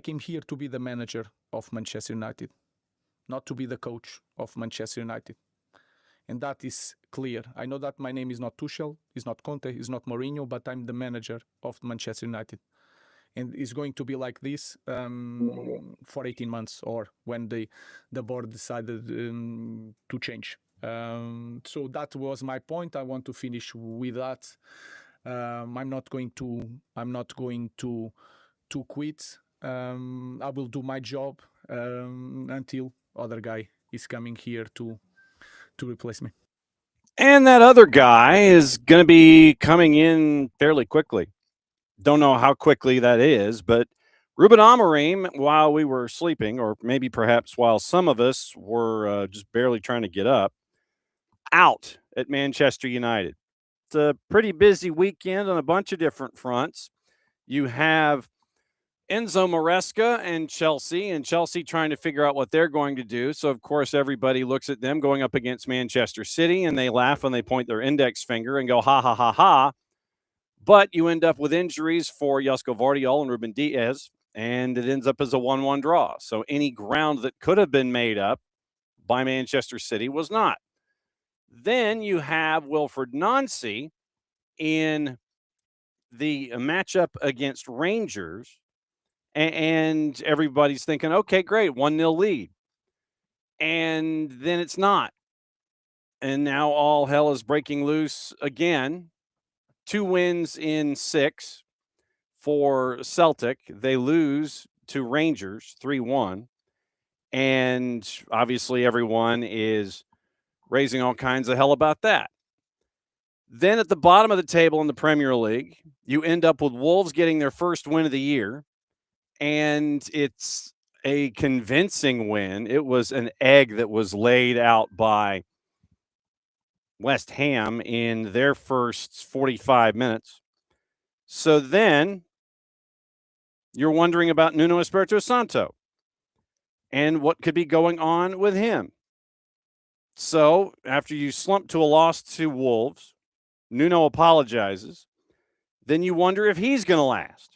Came here to be the manager of Manchester United, not to be the coach of Manchester United. And that is clear. I know that my name is not Tuchel, is not Conte, is not Mourinho, but I'm the manager of Manchester United. And it's going to be like this for 18 months, or when the board decided to change. So that was my point. I want to finish with that. I'm not going to quit. I will do my job until other guy is coming here to replace me. And that other guy is going to be coming in fairly quickly. Don't know how quickly that is, but Ruben Amorim, while we were sleeping, or maybe perhaps while some of us were just barely trying to get up, out at Manchester United. It's a pretty busy weekend on a bunch of different fronts. You have Enzo Maresca and Chelsea trying to figure out what they're going to do. So, of course, everybody looks at them going up against Manchester City, and they laugh and they point their index finger and go, ha, ha, ha, ha. But you end up with injuries for Josko Vardiol and Ruben Diaz, and it ends up as a 1-1 draw. So any ground that could have been made up by Manchester City was not. Then you have Wilfried Nancy in the matchup against Rangers, and everybody's thinking, okay, great, 1-0 lead. And then it's not. And now all hell is breaking loose again. 2 wins in 6 for Celtic. They lose to Rangers 3-1. And obviously everyone is raising all kinds of hell about that. Then at the bottom of the table in the Premier League, you end up with Wolves getting their first win of the year. And it's a convincing win. It was an egg that was laid out by West Ham in their first 45 minutes. So then you're wondering about Nuno Espirito Santo and what could be going on with him. So after you slump to a loss to Wolves, Nuno apologizes. Then you wonder if he's going to last.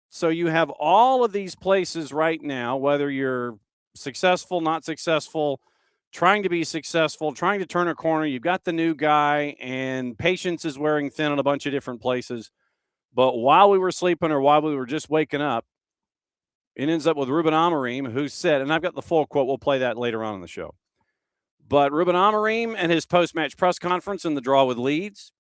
So you have all of these places right now, whether you're successful, not successful, trying to be successful, trying to turn a corner. You've got the new guy, and patience is wearing thin in a bunch of different places. But while we were sleeping or while we were just waking up, it ends up with Ruben Amorim, who said, and I've got the full quote, we'll play that later on in the show. But Ruben Amorim and his post-match press conference in the draw with Leeds,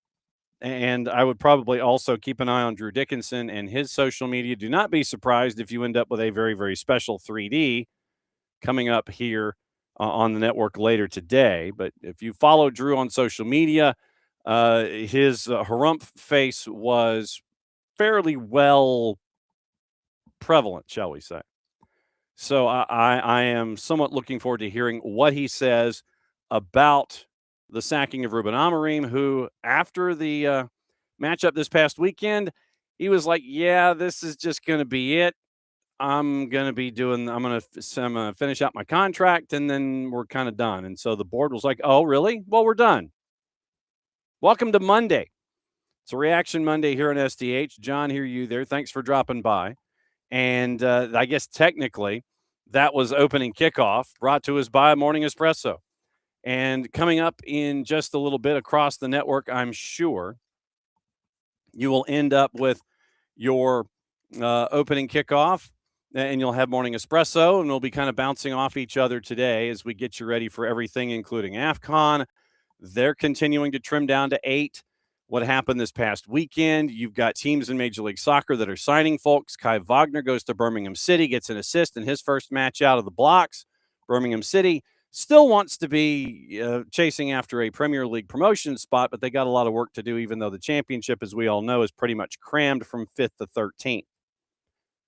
and I would probably also keep an eye on Drew Dickinson and his social media. Do not be surprised if you end up with a very, very special 3D coming up here on the network later today. But if you follow Drew on social media, his harumph face was fairly well prevalent, shall we say. So I am somewhat looking forward to hearing what he says about the sacking of Ruben Amorim, who after the matchup this past weekend, he was like, yeah, this is just going to be it. I'm going to finish out my contract, and then we're kind of done. And so the board was like, oh, really? Well, we're done. Welcome to Monday. It's a Reaction Monday here on SDH. John, hear you there. Thanks for dropping by. And I guess technically that was opening kickoff, brought to us by Morning Espresso. And coming up in just a little bit across the network, I'm sure you will end up with your opening kickoff, and you'll have Morning Espresso, and we'll be kind of bouncing off each other today as we get you ready for everything, including AFCON. They're continuing to trim down to 8. What happened this past weekend? You've got teams in Major League Soccer that are signing folks. Kai Wagner goes to Birmingham City, gets an assist in his first match out of the blocks. Birmingham City still wants to be chasing after a Premier League promotion spot, but they got a lot of work to do, even though the championship, as we all know, is pretty much crammed from 5th to 13th.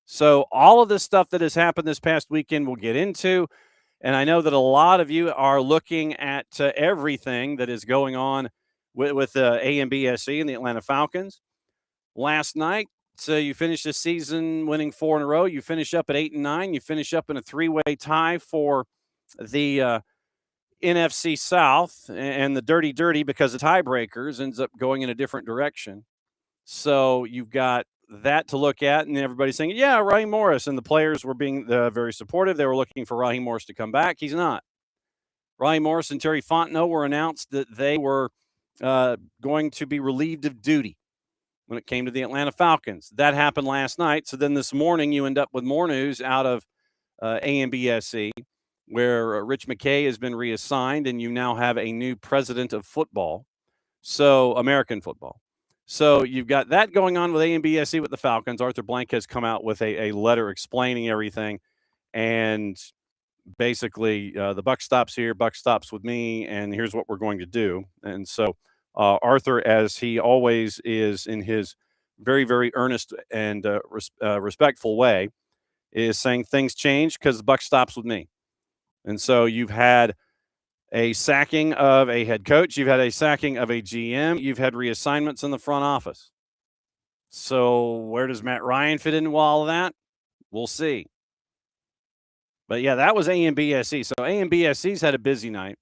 So all of this stuff that has happened this past weekend we'll get into. And I know that a lot of you are looking at everything that is going on with the AMBSE and the Atlanta Falcons. Last night, so you finish the season winning 4 in a row. You finish up at 8-9. You finish up in a 3-way tie for the NFC South, and the dirty because of tiebreakers ends up going in a different direction. So you've got that to look at, and everybody's saying, yeah, Raheem Morris, and the players were being very supportive. They were looking for Raheem Morris to come back. He's not. Raheem Morris and Terry Fontenot were announced that they were going to be relieved of duty when it came to the Atlanta Falcons. That happened last night. So then this morning you end up with more news out of AMBSE, where Rich McKay has been reassigned, and you now have a new president of football, so American football. So you've got that going on with AMBSE with the Falcons. Arthur Blank has come out with a letter explaining everything, and basically the buck stops here, buck stops with me, and here's what we're going to do. And so Arthur, as he always is in his very, very earnest and respectful way, is saying things change because the buck stops with me. And so you've had a sacking of a head coach. You've had a sacking of a GM. You've had reassignments in the front office. So where does Matt Ryan fit into all of that? We'll see. But yeah, that was AMBSE. So AMBSE's had a busy night.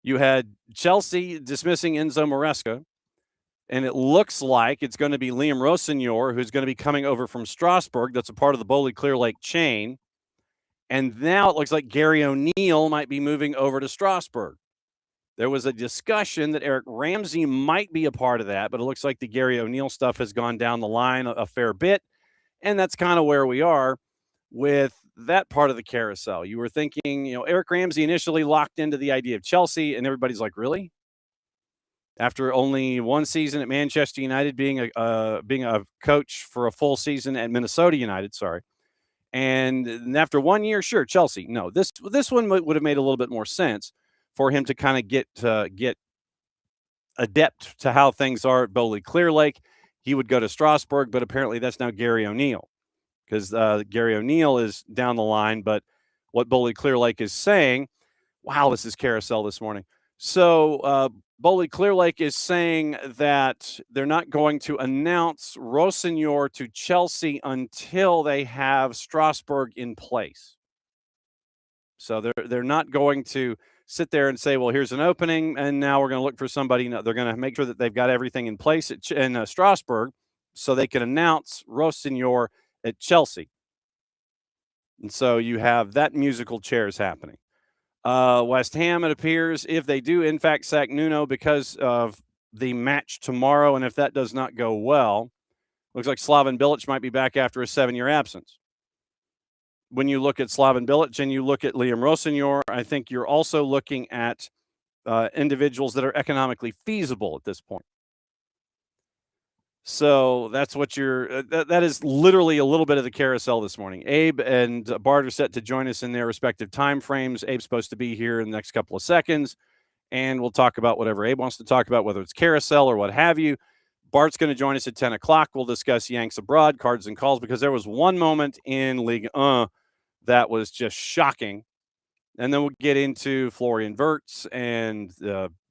You had Chelsea dismissing Enzo Maresca, and it looks like it's going to be Liam Rossignol who's going to be coming over from Strasbourg. That's a part of the Bowley Clear Lake chain. And now it looks like Gary O'Neill might be moving over to Strasbourg. There was a discussion that Eric Ramsey might be a part of that, but it looks like the Gary O'Neill stuff has gone down the line a fair bit. And that's kind of where we are with that part of the carousel. You were thinking, Eric Ramsey initially locked into the idea of Chelsea, and everybody's like, really? After only one season at Manchester United, being a coach for a full season at Minnesota United, sorry. And after 1 year, sure, Chelsea. No, this one would have made a little bit more sense for him to kind of get adept to how things are at Bowley Clear Lake. He would go to Strasbourg, but apparently that's now Gary O'Neill, because Gary O'Neill is down the line. But what Bowley Clear Lake is saying, wow, this is carousel this morning. So Bowley Clear Lake is saying that they're not going to announce Rossignol to Chelsea until they have Strasbourg in place. So they're not going to sit there and say, well, here's an opening, and now we're going to look for somebody. No, they're going to make sure that they've got everything in place in Strasbourg so they can announce Rossignol at Chelsea. And so you have that musical chairs happening. West Ham, it appears, if they do in fact sack Nuno because of the match tomorrow, and if that does not go well, looks like Slaven Bilic might be back after a 7-year absence. When you look at Slaven Bilic and you look at Liam Rossignol, I think you're also looking at individuals that are economically feasible at this point. So that's what that is literally a little bit of the carousel this morning. Abe and Bart are set to join us in their respective time frames. Abe's supposed to be here in the next couple of seconds, and we'll talk about whatever Abe wants to talk about, whether it's carousel or what have you. Bart's going to join us at 10 o'clock. We'll discuss Yanks abroad, cards and calls, because there was one moment in Ligue 1 that was just shocking. And then we'll get into Florian Wirtz and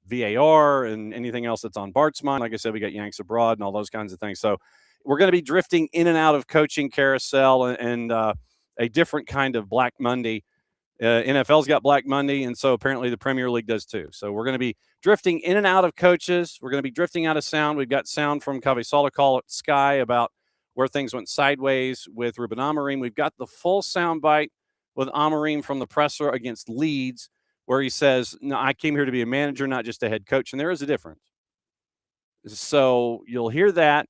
VAR and anything else that's on Bart's mind. Like I said, we got Yanks abroad and all those kinds of things. So we're going to be drifting in and out of coaching carousel and a different kind of Black Monday. NFL's got Black Monday, and so apparently the Premier League does too. So we're going to be drifting in and out of coaches. We're going to be drifting out of sound. We've got sound from Kave Solakal at Sky about where things went sideways with Ruben Amorim. We've got the full sound bite with Amorim from the presser against Leeds, where he says, no, I came here to be a manager, not just a head coach. And there is a difference. So you'll hear that.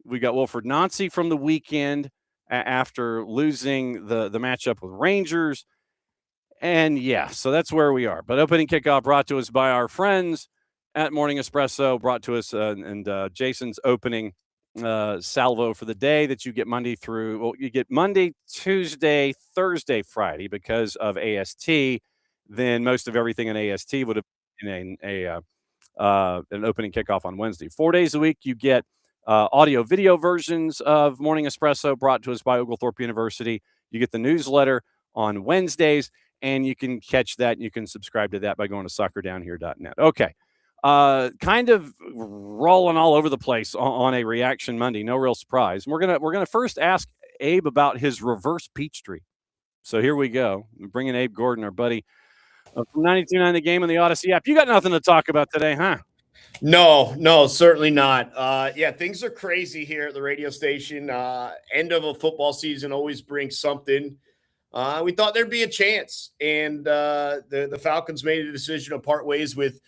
We got Wilfred Nancy from the weekend after losing the matchup with Rangers. And yeah, so that's where we are. But opening kickoff brought to us by our friends at Morning Espresso, brought to us and Jason's opening salvo for the day that you get Monday through. Well, you get Monday, Tuesday, Thursday, Friday because of AST. Then most of everything in AST would have been an opening kickoff on Wednesday. 4 days a week, you get audio video versions of Morning Espresso brought to us by Oglethorpe University. You get the newsletter on Wednesdays, and you can catch that. And you can subscribe to that by going to soccerdownhere.net. Okay. Kind of rolling all over the place on a Reaction Monday. No real surprise. We're gonna first ask Abe about his reverse peach tree. So here we go. We're bringing Abe Gordon, our buddy from 92.9 The Game and the Odyssey app. You got nothing to talk about today, huh? No, certainly not. Yeah, things are crazy here at the radio station. End of a football season always brings something. We thought there'd be a chance, and the Falcons made a decision to part ways with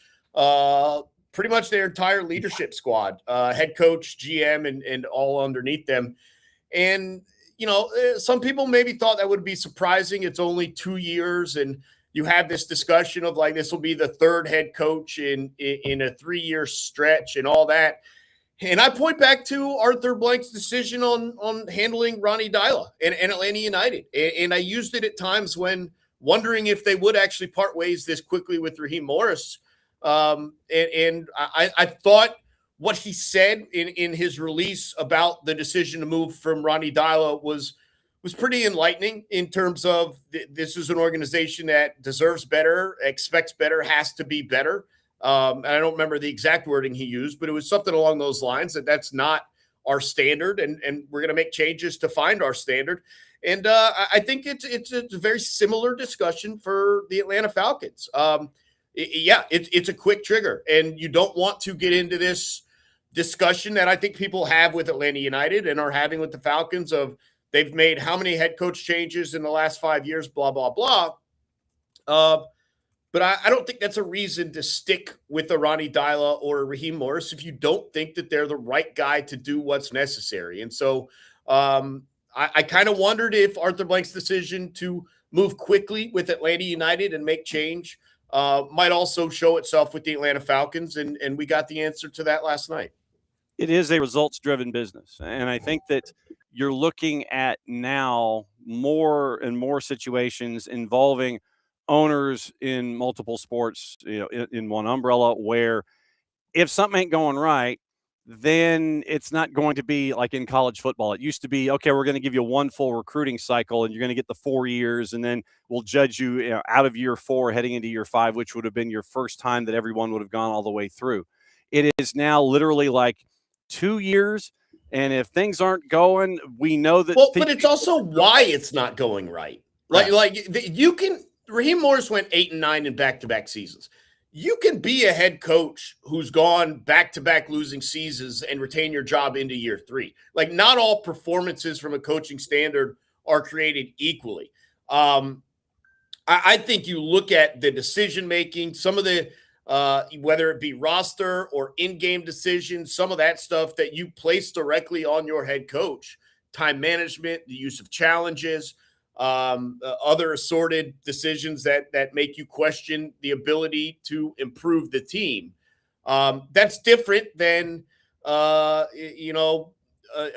pretty much their entire leadership squad, head coach, GM, and all underneath them. And, some people maybe thought that would be surprising. It's only 2 years, and you have this discussion of like this will be the third head coach in a 3-year stretch and all that. And I point back to Arthur Blank's decision on handling Ronnie Dyla and Atlanta United. And I used it at times when wondering if they would actually part ways this quickly with Raheem Morris. And I thought what he said in his release about the decision to move from Ronnie Dyla was pretty enlightening in terms of this is an organization that deserves better, expects better, has to be better. And I don't remember the exact wording he used, but it was something along those lines that's not our standard, and we're going to make changes to find our standard. And I think it's a very similar discussion for the Atlanta Falcons. It's a quick trigger, and you don't want to get into this discussion that I think people have with Atlanta United and are having with the Falcons of they've made how many head coach changes in the last 5 years, blah, blah, blah. But I don't think that's a reason to stick with a Ronnie Dyla or a Raheem Morris if you don't think that they're the right guy to do what's necessary. And so I kind of wondered if Arthur Blank's decision to move quickly with Atlanta United and make change might also show itself with the Atlanta Falcons. And we got the answer to that last night. It is a results-driven business. And I think that you're looking at now more and more situations involving owners in multiple sports, in one umbrella, where if something ain't going right, then it's not going to be like in college football. It used to be, okay, we're going to give you one full recruiting cycle and you're going to get the 4 years, and then we'll judge you, out of year 4 heading into year 5, which would have been your first time that everyone would have gone all the way through. It is now literally like 2 years. And if things aren't going, we know that. Well, but it's also why it's not going right. You can. Raheem Morris went 8-9 in back-to-back seasons. You can be a head coach who's gone back-to-back losing seasons and retain your job into year 3. Like, not all performances from a coaching standard are created equally. I think you look at the decision-making, some of the whether it be roster or in-game decisions, some of that stuff that you place directly on your head coach, time management, the use of challenges, other assorted decisions that make you question the ability to improve the team. That's different than, a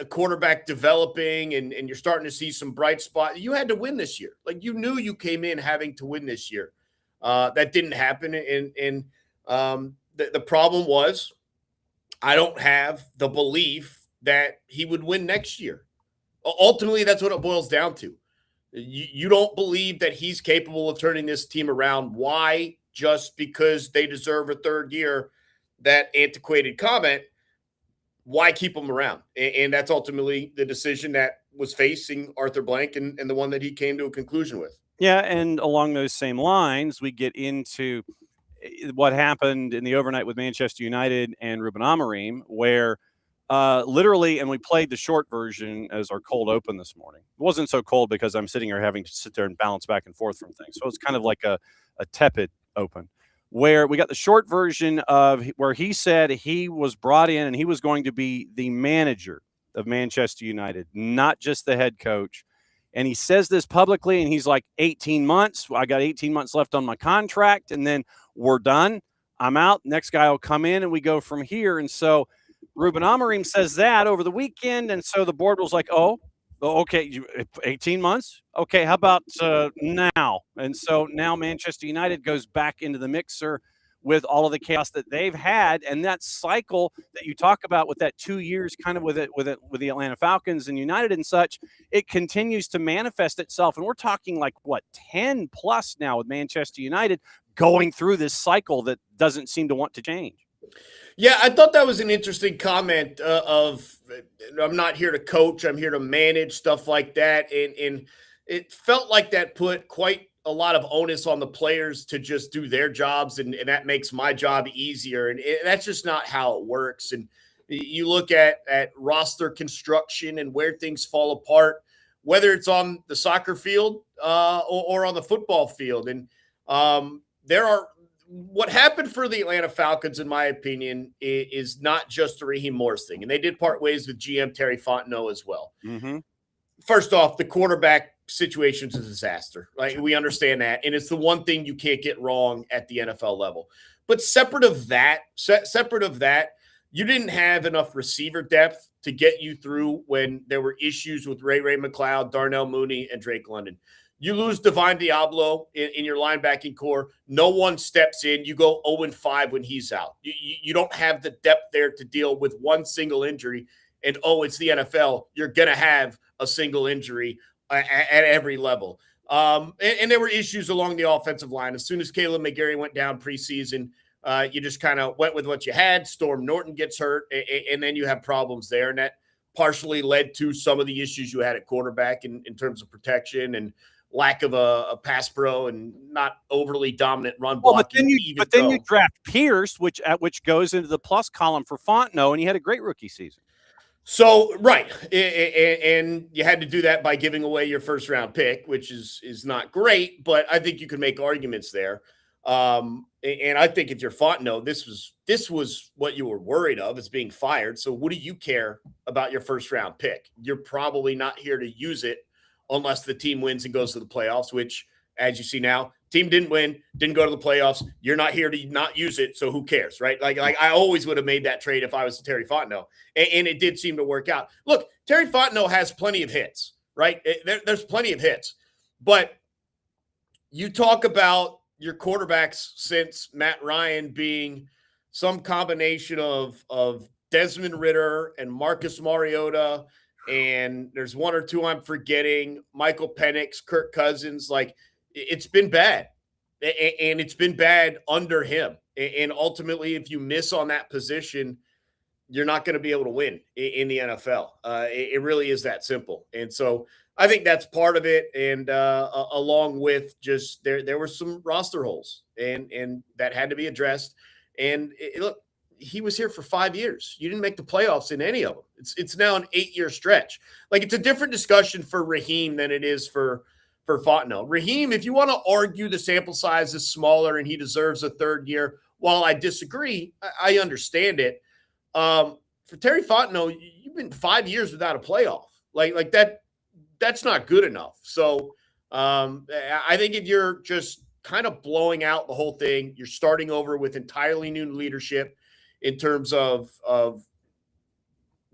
quarterback developing and you're starting to see some bright spots. You had to win this year. Like, you knew you came in having to win this year. That didn't happen. And the problem was I don't have the belief that he would win next year. Ultimately, that's what it boils down to. You don't believe that he's capable of turning this team around. Why? Just because they deserve a third year, that antiquated comment, why keep them around? And that's ultimately the decision that was facing Arthur Blank and the one that he came to a conclusion with. Yeah, and along those same lines, we get into what happened in the overnight with Manchester United and Ruben Amorim, where literally, and we played the short version as our cold open this morning. It wasn't so cold because I'm sitting here having to sit there and bounce back and forth from things. So it's kind of like a tepid open, where we got the short version of where he said he was brought in and he was going to be the manager of Manchester United, not just the head coach. And he says this publicly, and he's like, 18 months. I got 18 months left on my contract, and then we're done. I'm out. Next guy will come in, and we go from here. And so Ruben Amorim says that over the weekend, and so the board was like, oh, okay, 18 months? Okay, how about now? And so now Manchester United goes back into the mixer with all of the chaos that they've had, and that cycle that you talk about with that 2 years kind of with the Atlanta Falcons and United and such, it continues to manifest itself. And we're talking like what, 10 plus now with Manchester United going through this cycle that doesn't seem to want to change. Yeah, I thought that was an interesting comment of I'm not here to coach, I'm here to manage, stuff like that. And it felt like that put quite a lot of onus on the players to just do their jobs, and that makes my job easier. And that's just not how it works. And you look at roster construction and where things fall apart, whether it's on the soccer field or on the football field. And what happened for the Atlanta Falcons, in my opinion, is not just a Raheem Morris thing. And they did part ways with GM Terry Fontenot as well. Mm-hmm. First off, the quarterback situation is a disaster. Like, we understand that. And it's the one thing you can't get wrong at the NFL level. But separate of that, you didn't have enough receiver depth to get you through when there were issues with Ray McLeod, Darnell Mooney, and Drake London. You lose Divine Diablo in your linebacking core. No one steps in. You go 0-5 when he's out. You don't have the depth there to deal with one single injury. And, it's the NFL. You're going to have a single injury at every level. And there were issues along the offensive line. As soon as Caleb McGarry went down preseason, you just kind of went with what you had. Storm Norton gets hurt, and then you have problems there. And that partially led to some of the issues you had at quarterback in terms of protection and lack of a pass pro and not overly dominant run blocking. But then you draft Pierce, which goes into the plus column for Fontenot, and he had a great rookie season. So, right. And you had to do that by giving away your first round pick, which is not great, but I think you could make arguments there. And I think if you're Fontenot, this was what you were worried of, is being fired. So what do you care about your first round pick? You're probably not here to use it unless the team wins and goes to the playoffs, which, as you see now, team didn't win, didn't go to the playoffs. You're not here to not use it, so who cares, right? Like I always would have made that trade if I was Terry Fontenot, and it did seem to work out. Look, Terry Fontenot has plenty of hits, right? There's plenty of hits. But you talk about your quarterbacks since Matt Ryan being some combination of Desmond Ridder and Marcus Mariota, and there's one or two I'm forgetting, Michael Penix, Kirk Cousins. Like, it's been bad, and it's been bad under him. And ultimately, if you miss on that position, you're not going to be able to win in the NFL. It really is that simple. And so I think that's part of it. And along with just there were some roster holes, and that had to be addressed. And look, he was here for 5 years. You didn't make the playoffs in any of them. It's now an 8-year stretch. Like, it's a different discussion for Raheem than it is for Fontenot. Raheem, if you want to argue the sample size is smaller and he deserves a third year, while I disagree, I understand it. For Terry Fontenot, you've been 5 years without a playoff. Like that's not good enough. So I think if you're just kind of blowing out the whole thing, you're starting over with entirely new leadership in terms of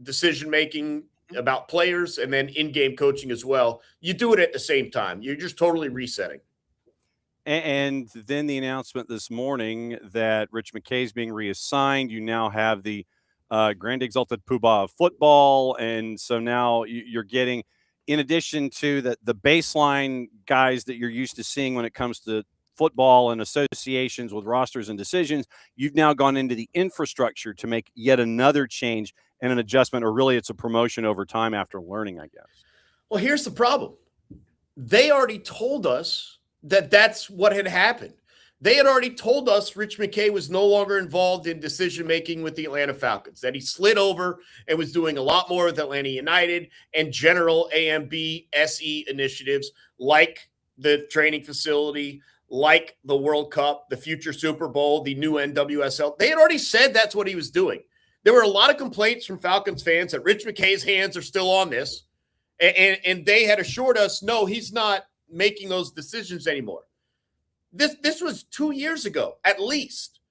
decision-making about players, and then in-game coaching as well. You do it at the same time. You're just totally resetting. And then the announcement this morning that Rich McKay is being reassigned. You now have the Grand Exalted Poobah of football. And so now you're getting, in addition to the baseline guys that you're used to seeing when it comes to football and associations with rosters and decisions, you've now gone into the infrastructure to make yet another change and an adjustment, or really it's a promotion over time after learning, I guess. Well, here's the problem. They already told us that that's what had happened. They had already told us Rich McKay was no longer involved in decision-making with the Atlanta Falcons, that he slid over and was doing a lot more with Atlanta United and general AMB SE initiatives like the training facility, like the World Cup, the future Super Bowl, the new NWSL. They had already said that's what he was doing. There were a lot of complaints from Falcons fans that Rich McKay's hands are still on this. And they had assured us, no, he's not making those decisions anymore. This was 2 years ago, at least.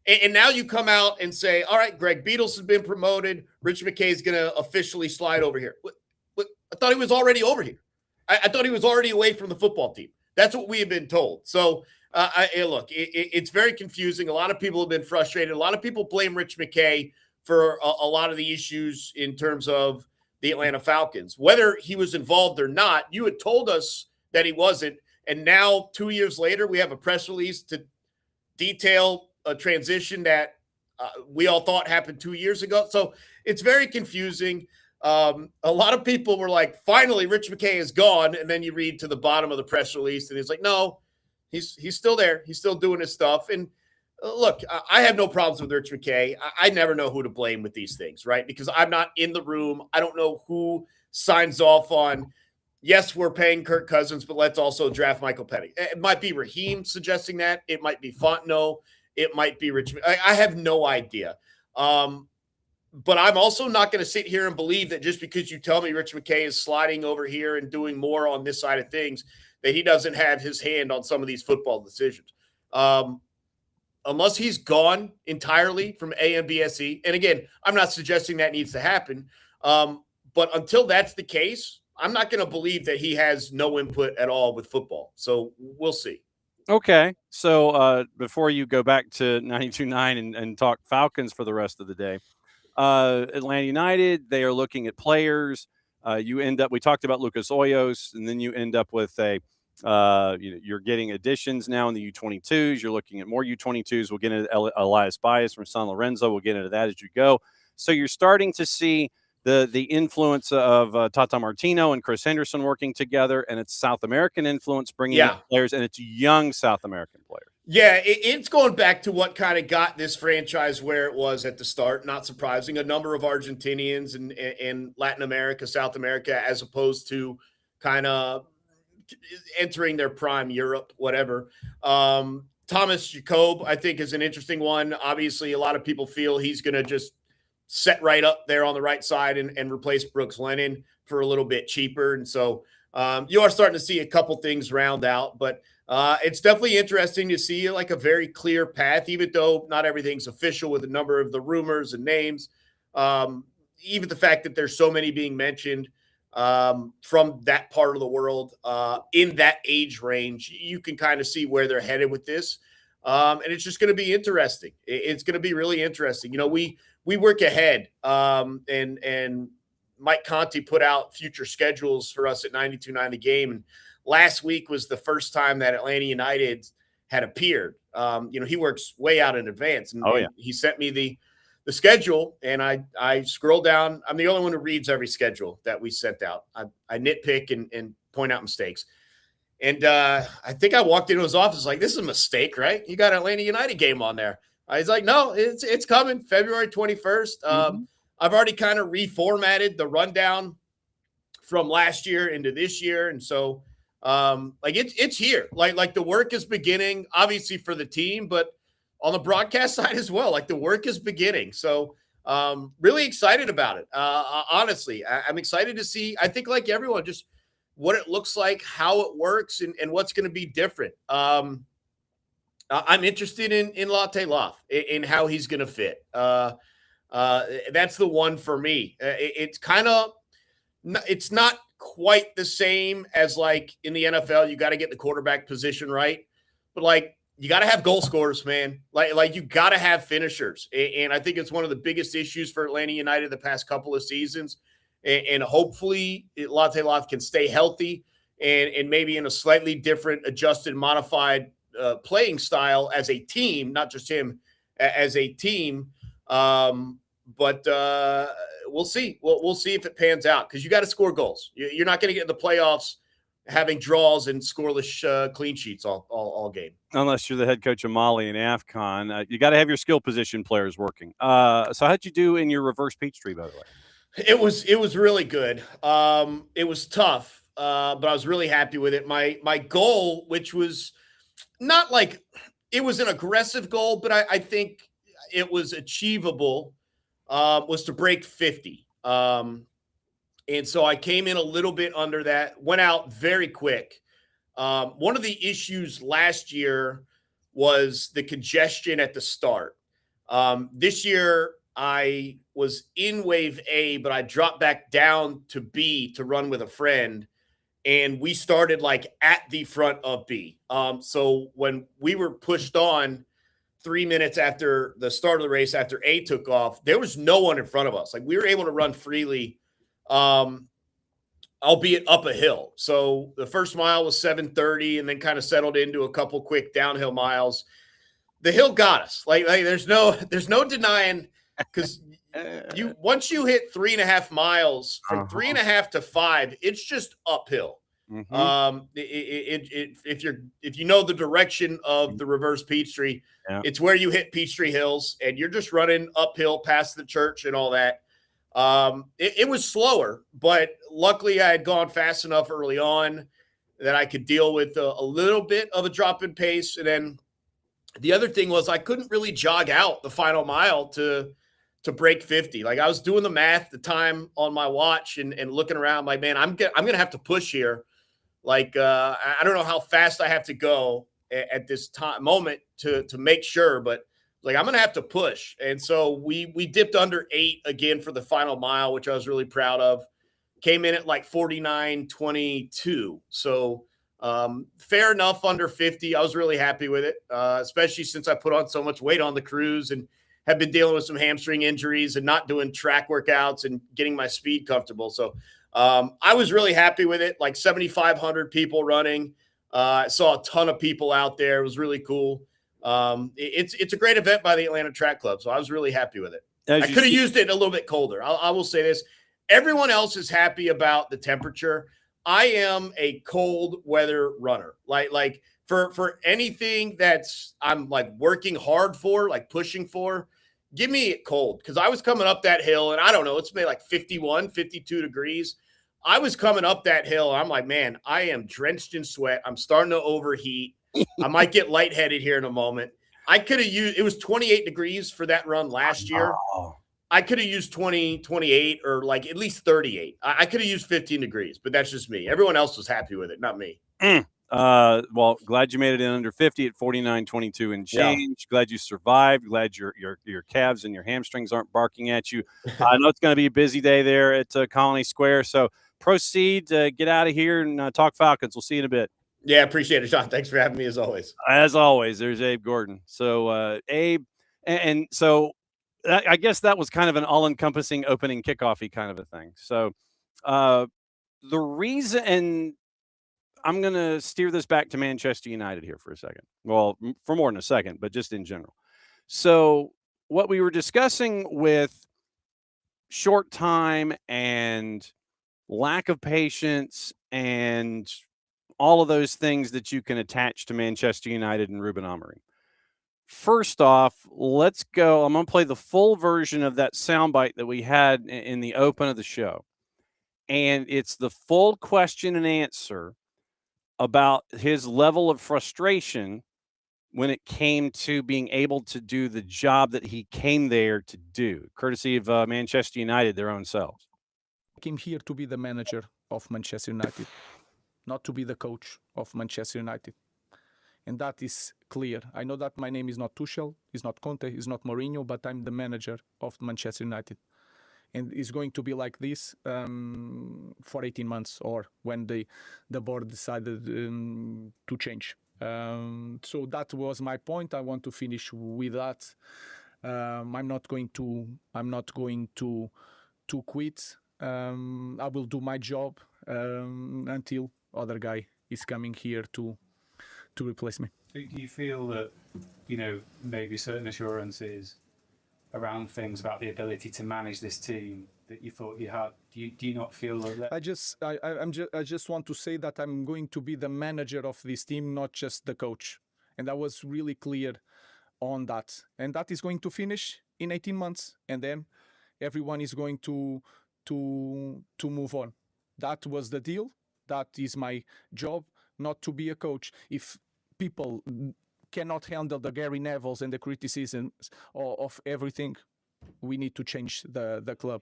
And now you come out and say, all right, Greg Beatles has been promoted. Rich McKay is going to officially slide over here. I thought he was already over here. I thought he was already away from the football team. That's what we have been told. So Look, it's very confusing. A lot of people have been frustrated. A lot of people blame Rich McKay for a lot of the issues in terms of the Atlanta Falcons. Whether he was involved or not, you had told us that he wasn't. And now, 2 years later, we have a press release to detail a transition that we all thought happened 2 years ago. So it's very confusing. A lot of people were like, finally, Rich McKay is gone. And then you read to the bottom of the press release, and he's like, no, he's still there. He's still doing his stuff. And look, I have no problems with Rich McKay. I never know who to blame with these things, right? Because I'm not in the room. I don't know who signs off on, yes, we're paying Kirk Cousins, but let's also draft Michael Penix. It might be Raheem suggesting that. It might be Fontenot. It might be Rich. I have no idea. But I'm also not going to sit here and believe that just because you tell me Rich McKay is sliding over here and doing more on this side of things, that he doesn't have his hand on some of these football decisions. Unless he's gone entirely from AMBSE. And again, I'm not suggesting that needs to happen. But until that's the case, I'm not going to believe that he has no input at all with football. So we'll see. Okay. So before you go back to 92.9 and talk Falcons for the rest of the day, Atlanta United, they are looking at players. We talked about Lucas Oyos, and then you end up with you're getting additions now in the U22s. You're looking at more U22s. We'll get into Elias Bias from San Lorenzo. We'll get into that as you go. So you're starting to see the influence of Tata Martino and Chris Henderson working together, and it's South American influence bringing in players, and it's young South American players. Yeah, it's going back to what kind of got this franchise where it was at the start. Not surprising. A number of Argentinians in Latin America, South America, as opposed to kind of entering their prime Europe, whatever. Thomas Jacob, I think, is an interesting one. Obviously, a lot of people feel he's going to just set right up there on the right side and replace Brooks Lennon for a little bit cheaper. And so you are starting to see a couple things round out, but it's definitely interesting to see like a very clear path, even though not everything's official with a number of the rumors and names. Even the fact that there's so many being mentioned from that part of the world in that age range, you can kind of see where they're headed with this. And it's just going to be interesting. It's going to be really interesting. You know, we work ahead and Mike Conti put out future schedules for us at 92.9 The Game. And last week was the first time that Atlanta United had appeared. He works way out in advance. And, and he sent me the schedule, and I scroll down. I'm the only one who reads every schedule that we sent out. I nitpick and point out mistakes. And I think I walked into his office like, this is a mistake, right? You got Atlanta United game on there. I was like, no, it's coming February 21st. I've already kind of reformatted the rundown from last year into this year. And so it's here. Like the work is beginning, obviously for the team, but on the broadcast side as well. Like the work is beginning. So really excited about it. Honestly, I'm excited to see, I think like everyone, just what it looks like, how it works, and what's going to be different. I'm interested in Latte Loft, in how he's going to fit. That's the one for me. It's not quite the same as like in the NFL. You got to get the quarterback position right, but like you got to have goal scorers, man. Like you got to have finishers, and I think it's one of the biggest issues for Atlanta United the past couple of seasons. And hopefully Latte Loft can stay healthy and maybe in a slightly different, adjusted, modified playing style as a team, not just him, as a team. But we'll see. We'll see if it pans out, because you got to score goals. You're not going to get in the playoffs having draws and scoreless clean sheets all game. Unless you're the head coach of Mali and AFCON. You got to have your skill position players working. So how'd you do in your reverse Peachtree, by the way? It was really good. It was tough, but I was really happy with it. My goal, which was not like it was an aggressive goal, but I think it was achievable, was to break 50. And so I came in a little bit under that, went out very quick. One of the issues last year was the congestion at the start. This year, I was in wave A, but I dropped back down to B to run with a friend. and we started like at the front of B. So when we were pushed on 3 minutes after the start of the race, after A took off, there was no one in front of us. Like, we were able to run freely, albeit up a hill. So the first mile was 7:30, and then kind of settled into a couple quick downhill miles. The hill got us. Like there's no denying, because once you hit 3.5 miles, from 3.5 to 5, it's just uphill. If you know the direction of the reverse Peachtree, it's where you hit Peachtree Hills, and you're just running uphill past the church and all that. It was slower, but luckily I had gone fast enough early on that I could deal with a little bit of a drop in pace. And then the other thing was I couldn't really jog out the final mile to break 50. Like, I was doing the math, the time on my watch, and looking around, like, man, I'm going to have to push here. Like, I don't know how fast I have to go at this moment to make sure, but like, I'm going to have to push. And so we dipped under 8 again for the final mile, which I was really proud of. Came in at like 49:22. So fair enough under 50. I was really happy with it, especially since I put on so much weight on the cruise and have been dealing with some hamstring injuries and not doing track workouts and getting my speed comfortable. So I was really happy with it. Like 7,500 people running. I saw a ton of people out there. It was really cool. It's a great event by the Atlanta Track Club, so I was really happy with it. I could have used it a little bit colder. I will say this. Everyone else is happy about the temperature. I am a cold weather runner. Like for anything that's I'm like working hard for, like pushing for, give me it cold. Because I was coming up that hill, and I don't know, it's maybe like 51, 52 degrees. I was coming up that hill, and I'm like, man, I am drenched in sweat. I'm starting to overheat. I might get lightheaded here in a moment. I could have used – it was 28 degrees for that run last year. I could have used 20, 28, or like at least 38. I could have used 15 degrees, but that's just me. Everyone else was happy with it, not me. Well, glad you made it in under 50 at 49:22 and change. Yeah. Glad you survived. Glad your calves and your hamstrings aren't barking at you. I know it's going to be a busy day there at Colony Square, so proceed, get out of here, and talk Falcons. We'll see you in a bit. Yeah, appreciate it, Sean. Thanks for having me as always. As always, there's Abe Gordon. So Abe, and so I guess that was kind of an all-encompassing opening kickoff-y kind of a thing. So the reason, and I'm going to steer this back to Manchester United here for a second. Well, for more than a second, but just in general. So what we were discussing with short time and lack of patience and all of those things that you can attach to Manchester United and Ruben Amorim. First off, let's go. I'm going to play the full version of that soundbite that we had in the open of the show. And it's the full question and answer about his level of frustration when it came to being able to do the job that he came there to do, courtesy of Manchester United, their own selves. I came here to be the manager of Manchester United, not to be the coach of Manchester United. And that is clear. I know that my name is not Tuchel, is not Conte, is not Mourinho, but I'm the manager of Manchester United. And it's going to be like this for 18 months, or when the board decided to change. So that was my point. I want to finish with that. I'm not going to quit. I will do my job until other guy is coming here to replace me. Do you feel that, maybe certain assurances around things about the ability to manage this team that you thought you had? Do you not feel that? I just want to say that I'm going to be the manager of this team, not just the coach. And I was really clear on that. And that is going to finish in 18 months. And then everyone is going to move on. That was the deal. That is my job, not to be a coach. If people cannot handle the Gary Nevilles and the criticisms of everything, we need to change the club.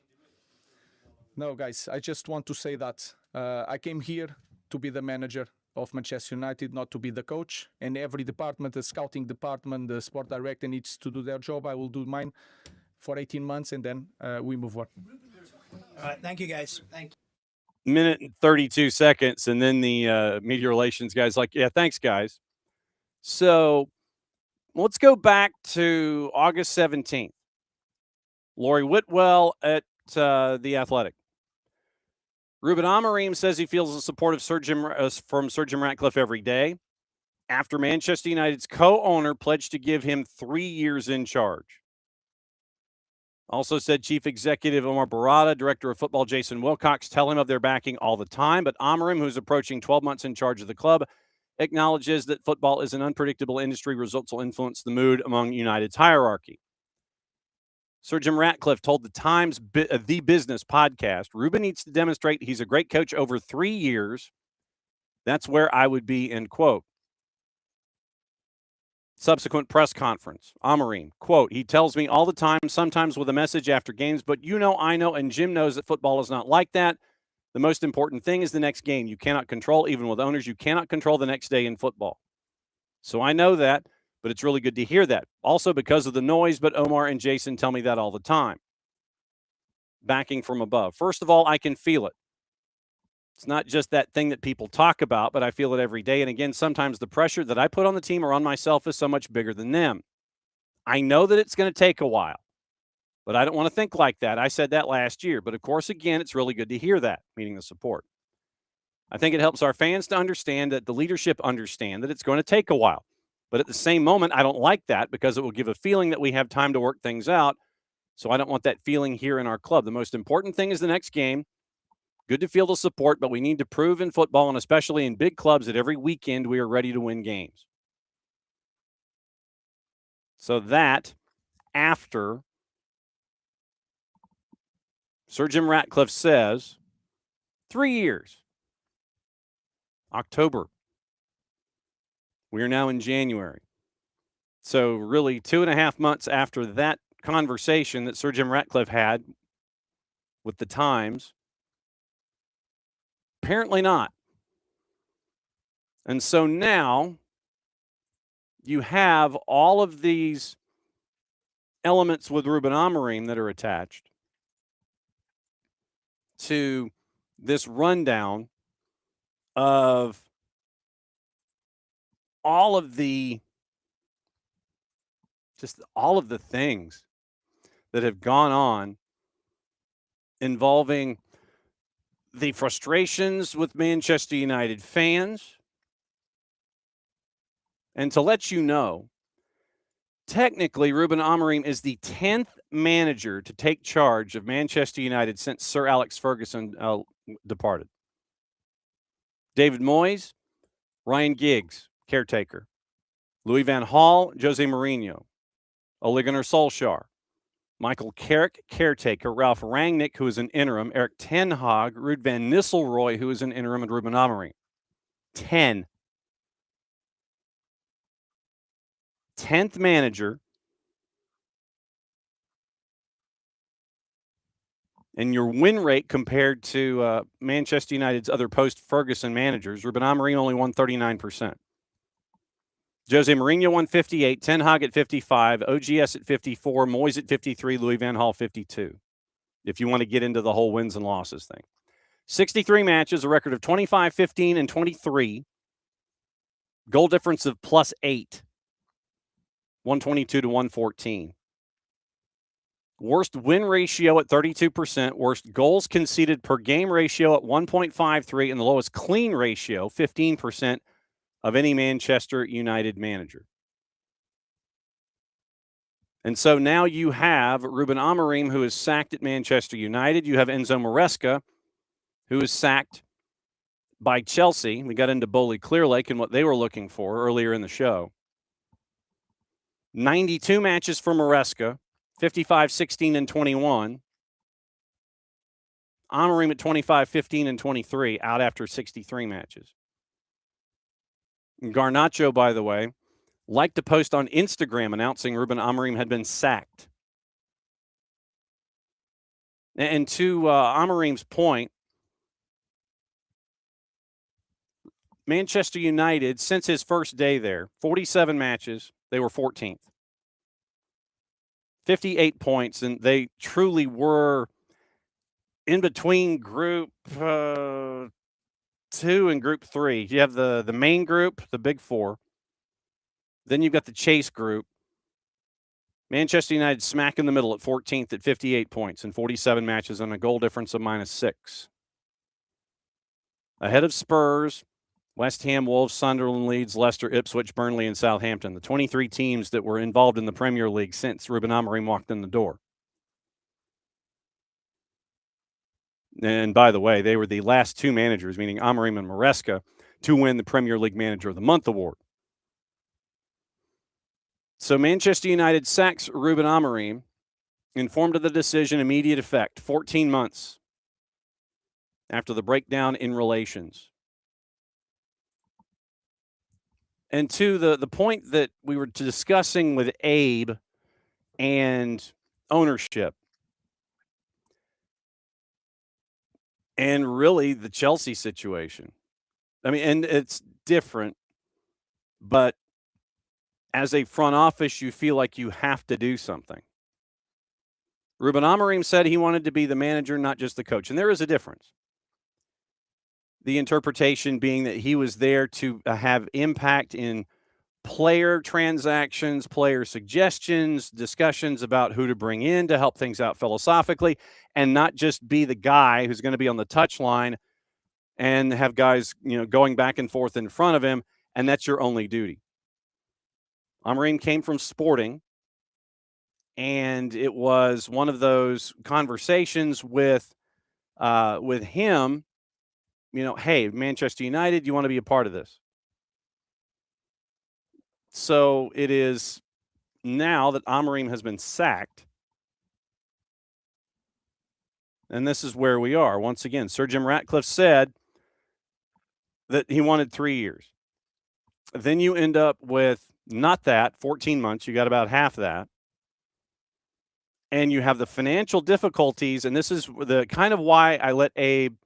No, guys, I just want to say that I came here to be the manager of Manchester United, not to be the coach. And every department, the scouting department, the sport director needs to do their job. I will do mine for 18 months, and then we move on. All right, thank you, guys. Thank you. minute and 32 seconds, and then the media relations guy's like, yeah, thanks, guys. So let's go back to August 17th. Lori Whitwell at The Athletic. Ruben Amorim says he feels the support of from Sir Jim Ratcliffe every day after Manchester United's co-owner pledged to give him 3 years in charge. Also said Chief Executive Omar Barada, Director of Football Jason Wilcox tell him of their backing all the time, but Amorim, who's approaching 12 months in charge of the club, acknowledges that football is an unpredictable industry. Results will influence the mood among United's hierarchy. Sir Jim Ratcliffe told the Times The Business podcast, Ruben needs to demonstrate he's a great coach over 3 years. That's where I would be, end quote. Subsequent press conference, Amorim, quote, he tells me all the time, sometimes with a message after games, but you know, I know, and Jim knows that football is not like that. The most important thing is the next game. You cannot control, even with owners, you cannot control the next day in football. So I know that, but it's really good to hear that. Also because of the noise, but Omar and Jason tell me that all the time. Backing from above. First of all, I can feel it. It's not just that thing that people talk about, but I feel it every day. And again, sometimes the pressure that I put on the team or on myself is so much bigger than them. I know that it's going to take a while, but I don't want to think like that. I said that last year. But of course, again, it's really good to hear that, meaning the support. I think it helps our fans to understand that the leadership understand that it's going to take a while. But at the same moment, I don't like that because it will give a feeling that we have time to work things out. So I don't want that feeling here in our club. The most important thing is the next game. Good to feel the support, but we need to prove in football and especially in big clubs that every weekend we are ready to win games. So that after Sir Jim Ratcliffe says 3 years, October. We are now in January. So really 2.5 months after that conversation that Sir Jim Ratcliffe had with the Times, apparently not. And so now you have all of these elements with Ruben Amorim that are attached to this rundown of all of the things that have gone on involving the frustrations with Manchester United fans. And to let you know, technically, Ruben Amorim is the 10th manager to take charge of Manchester United since Sir Alex Ferguson departed. David Moyes, Ryan Giggs, caretaker. Louis van Gaal, Jose Mourinho. Ole Gunnar Solskjaer. Michael Carrick, caretaker. Ralph Rangnick, who is an interim. Erik ten Hag, Ruud van Nistelrooy, who is an interim, and Ruben Amorim. 10. 10th manager. And your win rate compared to Manchester United's other post-Ferguson managers, Ruben Amorim only won 39%. Jose Mourinho won 58, Ten Hag at 55, OGS at 54, Moyes at 53, Louis van Gaal 52, if you want to get into the whole wins and losses thing. 63 matches, a record of 25, 15, and 23. Goal difference of +8, 122 to 114. Worst win ratio at 32%, worst goals conceded per game ratio at 1.53, and the lowest clean ratio, 15%, of any Manchester United manager. And so now you have Ruben Amorim, who is sacked at Manchester United. You have Enzo Maresca, who is sacked by Chelsea. We got into Bowley Clearlake and what they were looking for earlier in the show. 92 matches for Maresca, 55, 16, and 21. Amorim at 25, 15, and 23, out after 63 matches. Garnacho, by the way, liked to post on Instagram announcing Ruben Amorim had been sacked. And to Amorim's point, Manchester United, since his first day there, 47 matches, they were 14th. 58 points, and they truly were in between group 2 and group 3. You have the main group, the big 4. Then you've got the chase group. Manchester United smack in the middle at 14th at 58 points in 47 matches and a goal difference of -6. Ahead of Spurs, West Ham, Wolves, Sunderland, Leeds, Leicester, Ipswich, Burnley, and Southampton, the 23 teams that were involved in the Premier League since Ruben Amorim walked in the door. And by the way, they were the last 2 managers, meaning Amorim and Maresca, to win the Premier League Manager of the Month award. So Manchester United sacks Ruben Amorim, informed of the decision, immediate effect, 14 months after the breakdown in relations. And to the point that we were discussing with Abe and ownership, and really the Chelsea situation. I mean, and it's different, but as a front office, you feel like you have to do something. Ruben Amorim said he wanted to be the manager, not just the coach. And there is a difference. The interpretation being that he was there to have impact in player transactions, player suggestions, discussions about who to bring in to help things out philosophically, and not just be the guy who's going to be on the touchline and have guys, going back and forth in front of him, and that's your only duty. Amorim came from Sporting, and it was one of those conversations with him, hey, Manchester United, you want to be a part of this? So it is now that Amorim has been sacked, and this is where we are. Once again, Sir Jim Ratcliffe said that he wanted 3 years. Then you end up with not that, 14 months. You got about half that. And you have the financial difficulties, and this is the kind of why I let Abe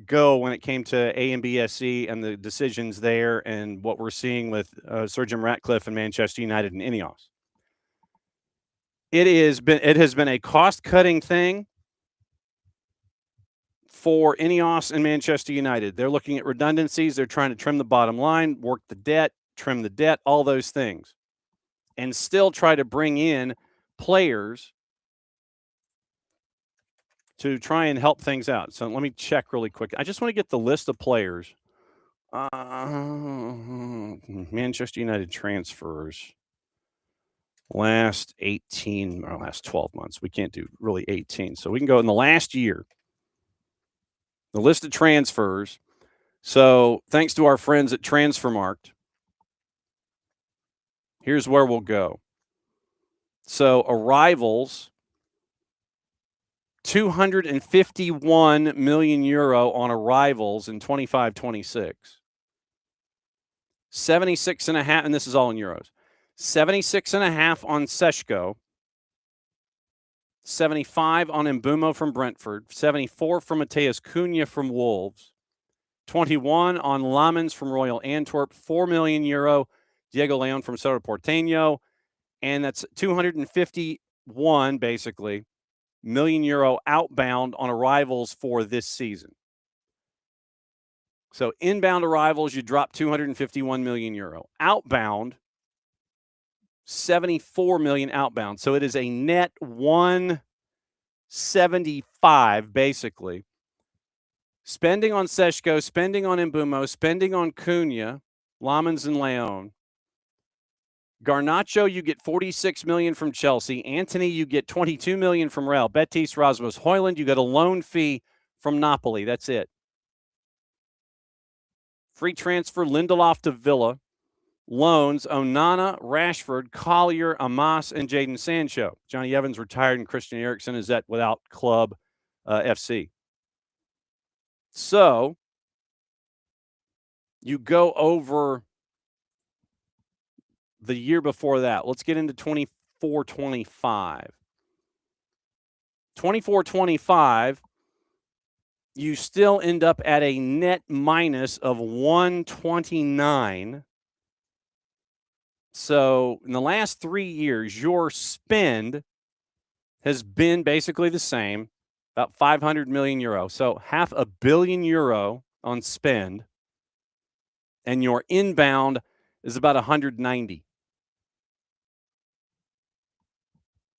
go when it came to AMBSC and the decisions there and what we're seeing with Sir Jim Ratcliffe and Manchester United and Ineos. It has been a cost-cutting thing for Ineos and Manchester United. They're looking at redundancies. They're trying to trim the bottom line, work the debt, trim the debt, all those things, and still try to bring in players to try and help things out. So let me check really quick. I just want to get the list of players. Manchester United transfers last 12 months. We can't do really 18. So we can go in the last year. The list of transfers. So thanks to our friends at Transfermarkt, here's where we'll go. So arrivals, 251 million euro on arrivals in 25-26. 76.5, and this is all in euros. 76.5 on Seško. 75 on Mbumo from Brentford. 74 from Mateus Cunha from Wolves. 21 on Lamens from Royal Antwerp. 4 million euro, Diego Leon from Cerro Porteño. And that's 251, basically, million euro outbound on arrivals for this season. So inbound arrivals, you drop 251 million euro. Outbound, 74 million outbound. So it is a net 175, basically. Spending on Seško, spending on Mbumo, spending on Cunha, Lamens and Leon. Garnacho, you get 46 million from Chelsea. Antony, you get 22 million from Real Betis. Rasmus Højlund, you get a loan fee from Napoli. That's it. Free transfer, Lindelof to Villa. Loans, Onana, Rashford, Collier, Amas, and Jadon Sancho. Johnny Evans retired, and Christian Eriksen is at without club FC. So you go over the year before that. Let's get into 24-25. 24-25, you still end up at a net minus of 129. So in the last 3 years, your spend has been basically the same. about 500 million euro. So €500 million on spend, and your inbound is about 190.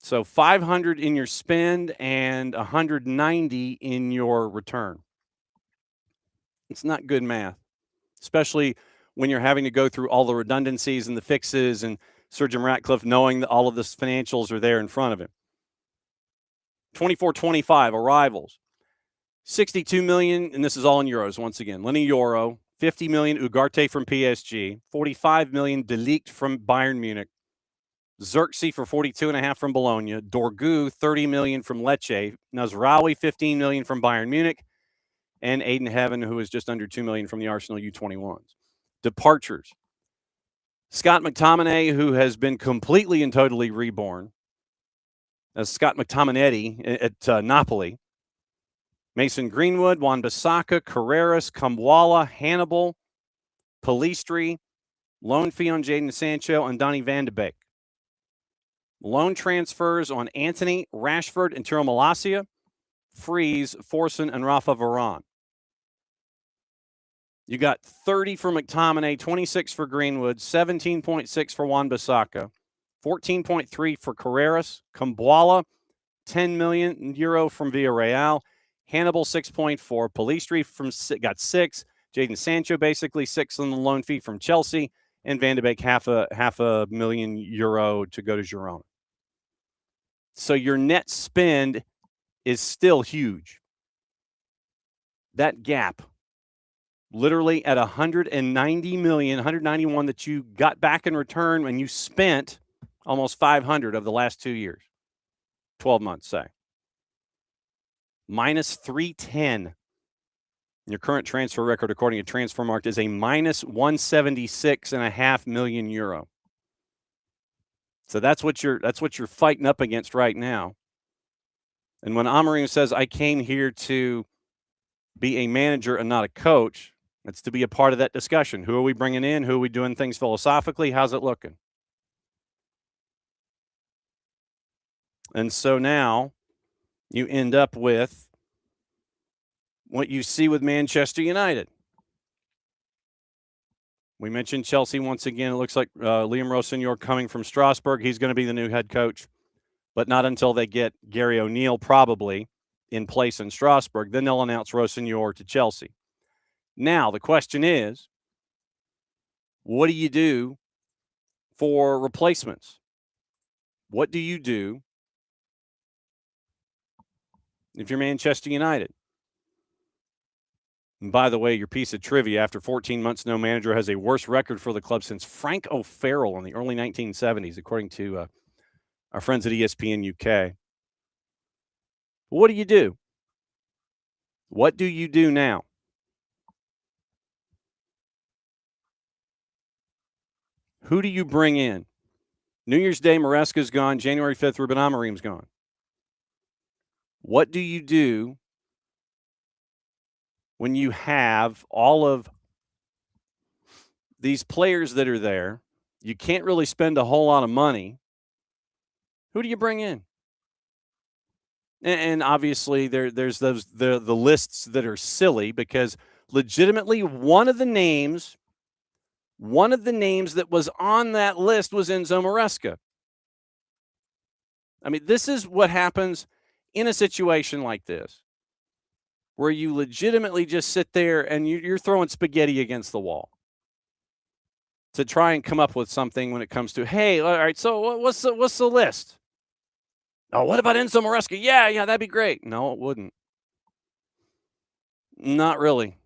So 500 in your spend and 190 in your return. It's not good math, especially when you're having to go through all the redundancies and the fixes, and Sir Jim Ratcliffe knowing that all of the financials are there in front of him. 24-25 arrivals. 62 million, and this is all in euros once again. Lenny Yoro, 50 million Ugarte from PSG, 45 million De Ligt from Bayern Munich, Xerxes for 42.5 from Bologna, Dorgu 30 million from Lecce, Nazraoui 15 million from Bayern Munich, and Aiden Heaven, who is just under 2 million from the Arsenal U21s. Departures. Scott McTominay, who has been completely and totally reborn as Scott McTominay at Napoli. Mason Greenwood, Wan-Bissaka, Carreras, Kamwala, Hannibal, Pellistri, loan fee on Jadon Sancho, and Donny van de Beek. Loan transfers on Anthony, Rashford, and Tiro Malacia, Freeze, Forson, and Rafa Varane. You got 30 for McTominay, 26 for Greenwood, 17.6 for Wan-Bissaka, 14.3 for Carreras, Kamwala, 10 million euro from Villarreal, Hannibal 6.4, Pellistri got 6, Jadon Sancho basically 6 on the loan fee from Chelsea, and Van de Beek half a million euro to go to Girona. So your net spend is still huge. That gap, literally at 190 million, 191 that you got back in return when you spent almost 500 of the last 2 years, 12 months, say. Minus 310. Your current transfer record, according to Transfermarkt, is a minus 176.5 million euro. So that's what you're fighting up against right now. And when Amorim says, I came here to be a manager and not a coach, it's to be a part of that discussion. Who are we bringing in? Who are we doing things philosophically? How's it looking? And so now you end up with what you see with Manchester United. We mentioned Chelsea once again. It looks like Liam Rossignol coming from Strasbourg. He's going to be the new head coach, but not until they get Gary O'Neill probably in place in Strasbourg. Then they'll announce Rossignol to Chelsea. Now, the question is, what do you do for replacements? What do you do if you're Manchester United? And by the way, your piece of trivia, after 14 months, no manager has a worse record for the club since Frank O'Farrell in the early 1970s, according to our friends at ESPN UK. What do you do? What do you do now? Who do you bring in? New Year's Day, Maresca's gone. January 5th, Ruben Amorim's gone. What do you do when you have all of these players that are there? You can't really spend a whole lot of money. Who do you bring in? And obviously there's the lists that are silly, because legitimately one of the names that was on that list was Enzo Maresca. I mean, this is what happens in a situation like this, where you legitimately just sit there and you're throwing spaghetti against the wall to try and come up with something when it comes to, hey, all right, so what's the list? Oh, what about Enzo Maresca? Yeah, that'd be great. No, it wouldn't. Not really.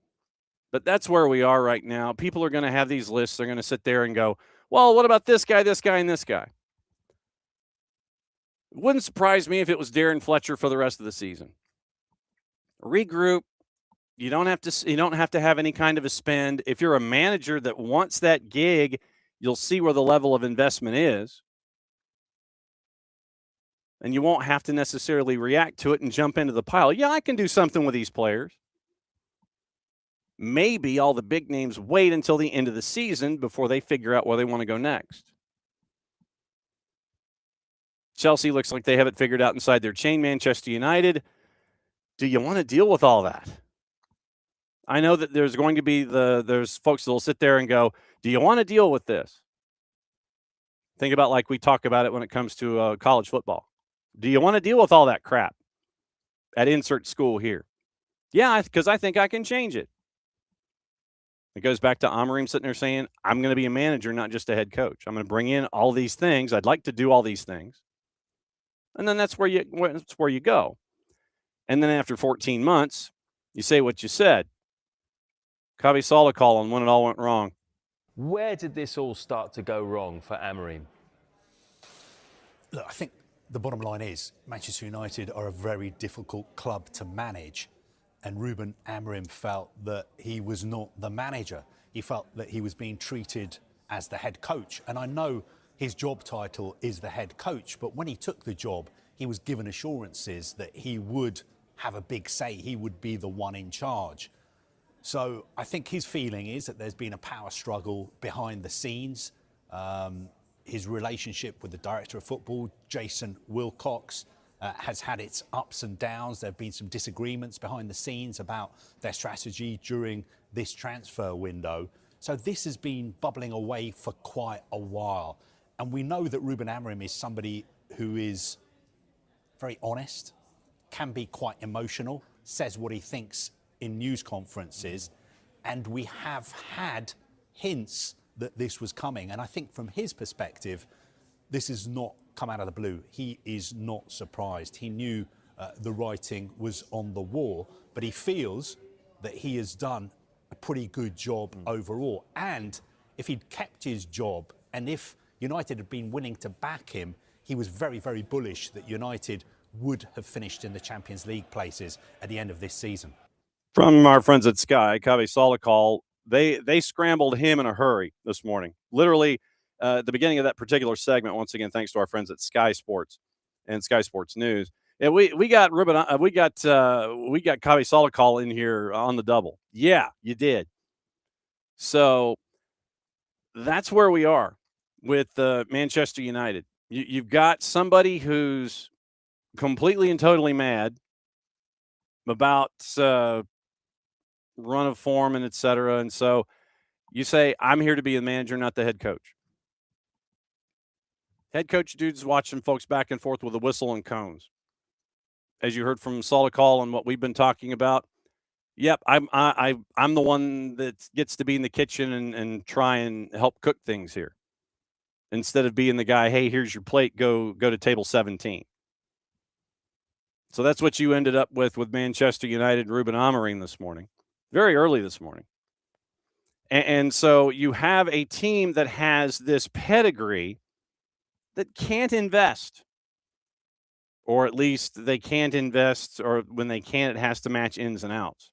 But that's where we are right now. People are going to have these lists. They're going to sit there and go, well, what about this guy, and this guy? It wouldn't surprise me if it was Darren Fletcher for the rest of the season. Regroup. You don't have to have any kind of a spend. If you're a manager that wants that gig, you'll see where the level of investment is. And you won't have to necessarily react to it and jump into the pile. Yeah, I can do something with these players. Maybe all the big names wait until the end of the season before they figure out where they want to go next. Chelsea looks like they have it figured out inside their chain. Manchester United, do you want to deal with all that? I know that there's going to be there's folks that will sit there and go, do you want to deal with this? Think about like we talk about it when it comes to college football. Do you want to deal with all that crap at insert school here? Yeah, because I think I can change it. It goes back to Amorim sitting there saying, I'm going to be a manager, not just a head coach. I'm going to bring in all these things. I'd like to do all these things. And then that's where you go. And then after 14 months, you say what you said. Cavi call on when it all went wrong. Where did this all start to go wrong for Amorim? Look, I think the bottom line is Manchester United are a very difficult club to manage. And Ruben Amorim felt that he was not the manager. He felt that he was being treated as the head coach. And I know his job title is the head coach, but when he took the job, he was given assurances that he would have a big say. He would be the one in charge. So I think his feeling is that there's been a power struggle behind the scenes. His relationship with the director of football, Jason Wilcox, has had its ups and downs. There have been some disagreements behind the scenes about their strategy during this transfer window. So this has been bubbling away for quite a while. And we know that Ruben Amorim is somebody who is very honest, can be quite emotional, says what he thinks in news conferences. And we have had hints that this was coming. And I think from his perspective, this has not come out of the blue. He is not surprised. He knew the writing was on the wall, but he feels that he has done a pretty good job overall. And if he'd kept his job and if United had been willing to back him, he was very, very bullish that United would have finished in the Champions League places at the end of this season. From our friends at Sky, Cavi Solakal, they scrambled him in a hurry this morning. Literally, at the beginning of that particular segment, once again, thanks to our friends at Sky Sports and Sky Sports News. And we got Cavi Solakal in here on the double. Yeah, you did. So that's where we are with Manchester United. You've got somebody who's completely and totally mad about run of form and et cetera. And so you say, I'm here to be the manager, not the head coach. Head coach dude's watching folks back and forth with a whistle and cones. As you heard from Solakal and what we've been talking about, yep, I'm the one that gets to be in the kitchen and try and help cook things here. Instead of being the guy, hey, here's your plate, go to table 17. So that's what you ended up with Manchester United and Ruben Amorim this morning, very early this morning. And so you have a team that has this pedigree that can't invest, or at least they can't invest, or when they can, it has to match ins and outs.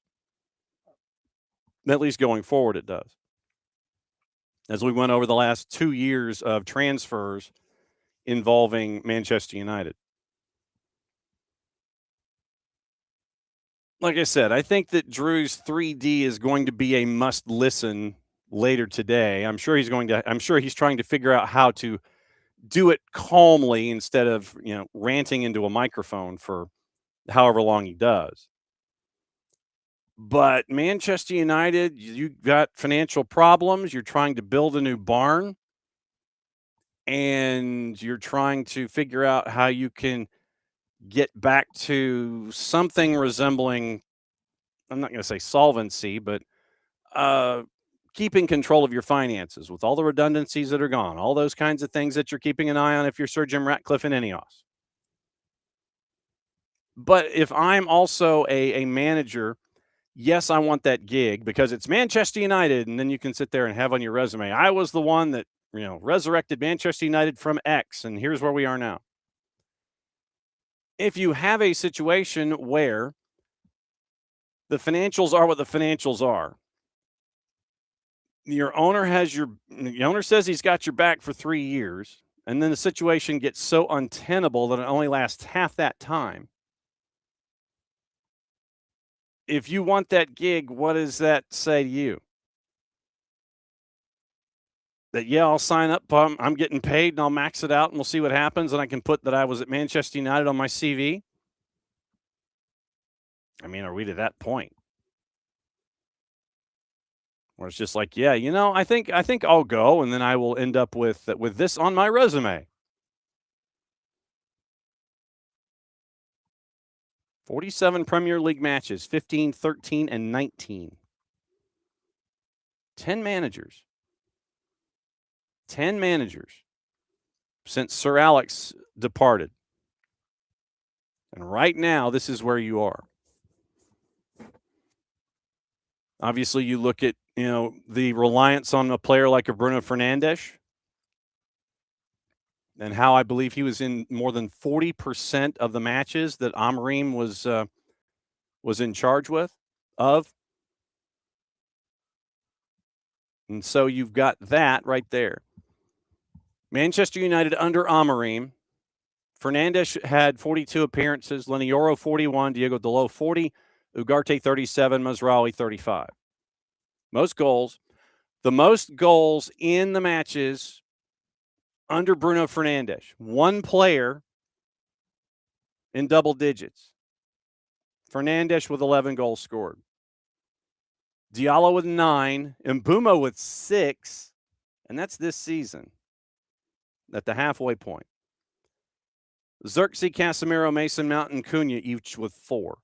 At least going forward, it does. As we went over the last 2 years of transfers involving Manchester United. Like I said, I think that Drew's 3D is going to be a must listen later today. I'm sure he's trying to figure out how to do it calmly instead of, ranting into a microphone for however long he does. But Manchester United, you've got financial problems. You're trying to build a new barn, and you're trying to figure out how you can get back to something resembling, I'm not going to say solvency, but keeping control of your finances with all the redundancies that are gone, all those kinds of things that you're keeping an eye on if you're Sir Jim Ratcliffe and Ineos. But if I'm also a manager, yes, I want that gig because it's Manchester United, and then you can sit there and have on your resume, I was the one that, resurrected Manchester United from X, and here's where we are now. If you have a situation where the financials are what the financials are, your owner says he's got your back for 3 years, and then the situation gets so untenable that it only lasts half that time. If you want that gig, what does that say to you? That, yeah, I'll sign up, I'm getting paid, and I'll max it out, and we'll see what happens, and I can put that I was at Manchester United on my CV? I mean, are we to that point where it's just like, yeah, I think I'll go, and then I will end up with this on my resume. 47 Premier League matches, 15, 13, and 19. 10 managers. 10 managers since Sir Alex departed. And right now, this is where you are. Obviously, you look at, the reliance on a player like a Bruno Fernandes and how I believe he was in more than 40% of the matches that Amorim was in charge of. And so you've got that right there. Manchester United under Amorim. Fernandes had 42 appearances, Lenioro 41, Diego Dalot 40, Ugarte 37, Mazraoui 35. Most goals. The most goals in the matches under Bruno Fernandes. One player in double digits. Fernandes with 11 goals scored. Diallo with 9, Mbeumo with 6, and that's this season at the halfway point. Xerxes, Casemiro, Mason Mount, and Cunha each with 4.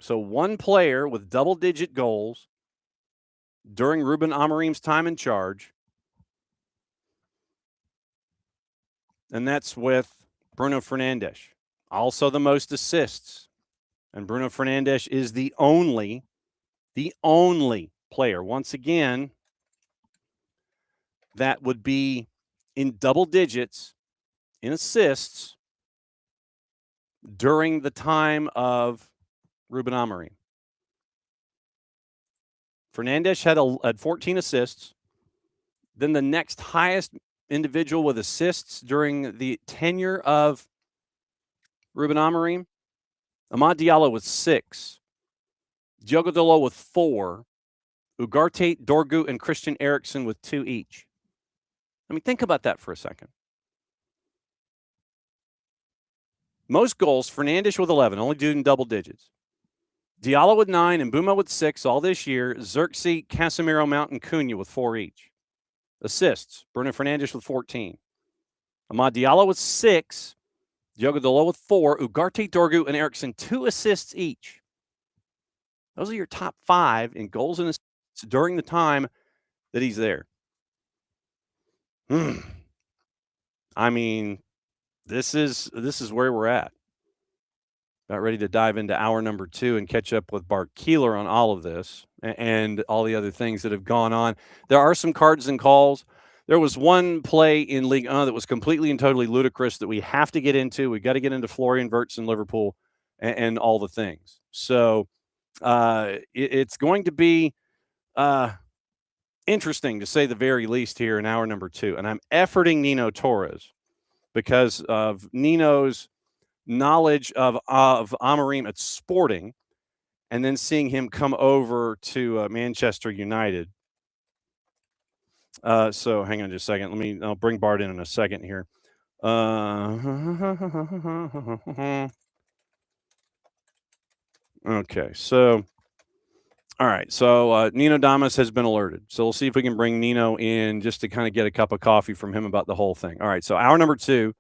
So one player with double-digit goals during Ruben Amorim's time in charge, and that's with Bruno Fernandes. Also the most assists, and Bruno Fernandes is the only player, once again, that would be in double digits in assists during the time of Ruben Amorim. Fernandes had 14 assists. Then the next highest individual with assists during the tenure of Ruben Amorim, Amad Diallo with 6. Diogo Dalot with 4. Ugarte, Dorgu, and Christian Eriksen with 2 each. I mean, think about that for a second. Most goals, Fernandes with 11, only dude in double digits. Diallo with 9 and Mbeumo with 6 all this year. Xerxes, Casemiro, Mount, and Cunha with 4 each. Assists, Bruno Fernandes with 14. Amad Diallo with 6. Diogo Dalot with 4. Ugarte, Dorgu, and Eriksen, 2 assists each. Those are your top 5 in goals and assists during the time that he's there. I mean, this is where we're at. About ready to dive into hour number 2 and catch up with Bart Keeler on all of this and all the other things that have gone on. There are some cards and calls. There was one play in Ligue 1 that was completely and totally ludicrous that we have to get into. We got to get into Florian Wirtz in Liverpool and all the things. So it's going to be interesting, to say the very least, here in hour number 2. And I'm efforting Nino Torres because of Nino's knowledge of Amorim at Sporting, and then seeing him come over to Manchester United. So hang on just a second. I'll bring Bart in a second here. Okay, so all right. So Nino Damas has been alerted. So we'll see if we can bring Nino in just to kind of get a cup of coffee from him about the whole thing. All right. So hour number 2,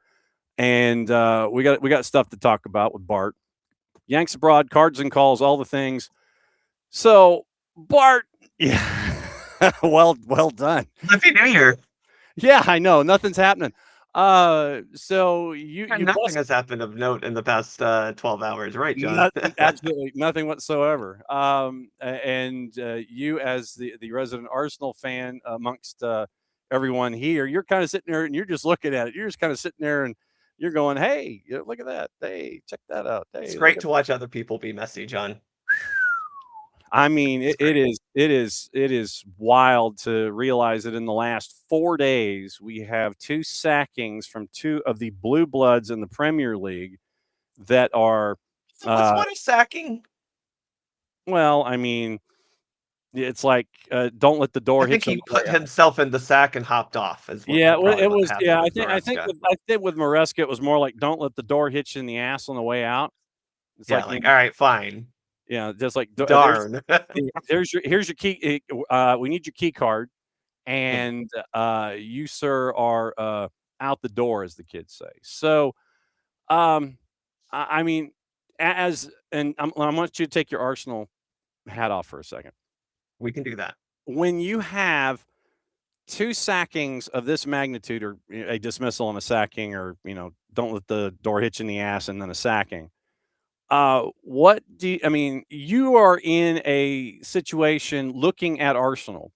and we got stuff to talk about with Bart. Yanks abroad, cards and calls, all the things. So Bart, yeah, well done. Happy New Year. Yeah, I know nothing's happening. So nothing has happened of note in the past 12 hours, right, John? Absolutely nothing whatsoever. And you, as the resident Arsenal fan amongst everyone here, you're kind of sitting there and you're just looking at it. You're just kind of sitting there and you're going, "Hey, look at that! Hey, check that out!" Hey, it's great to watch other people be messy, John. I mean, it is wild to realize that in the last 4 days we have 2 sackings from 2 of the blue bloods in the Premier League that are. So what is sacking? Well, I mean, it's like don't let the door hit. I think he put himself in the sack and hopped off. It was. Yeah, I think with Maresca it was more like don't let the door hit you in the ass on the way out. It's all right, fine. Yeah, just like Darn. here's your key. We need your key card, and you, sir, are out the door, as the kids say. So, I mean, I want you to take your Arsenal hat off for a second. We can do that. When you have 2 sackings of this magnitude, or a dismissal and a sacking, or don't let the door hit you in the ass, and then a sacking. What do you, I mean? You are in a situation looking at Arsenal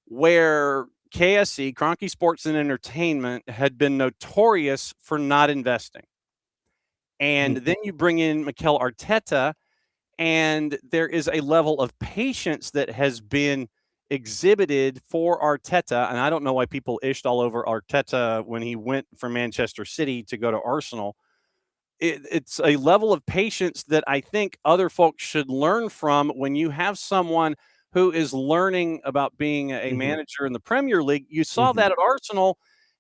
where KSE, Kroenke Sports and Entertainment, had been notorious for not investing. And then you bring in Mikel Arteta, and there is a level of patience that has been exhibited for Arteta. And I don't know why people ished all over Arteta when he went from Manchester City to go to Arsenal. It's a level of patience that I think other folks should learn from. When you have someone who is learning about being a manager in the Premier League, you saw that at Arsenal,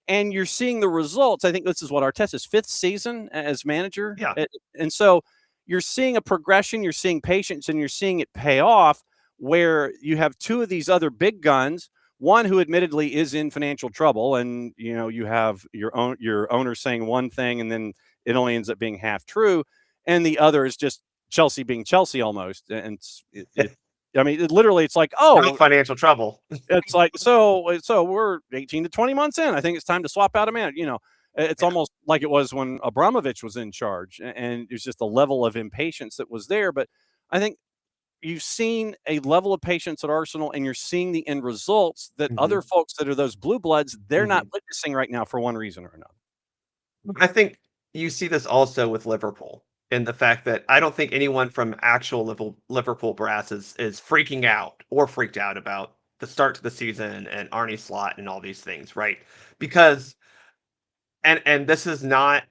and you're seeing the results. I think this is what Arteta's 5th season as manager. Yeah. And so you're seeing a progression, you're seeing patience, and you're seeing it pay off, where you have 2 of these other big guns, one who admittedly is in financial trouble, and you have your owner saying one thing, and then it only ends up being half true, and the other is just Chelsea being Chelsea almost. And literally, it's like, No financial trouble. it's like, so we're 18 to 20 months in. I think it's time to swap out a man. It's almost like it was when Abramovich was in charge, and there's just a level of impatience that was there. But I think you've seen a level of patience at Arsenal, and you're seeing the end results that other folks that are those blue bloods, they're not witnessing right now for one reason or another. I think you see this also with Liverpool, in the fact that I don't think anyone from actual Liverpool brass is freaking out or freaked out about the start to the season and Arne Slot and all these things, right? Because and this is not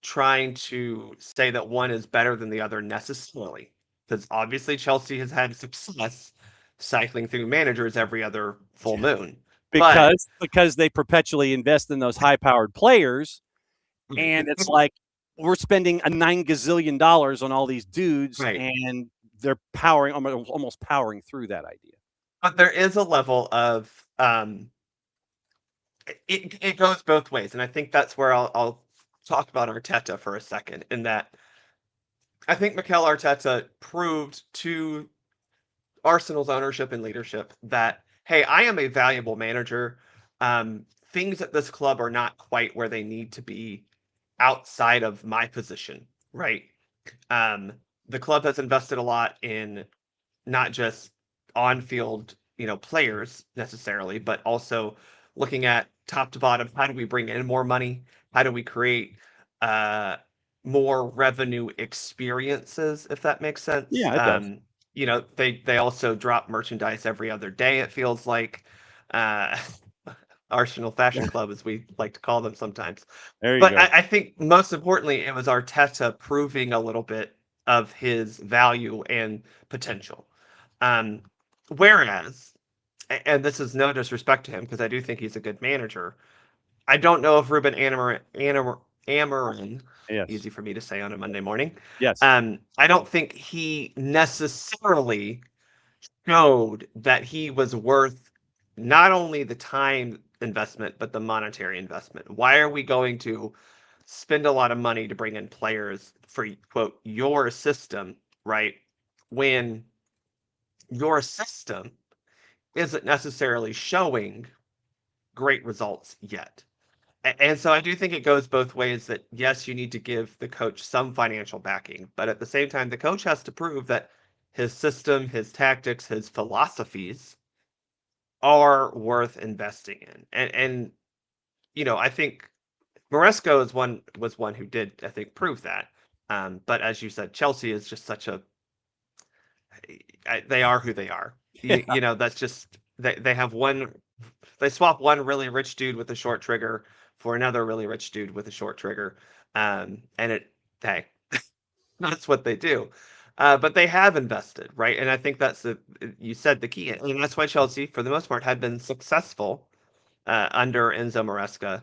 trying to say that one is better than the other necessarily, because obviously Chelsea has had success cycling through managers every other full moon. Because they perpetually invest in those high-powered players, and it's like, we're spending a $9 gazillion on all these dudes, Right. and they're almost powering through that idea. But there is a level of it goes both ways, and I think that's where I'll talk about Arteta for a second. In that, I think Mikel Arteta proved to Arsenal's ownership and leadership that, hey, I am a valuable manager. Things at this club are not quite where they need to be outside of my position, right? The club has invested a lot in not just on-field, players necessarily, but also looking at top to bottom. How do we bring in more money? How do we create more revenue experiences, if that makes sense? Yeah, it does. They also drop merchandise every other day, it feels like. Arsenal Fashion Club, as we like to call them sometimes. There you But go. I think most importantly, it was Arteta proving a little bit of his value and potential. Whereas, and this is no disrespect to him, because I do think he's a good manager, I don't know if Ruben Amorim, Yes. easy for me to say on a Monday morning. Yes. I don't think he necessarily showed that he was worth not only the time investment, but the monetary investment. Why are we going to spend a lot of money to bring in players for, quote, your system, right? When your system isn't necessarily showing great results yet. And so I do think it goes both ways, that yes, you need to give the coach some financial backing, but at the same time, the coach has to prove that his system, his tactics, his philosophies are worth investing in. And I think Maresco was one who did, I think, prove that. But as you said, Chelsea is just such they are who they are. That's just, they have they swap one really rich dude with a short trigger for another really rich dude with a short trigger. And hey, that's what they do. But they have invested, right? And I think that's you said the key. And that's why Chelsea, for the most part, had been successful under Enzo Maresca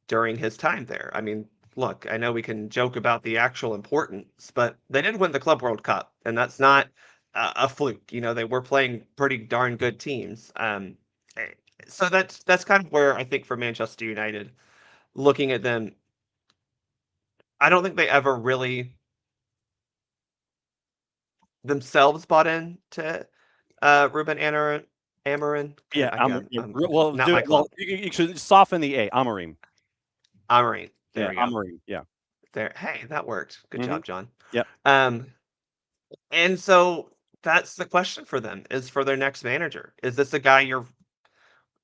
during his time there. I mean, look, I know we can joke about the actual importance, but they did win the Club World Cup, and that's not a fluke. You know, they were playing pretty darn good teams. So that's kind of where I think for Manchester United, looking at them, I don't think they ever really themselves bought into Ruben Amorim. Yeah, Again, well, not my club. you should soften the A. Amorim. Amorim. There Yeah, we go. Amorim. Yeah. There. Hey, that worked. Good job, John. Yep. And so that's the question for them, is for their next manager. Is this a guy you're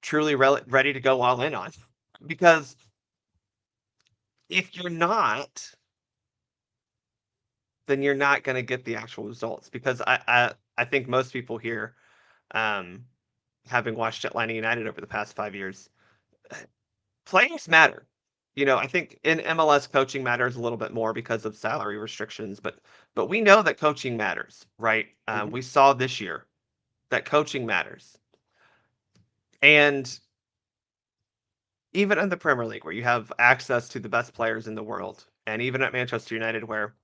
truly ready to go all in on? Because if you're not, then you're not going to get the actual results. Because I think most people here, having watched Atlanta United over the past 5 years, players matter. You know, I think in MLS coaching matters a little bit more because of salary restrictions, but we know that coaching matters, right? We saw this year that coaching matters. And even in the Premier League, where you have access to the best players in the world, and even at Manchester United, where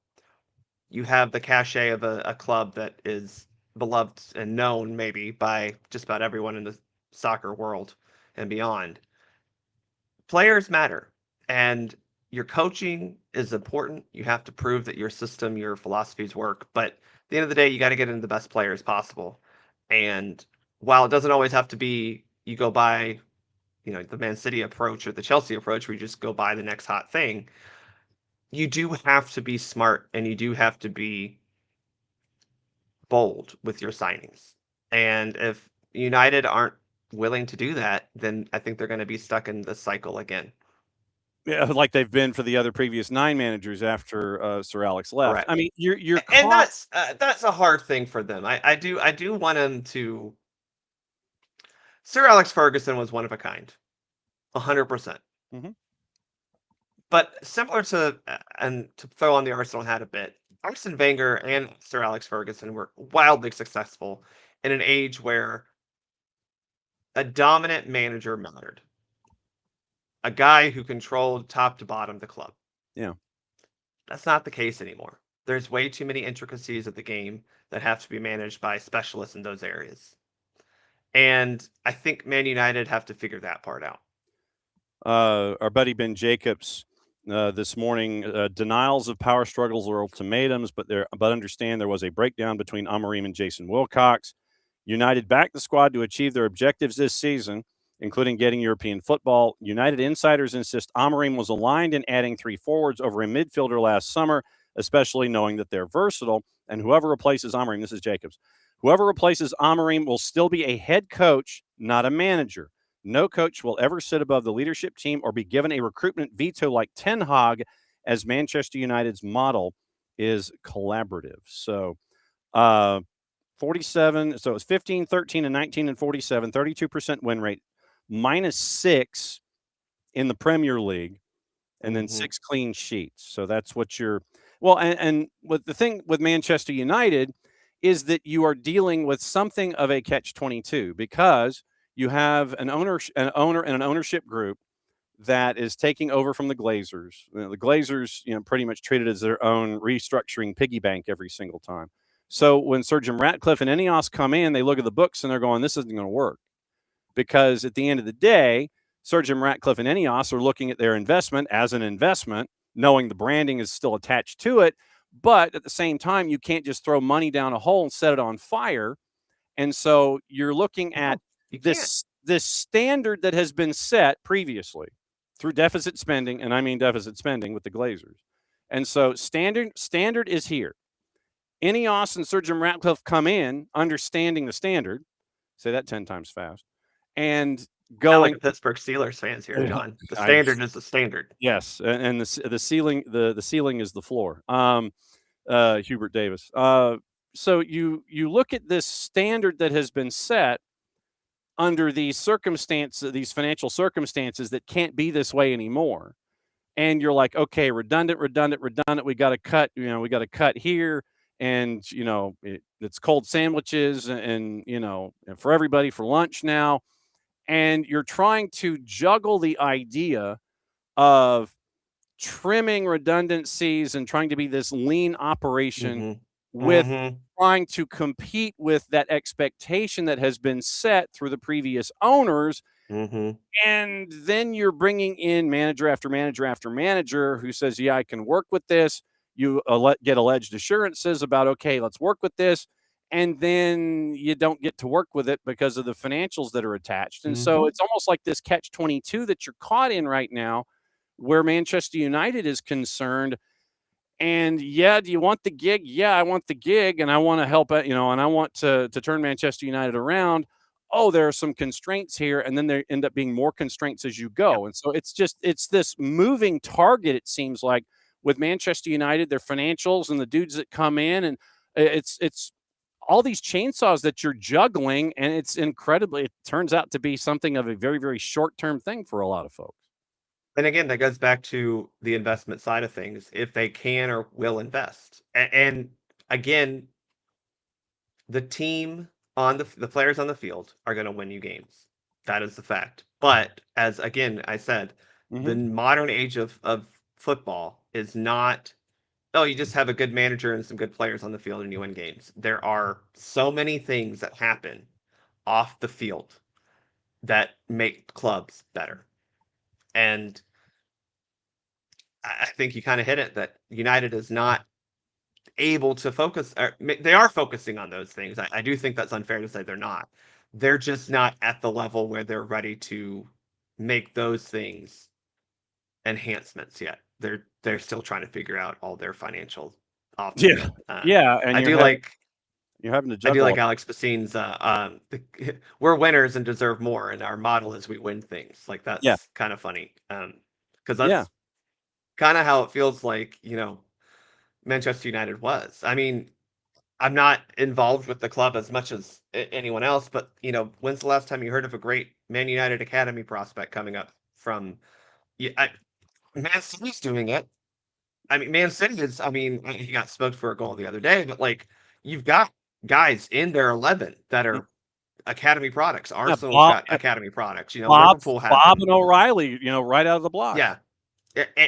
you have the cachet of a club that is beloved and known maybe by just about everyone in the soccer world and beyond, players matter. And your coaching is important. You have to prove that your system, your philosophies work. But at the end of the day, you got to get into the best players possible. And while it doesn't always have to be, you go by, you know, the Man City approach or the Chelsea approach, where you just go buy the next hot thing, you do have to be smart, and you do have to be bold with your signings. And if United aren't willing to do that, then I think they're going to be stuck in this cycle again. Yeah, like they've been for the other previous 9 managers after Sir Alex left. Correct. I mean, you're And caught. that's a hard thing for them. I do want him to. Sir Alex Ferguson was one of a kind, 100%. Mhm. But similar to, and to throw on the Arsenal hat a bit, Arsene Wenger and Sir Alex Ferguson were wildly successful in an age where a dominant manager mattered. A guy who controlled top to bottom the club. Yeah. That's not the case anymore. There's way too many intricacies of the game that have to be managed by specialists in those areas. And I think Man United have to figure that part out. Our buddy Ben Jacobs this morning, denials of power struggles or ultimatums, but understand there was a breakdown between Amorim and Jason Wilcox. United backed the squad to achieve their objectives this season, including getting European football. United insiders insist Amorim was aligned in adding 3 forwards over a midfielder last summer, especially knowing that they're versatile. And whoever replaces Amorim, this is Jacobs, whoever replaces Amorim will still be a head coach, not a manager. No coach will ever sit above the leadership team or be given a recruitment veto like Ten Hag, as Manchester United's model is collaborative. So, 47, so it's 15, 13, and 19 and 47, 32% win rate, -6 in the Premier League, and then 6 clean sheets. So that's what you're, well, and what the thing with Manchester United is that you are dealing with something of a catch-22, because you have an owner and an ownership group that is taking over from the Glazers. You know, the Glazers, pretty much treat it as their own restructuring piggy bank every single time. So when Sir Jim Ratcliffe and Ineos come in, they look at the books and they're going, this isn't going to work. Because at the end of the day, Sir Jim Ratcliffe and Ineos are looking at their investment as an investment, knowing the branding is still attached to it. But at the same time, you can't just throw money down a hole and set it on fire. And so you're looking at this standard that has been set previously through deficit spending, and I mean deficit spending with the Glazers. And so standard is here. Ineos and Sir Jim Ratcliffe come in understanding the standard. Say that 10 times fast. And going, like Pittsburgh Steelers fans here, John. The standard is the standard. Yes, and the ceiling is the floor. Hubert Davis. So you look at this standard that has been set under these circumstances, these financial circumstances that can't be this way anymore, and you're like, okay, redundant. We got to cut. We got to cut here, and it's cold sandwiches, and for everybody for lunch now. And you're trying to juggle the idea of trimming redundancies and trying to be this lean operation Mm-hmm. with Mm-hmm. trying to compete with that expectation that has been set through the previous owners. Mm-hmm. And then you're bringing in manager after manager after manager who says, yeah, I can work with this. You get alleged assurances about, okay, let's work with this. And then you don't get to work with it because of the financials that are attached. And so it's almost like this catch-22 that you're caught in right now, where Manchester United is concerned. And yeah, do you want the gig? Yeah, I want the gig, and I want to help out, and I want to turn Manchester United around. Oh, there are some constraints here, and then there end up being more constraints as you go. Yep. And so it's this moving target, it seems like, with Manchester United, their financials and the dudes that come in, and it's all these chainsaws that you're juggling, and it turns out to be something of a very, very short-term thing for a lot of folks. And again, that goes back to the investment side of things. If they can or will invest, and again, the team on the players on the field are going to win you games. That is the fact. But as again I said, the modern age of football is not, oh, you just have a good manager and some good players on the field and you win games. There are so many things that happen off the field that make clubs better. And I think you kind of hit it, that United is not able to focus. Or they are focusing on those things. I do think that's unfair to say they're not. They're just not at the level where they're ready to make those things enhancements yet. They're still trying to figure out all their financial off the field. And I do you're having to I juggle. do like Alex Bassine's we're winners and deserve more, and our model is we win things. Like, that's kind of funny. Because that's kind of how it feels like, Manchester United was. I mean, I'm not involved with the club as much as anyone else, but when's the last time you heard of a great Man United academy prospect coming up from? Man City's doing it. I mean, Man City is. I mean, he got smoked for a goal the other day, but you've got guys in their 11 that are academy products. Arsenal's got academy products. Liverpool has Bob and O'Reilly, right out of the block. Yeah.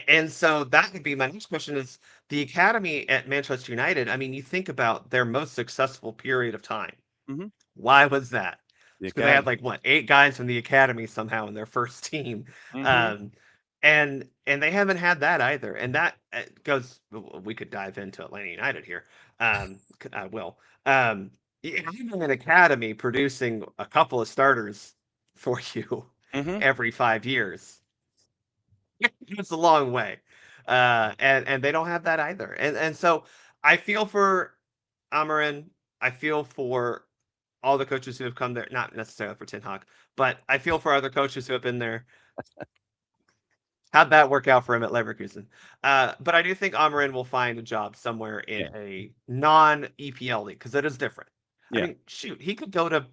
And so that would be my next question: is the academy at Manchester United? I mean, you think about their most successful period of time. Why was that? Because they had 8 guys from the academy somehow in their first team, and they haven't had that either. And that goes. We could dive into Atlanta United here. I will. Even an academy producing a couple of starters for you every 5 years. It's a long way. And they don't have that either. And so I feel for Amorim. I feel for all the coaches who have come there, not necessarily for Ten Hag, but I feel for other coaches who have been there. How'd that work out for him at Leverkusen? But I do think Amorim will find a job somewhere in a non-EPL league, because it is different. I mean, shoot, he could go to,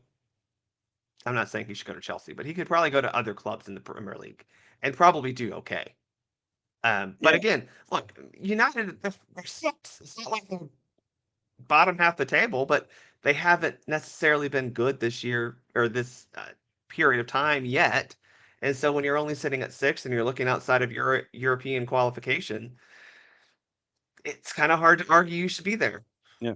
I'm not saying he should go to Chelsea, but he could probably go to other clubs in the Premier League and probably do okay. But again, look, United, they're 6th. It's not like they're bottom half the table, but they haven't necessarily been good this year or this period of time yet. And so when you're only sitting at 6th and you're looking outside of your European qualification, it's kind of hard to argue you should be there. Yeah.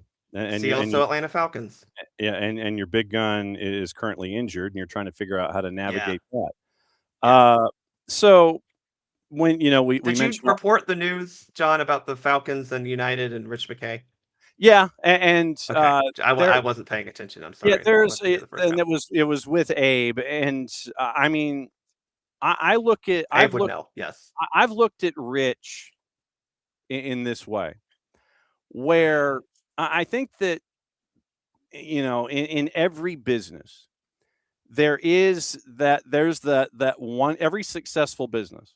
See also Atlanta Falcons. Yeah, and your big gun is currently injured, and you're trying to figure out how to navigate that. So when we did mentioned, you report the news, John, about the Falcons and United and Rich McKay? Yeah, and okay. I wasn't paying attention. I'm sorry. Yeah, it was with Abe, and I mean, I look at Abe would know. Yes, I've looked at Rich in this way, where I think that in every business there's that one, every successful business,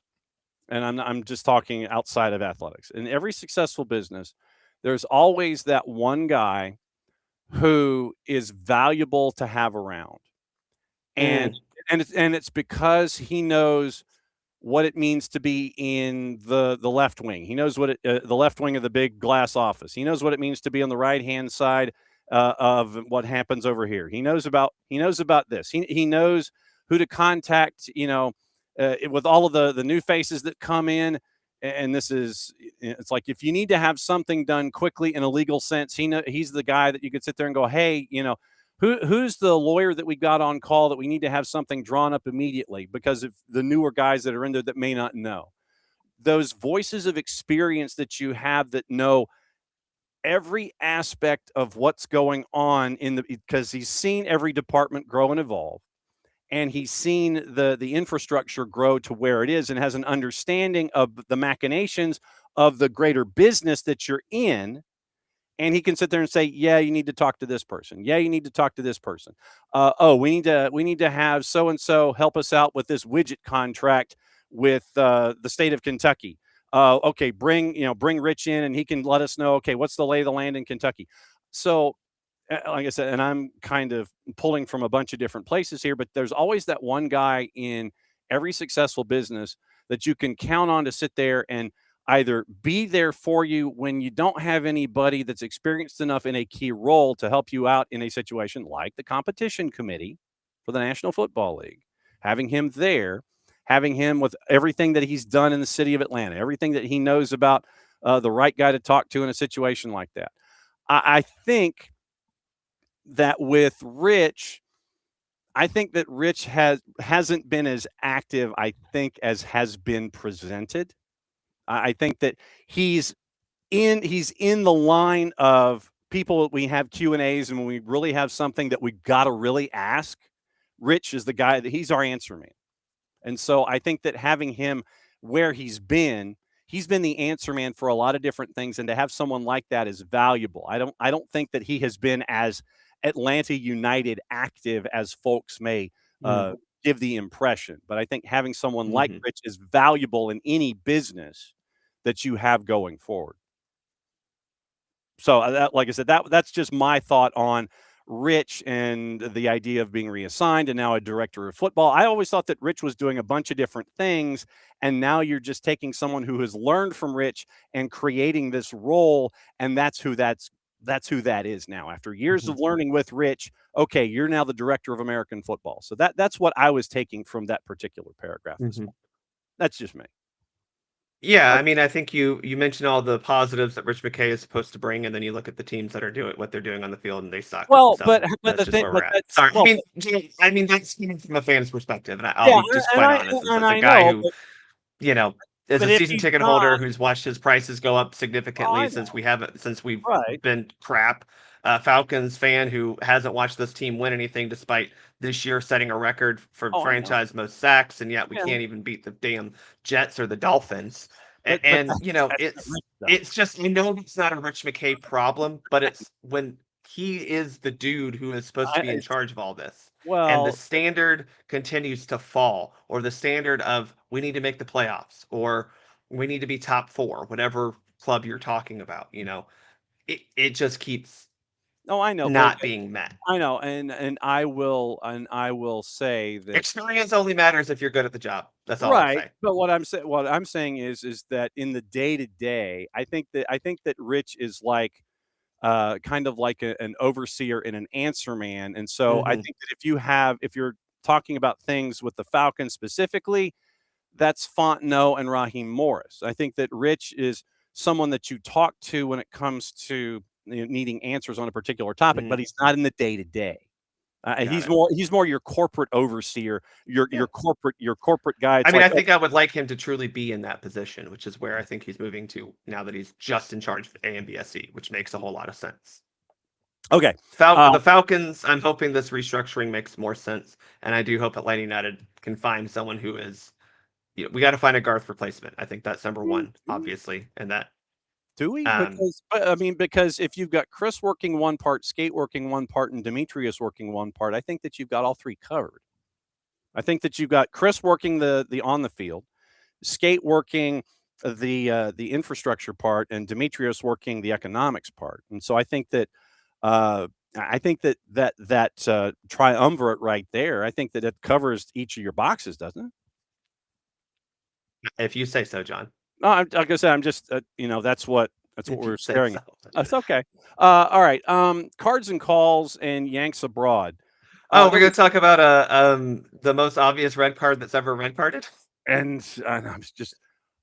and I'm just talking outside of athletics. In every successful business, there's always that one guy who is valuable to have around, and it's because he knows what it means to be in the left wing. He knows what the left wing of the big glass office. He knows what it means to be on the right hand side of what happens over here. He knows about this. He knows who to contact. With all of the new faces that come in, and this is, it's like, if you need to have something done quickly in a legal sense, he's the guy that you could sit there and go, hey, who's the lawyer that we got on call that we need to have something drawn up immediately, because of the newer guys that are in there that may not know. Those voices of experience that you have that know every aspect of what's going on because he's seen every department grow and evolve, and he's seen the infrastructure grow to where it is, and has an understanding of the machinations of the greater business that you're in. And he can sit there and say, yeah, you need to talk to this person. Yeah, you need to talk to this person. We need to have so-and-so help us out with this widget contract with the state of Kentucky. Okay, bring Rich in, and he can let us know, okay, what's the lay of the land in Kentucky. So, like I said, and I'm kind of pulling from a bunch of different places here, but there's always that one guy in every successful business that you can count on to sit there and either be there for you when you don't have anybody that's experienced enough in a key role to help you out in a situation like the competition committee for the National Football League. Having him there, having him with everything that he's done in the city of Atlanta, everything that he knows about the right guy to talk to in a situation like that. I think that with Rich, hasn't been as active, I think, as has been presented. I think that he's in the line of people that we have Q&As, and when we really have something that we've got to really ask, Rich is the guy that he's our answer man. And so I think that having him where he's been the answer man for a lot of different things, and to have someone like that is valuable. I don't think that he has been as Atlanta United active as folks may give the impression, but I think having someone like Rich is valuable in any business that you have going forward. So like I said, that's just my thought on Rich and the idea of being reassigned and now a director of football. I always thought that Rich was doing a bunch of different things, and now you're just taking someone who has learned from Rich and creating this role, and that's who that is now. After years of learning with Rich, okay, you're now the director of American football. So that's what I was taking from that particular paragraph. That's just me. Yeah, I mean, I think you mentioned all the positives that Rich McKay is supposed to bring, and then you look at the teams that are doing what they're doing on the field, and they suck. Well, So but that's the just thing, where we're at. Sorry, I mean that's from a fan's perspective, and I'll be just quite honest. As a guy who, as a season ticket holder who's watched his prices go up significantly since we've been crap. Falcons fan who hasn't watched this team win anything, despite this year setting a record for franchise most sacks, and yet we can't even beat the damn Jets or the Dolphins. It's just, I know it's not a Rich McKay problem, but it's when he is the dude who is supposed to be in charge of all this. And the standard continues to fall, or the standard of we need to make the playoffs, or we need to be top 4, whatever club you're talking about. It just keeps not being met. I know, and I will say that experience only matters if you're good at the job. That's all I say. But what I'm saying is that in the day-to-day, I think that Rich is like kind of like an overseer and an answer man. And so I think that if you're talking about things with the Falcons specifically, that's Fontenot and Raheem Morris. I think that Rich is someone that you talk to when it comes to needing answers on a particular topic, but he's not in the day-to-day. He's more your corporate overseer, your corporate guy. I mean, I think I would like him to truly be in that position, which is where I think he's moving to now that he's just in charge of AMBSE, which makes a whole lot of sense. Okay. The Falcons, I'm hoping this restructuring makes more sense, and I do hope Atlanta United can find someone who is, we got to find a Garth replacement. I think that's number one, obviously, and that. Do we? Because if you've got Chris working one part, Skate working one part, and Demetrius working one part, I think that you've got all three covered. I think that you've got Chris working the on the field, Skate working the infrastructure part, and Demetrius working the economics part. And so I think that that triumvirate right there, I think that it covers each of your boxes, doesn't it? If you say so, John. No, like I said, I'm just that's what we're staring at. That's okay. All right. Cards and calls and Yanks abroad. We're going to talk about the most obvious red card that's ever red carded. And I'm just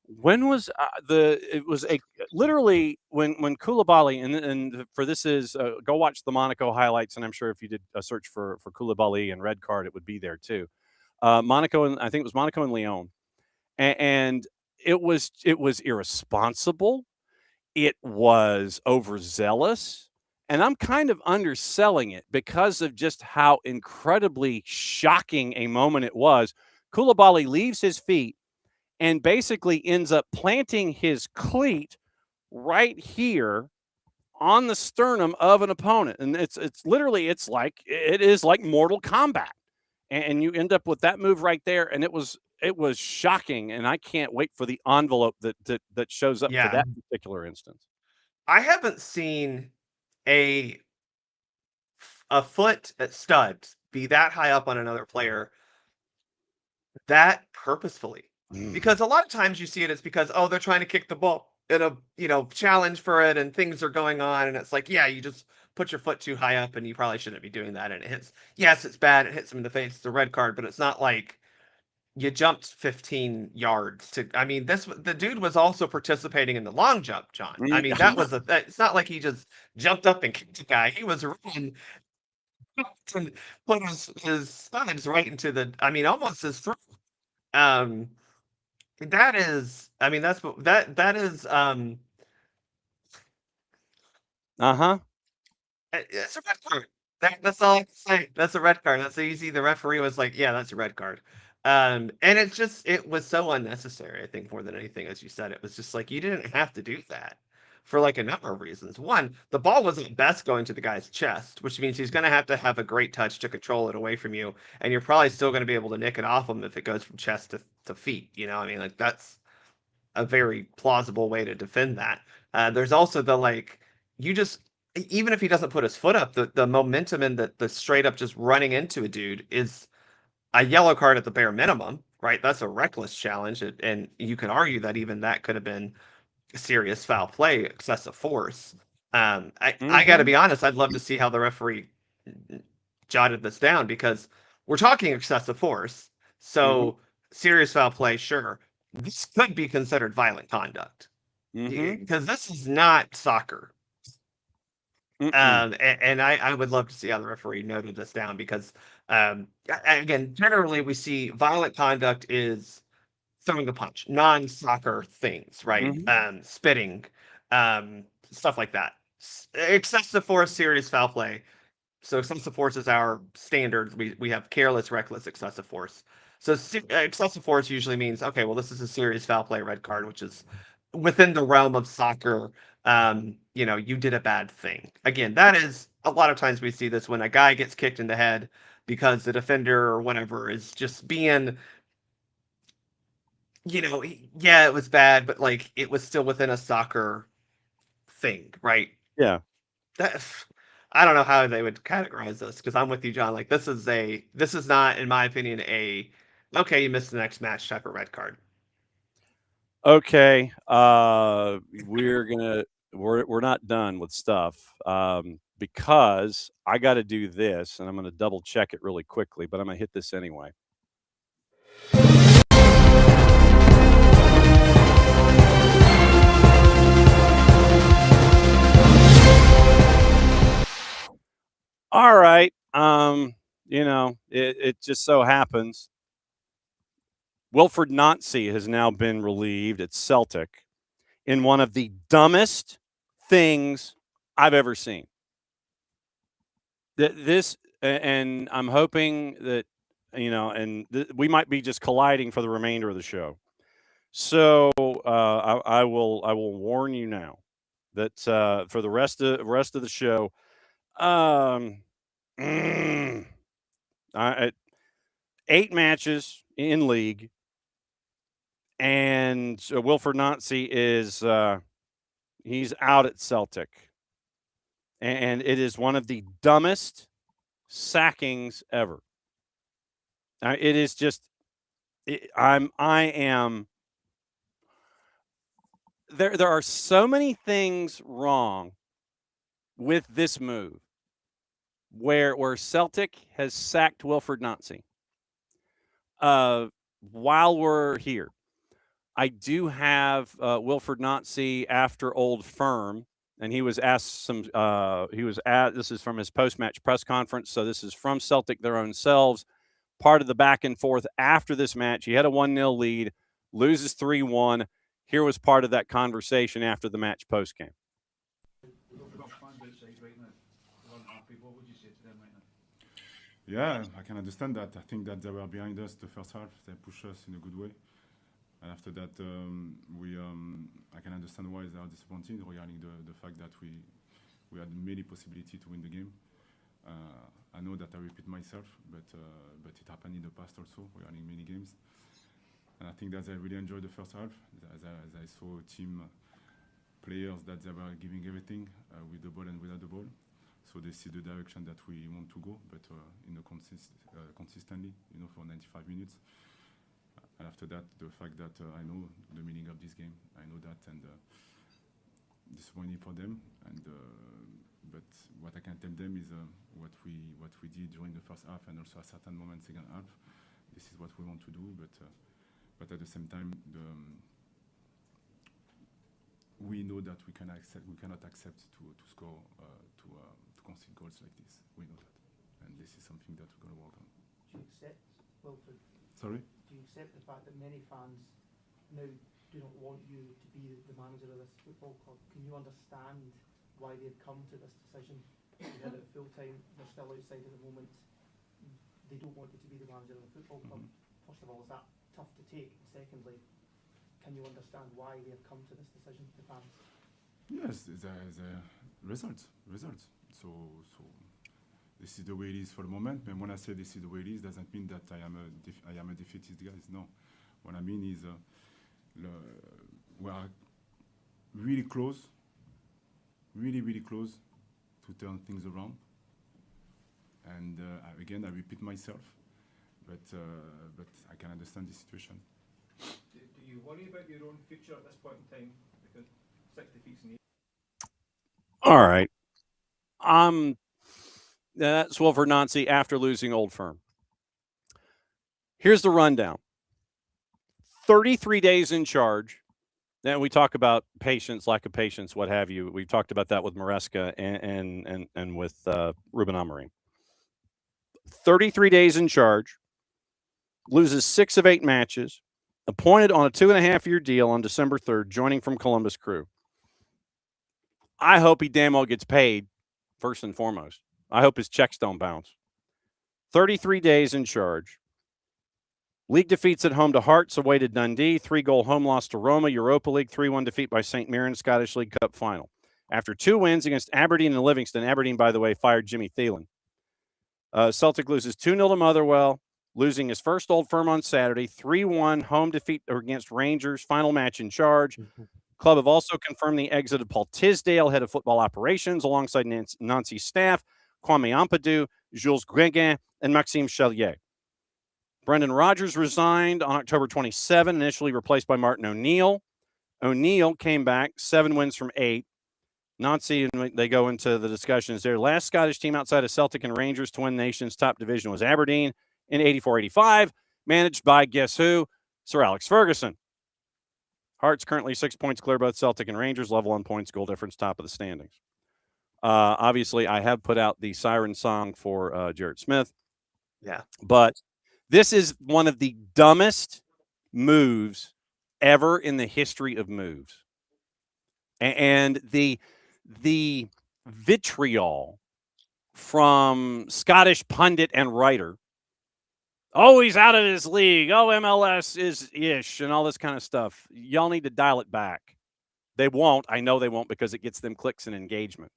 When was it was a literally when Koulibaly and for this is go watch the Monaco highlights, and I'm sure if you did a search for Koulibaly and red card, it would be there too. Monaco, and I think it was Monaco and Lyon, and it was irresponsible. It was overzealous, and I'm kind of underselling it because of just how incredibly shocking a moment it was. Koulibaly leaves his feet and basically ends up planting his cleat right here on the sternum of an opponent, and it's literally it is like Mortal Kombat, and you end up with that move right there, and it was shocking, and I can't wait for the envelope that shows up for that particular instance. I haven't seen a foot at studs be that high up on another player that purposefully. Because a lot of times you see it's because, oh, they're trying to kick the ball in a, challenge for it and things are going on. And it's like, yeah, you just put your foot too high up and you probably shouldn't be doing that. And it hits, yes, it's bad. It hits him in the face. It's a red card, but it's not like you jumped 15 yards to, I mean, the dude was also participating in the long jump, John. I mean, it's not like he just jumped up and kicked a guy. He was running to put his studs right into almost his throat. Um, that is, I mean, that's what that is. It's a red card. That's all I can say. That's a red card. That's easy. The referee was like, "Yeah, that's a red card." And it was so unnecessary. I think more than anything, as you said, it was just like you didn't have to do that for like a number of reasons. One, the ball was at best going to the guy's chest, which means he's going to have a great touch to control it away from you, and you're probably still going to be able to nick it off him if it goes from chest to feet. I mean, like that's a very plausible way to defend that. There's also the like you just even if he doesn't put his foot up, the momentum and the straight up just running into a dude is a yellow card at the bare minimum, right? That's a reckless challenge, and you can argue that even that could have been serious foul play, excessive force. I got to be honest, I'd love to see how the referee jotted this down because we're talking excessive force, so serious foul play, sure. This could be considered violent conduct because this is not soccer. And I would love to see how the referee noted this down because, again, generally we see violent conduct is throwing a punch, non-soccer things, right? Spitting, stuff like that. Excessive force, serious foul play. So excessive force is our standard. We have careless, reckless, excessive force. So excessive force usually means, okay, well, this is a serious foul play red card, which is within the realm of soccer. You did a bad thing. Again, that is a lot of times we see this when a guy gets kicked in the head because the defender or whatever is just being, yeah, it was bad, but like it was still within a soccer thing, right? Yeah. I don't know how they would categorize this because I'm with you, John. Like this is not, in my opinion, okay, you missed the next match type of red card. Okay, we're not done with stuff because I got to do this, and I'm going to double check it really quickly, but I'm going to hit this anyway. All right. It just so happens Wilfred Nancy has now been relieved at Celtic in one of the dumbest things I've ever seen. And I'm hoping that, we might be just colliding for the remainder of the show. So I will warn you now that for the rest of the show, 8 matches in league, and Wilfred Nancy is he's out at Celtic, and it is one of the dumbest sackings ever. It is just, I am. There are so many things wrong with this move where Celtic has sacked Wilfred Nancy. While we're here, I do have Wilfred Nazi after Old Firm, and he was asked some. This is from his post-match press conference, so this is from Celtic their own selves. Part of the back and forth after this match, he had a 1-0 lead, loses 3-1. Here was part of that conversation after the match post-game. Yeah, I can understand that. I think that they were behind us the first half. They pushed us in a good way. And after that, I can understand why they are disappointed regarding the fact that we had many possibilities to win the game. I know that I repeat myself, but it happened in the past also regarding many games. And I think that I really enjoyed the first half. As I saw team players that they were giving everything with the ball and without the ball. So they see the direction that we want to go, but consistently, for 95 minutes. And after that, the fact that I know the meaning of this game, I know that, and disappointing for them. And but what I can tell them is what we did during the first half, and also a certain moment second half. This is what we want to do, but at the same time, we know that we cannot accept to score to concede goals like this. We know that, and this is something that we're going to work on. Do you accept, Wilfred? Sorry? Do you accept the fact that many fans now do not want you to be the manager of this football club? Can you understand why they've come to this decision? You did it full time, they're still outside at the moment. They don't want you to be the manager of the football club. First of all, is that tough to take? And secondly, can you understand why they have come to this decision, the fans? Yes, the results. So this is the way it is for the moment. And when I say this is the way it is, doesn't mean that I am a defeatist, guys. No. What I mean is we are really close, really close to turn things around. And again, I repeat myself, but I can understand the situation. Do you worry about your own future at this point in time? Because 6 defeats in 8. All right. That's Wilfred Nazi after losing Old Firm. Here's the rundown. 33 days in charge. Then we talk about patience, lack of patience, what have you. We talked about that with Maresca and with Ruben Amorim. 33 days in charge. Loses 6 of 8 matches. Appointed on a 2.5-year deal on December 3rd, joining from Columbus Crew. I hope he damn well gets paid, first and foremost. I hope his checks don't bounce. 33 days in charge. League defeats at home to Hearts, away to Dundee, 3-goal home loss to Roma, Europa League, 3-1 defeat by St. Mirren, Scottish League Cup final. After 2 wins against Aberdeen and Livingston, Aberdeen, by the way, fired Jimmy Thielen. Celtic loses 2-0 to Motherwell, losing his first Old Firm on Saturday, 3-1 home defeat against Rangers, final match in charge. Club have also confirmed the exit of Paul Tisdale, head of football operations, alongside Nancy's staff, Kwame Ampadu, Jules Greguin, and Maxime Chalier. Brendan Rodgers resigned on October 27, initially replaced by Martin O'Neill. O'Neill came back, 7 wins from 8. Nancy, and they go into the discussions there. Last Scottish team outside of Celtic and Rangers to win the nation's top division was Aberdeen in 84-85, managed by, guess who? Sir Alex Ferguson. Hearts currently 6 points clear, both Celtic and Rangers, level on points, goal difference, top of the standings. Obviously, I have put out the siren song for Jared Smith. Yeah. But this is one of the dumbest moves ever in the history of moves. And the vitriol from Scottish pundit and writer, oh, he's out of his league, oh, MLS is ish, and all this kind of stuff. Y'all need to dial it back. They won't. I know they won't, because it gets them clicks and engagement.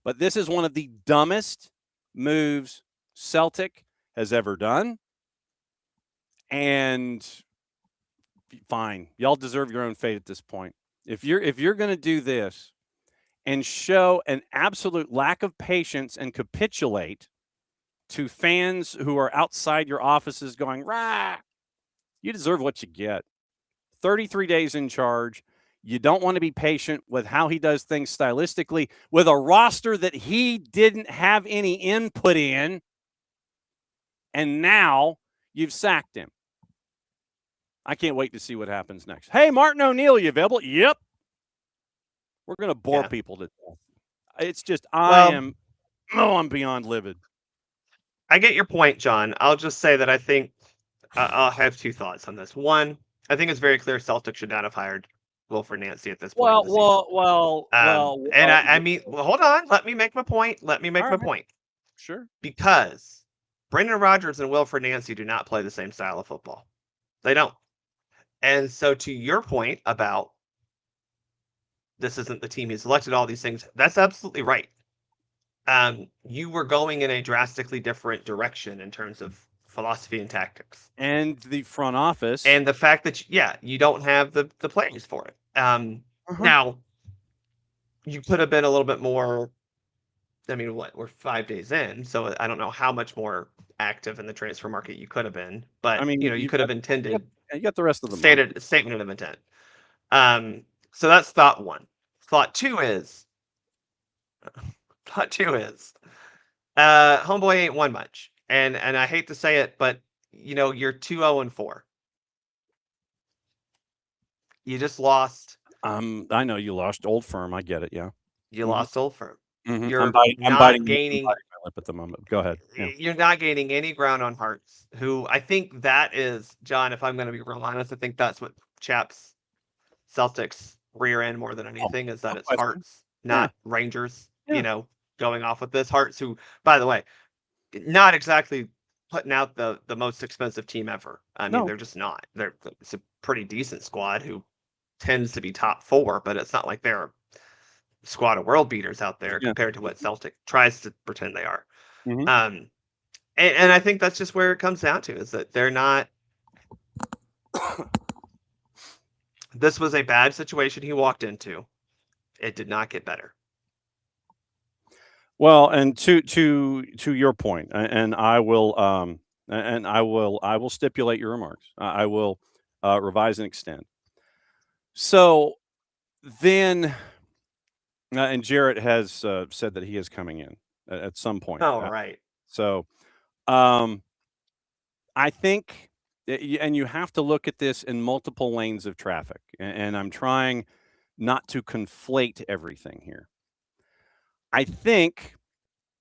But this is one of the dumbest moves Celtic has ever done. And fine, y'all deserve your own fate at this point. If you're going to do this and show an absolute lack of patience and capitulate to fans who are outside your offices going, rah, you deserve what you get. 33 days in charge. You don't want to be patient with how he does things stylistically with a roster that he didn't have any input in, and now you've sacked him. I can't wait to see what happens next. Hey, Martin O'Neill, you available? Yep. We're going to bore people to death. It's just, I'm beyond livid. I get your point, John. I'll just say that I think I'll have two thoughts on this. One, I think it's very clear Celtics should not have hired Wilfred Nancy at this point. I mean, hold on. Let me make my point. Point. Sure. Because Brendan Rodgers and Wilfred Nancy do not play the same style of football. They don't. And so to your point about this isn't the team he's elected, all these things, that's absolutely right. You were going in a drastically different direction in terms of philosophy and tactics. And the front office. And the fact that, you don't have the players for it. Now, you could have been a little bit more, I mean, we're 5 days in, so I don't know how much more active in the transfer market you could have been. But, I mean, you could have intended. You got the rest of the statement of intent. So that's thought one. Thought two is, homeboy ain't won much. And I hate to say it, but you're 2-0-4. You just lost. I know you lost Old Firm. I get it. Yeah. You lost Old Firm. Mm-hmm. You're I'm not gaining my lip at the moment. Go ahead. Yeah. You're not gaining any ground on Hearts, who I think that is, John, if I'm going to be real honest, I think that's what chaps Celtics rear end more than anything is that it's Hearts, not Rangers, going off with this. Hearts, who, by the way, not exactly putting out the most expensive team ever. I mean, they're just not. It's a pretty decent squad who tends to be top 4, but it's not like they're a squad of world beaters out there compared to what Celtic tries to pretend they are. Mm-hmm. And I think that's just where it comes down to, is that they're not. This was a bad situation he walked into. It did not get better. Well, and to your point, and I will stipulate your remarks. I will revise and extend. So then, and Jarrett has said that he is coming in at some point. Oh, right. So, I think, and you have to look at this in multiple lanes of traffic, and I'm trying not to conflate everything here. I think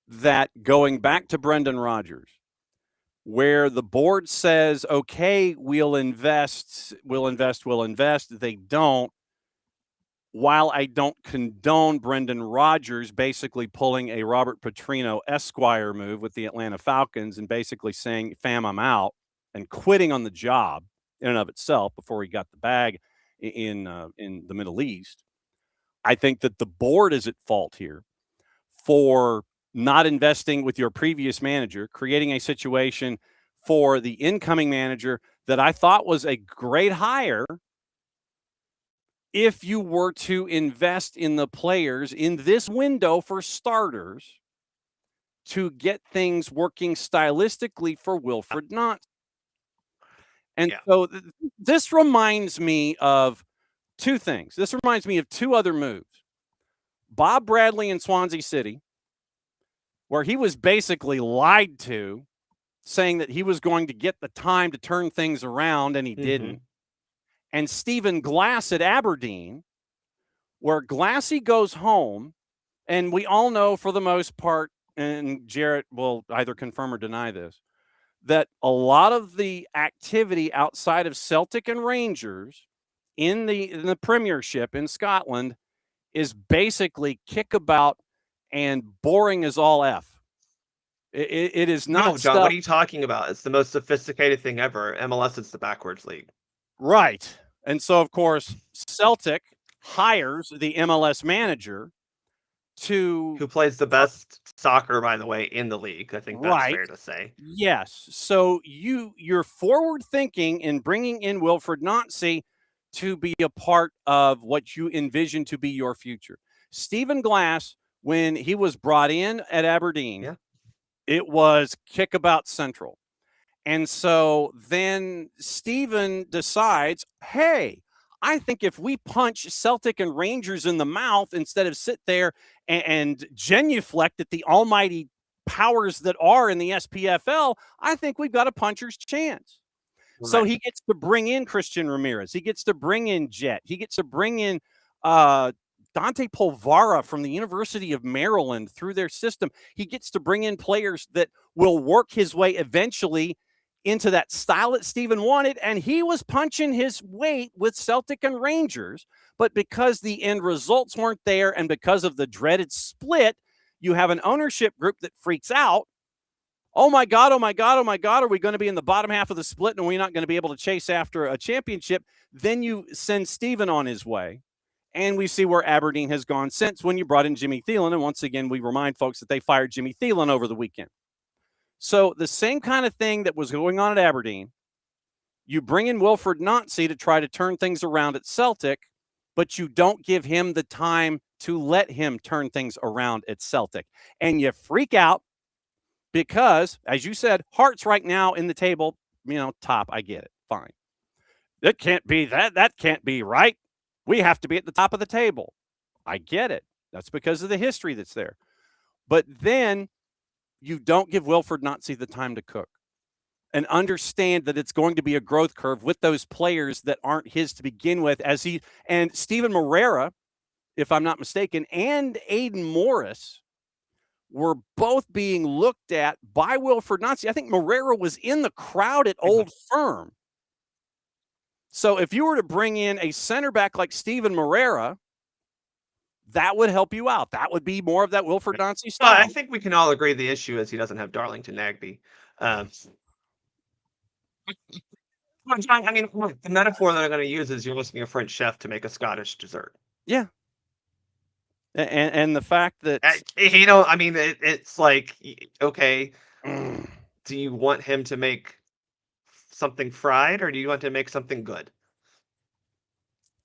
that going back to Brendan Rodgers, where the board says, okay, we'll invest, they don't. While I don't condone Brendan Rodgers basically pulling a Robert Petrino Esquire move with the Atlanta Falcons and basically saying, fam, I'm out, and quitting on the job in and of itself before he got the bag in the Middle East, I think that the board is at fault here for not investing with your previous manager, creating a situation for the incoming manager that I thought was a great hire if you were to invest in the players in this window for starters to get things working stylistically for Wilfred Nancy. And so this reminds me of two things. This reminds me of two other moves. Bob Bradley in Swansea City, where he was basically lied to, saying that he was going to get the time to turn things around, and he didn't. And Stephen Glass at Aberdeen, where Glassy goes home, and we all know for the most part, and Jarrett will either confirm or deny this, that a lot of the activity outside of Celtic and Rangers in the Premiership in Scotland is basically kickabout and boring as all F. It is not. No, John, what are you talking about? It's the most sophisticated thing ever. MLS is the backwards league. Right. And so, of course, Celtic hires the MLS manager who plays the best soccer, by the way, in the league. I think that's fair to say. Yes. So you're forward thinking in bringing in Wilfred Nancy to be a part of what you envision to be your future. Stephen Glass, when he was brought in at Aberdeen, it was kickabout central. And so then Stephen decides, hey, I think if we punch Celtic and Rangers in the mouth instead of sit there and genuflect at the almighty powers that are in the SPFL, I think we've got a puncher's chance. So Right. he gets to bring in Christian Ramirez. He gets to bring in Jet. He gets to bring in Dante Polvara from the University of Maryland through their system. He gets to bring in players that will work his way eventually into that style that Steven wanted. And he was punching his weight with Celtic and Rangers. But because the end results weren't there and because of the dreaded split, you have an ownership group that freaks out. Oh my God, oh my God, oh my God, are we going to be in the bottom half of the split and are we not going to be able to chase after a championship? Then you send Steven on his way. And we see where Aberdeen has gone since when you brought in Jimmy Thielen. And once again, we remind folks that they fired Jimmy Thielen over the weekend. So the same kind of thing that was going on at Aberdeen, you bring in Wilfred Nancy to try to turn things around at Celtic, but you don't give him the time to let him turn things around at Celtic. And you freak out because, as you said, Hearts right now in the table, top. I get it. Fine. It can't be that. That can't be right. We have to be at the top of the table. I get it. That's because of the history that's there. But then you don't give Wilfred Nancy the time to cook and understand that it's going to be a growth curve with those players that aren't his to begin with. And Steven Moreira, if I'm not mistaken, and Aiden Morris were both being looked at by Wilfred Nancy. I think Moreira was in the crowd at Old Firm. So if you were to bring in a center back like Steven Moreira, that would help you out. That would be more of that Wilfred Nancy style. Well, I think we can all agree the issue is he doesn't have Darlington Nagbe. I mean, look, the metaphor that I'm going to use is you're asking a French chef to make a Scottish dessert. Yeah. And the fact that it's like, okay, do you want him to make something fried or do you want to make something good?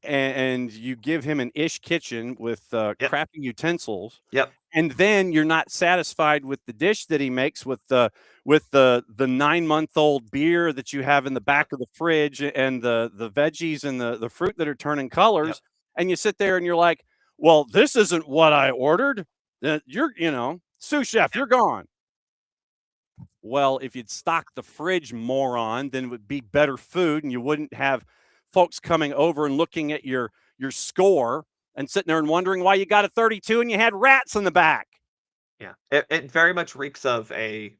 And you give him an ish kitchen with crappy utensils. Yep. And then you're not satisfied with the dish that he makes with the 9-month-old beer that you have in the back of the fridge and the veggies and the fruit that are turning colors. Yep. And you sit there and you're like, well, this isn't what I ordered. Sous chef, you're gone. Well, if you'd stock the fridge, moron, then it would be better food and you wouldn't have folks coming over and looking at your score and sitting there and wondering why you got a 32 and you had rats in the back. Yeah, it very much reeks of a.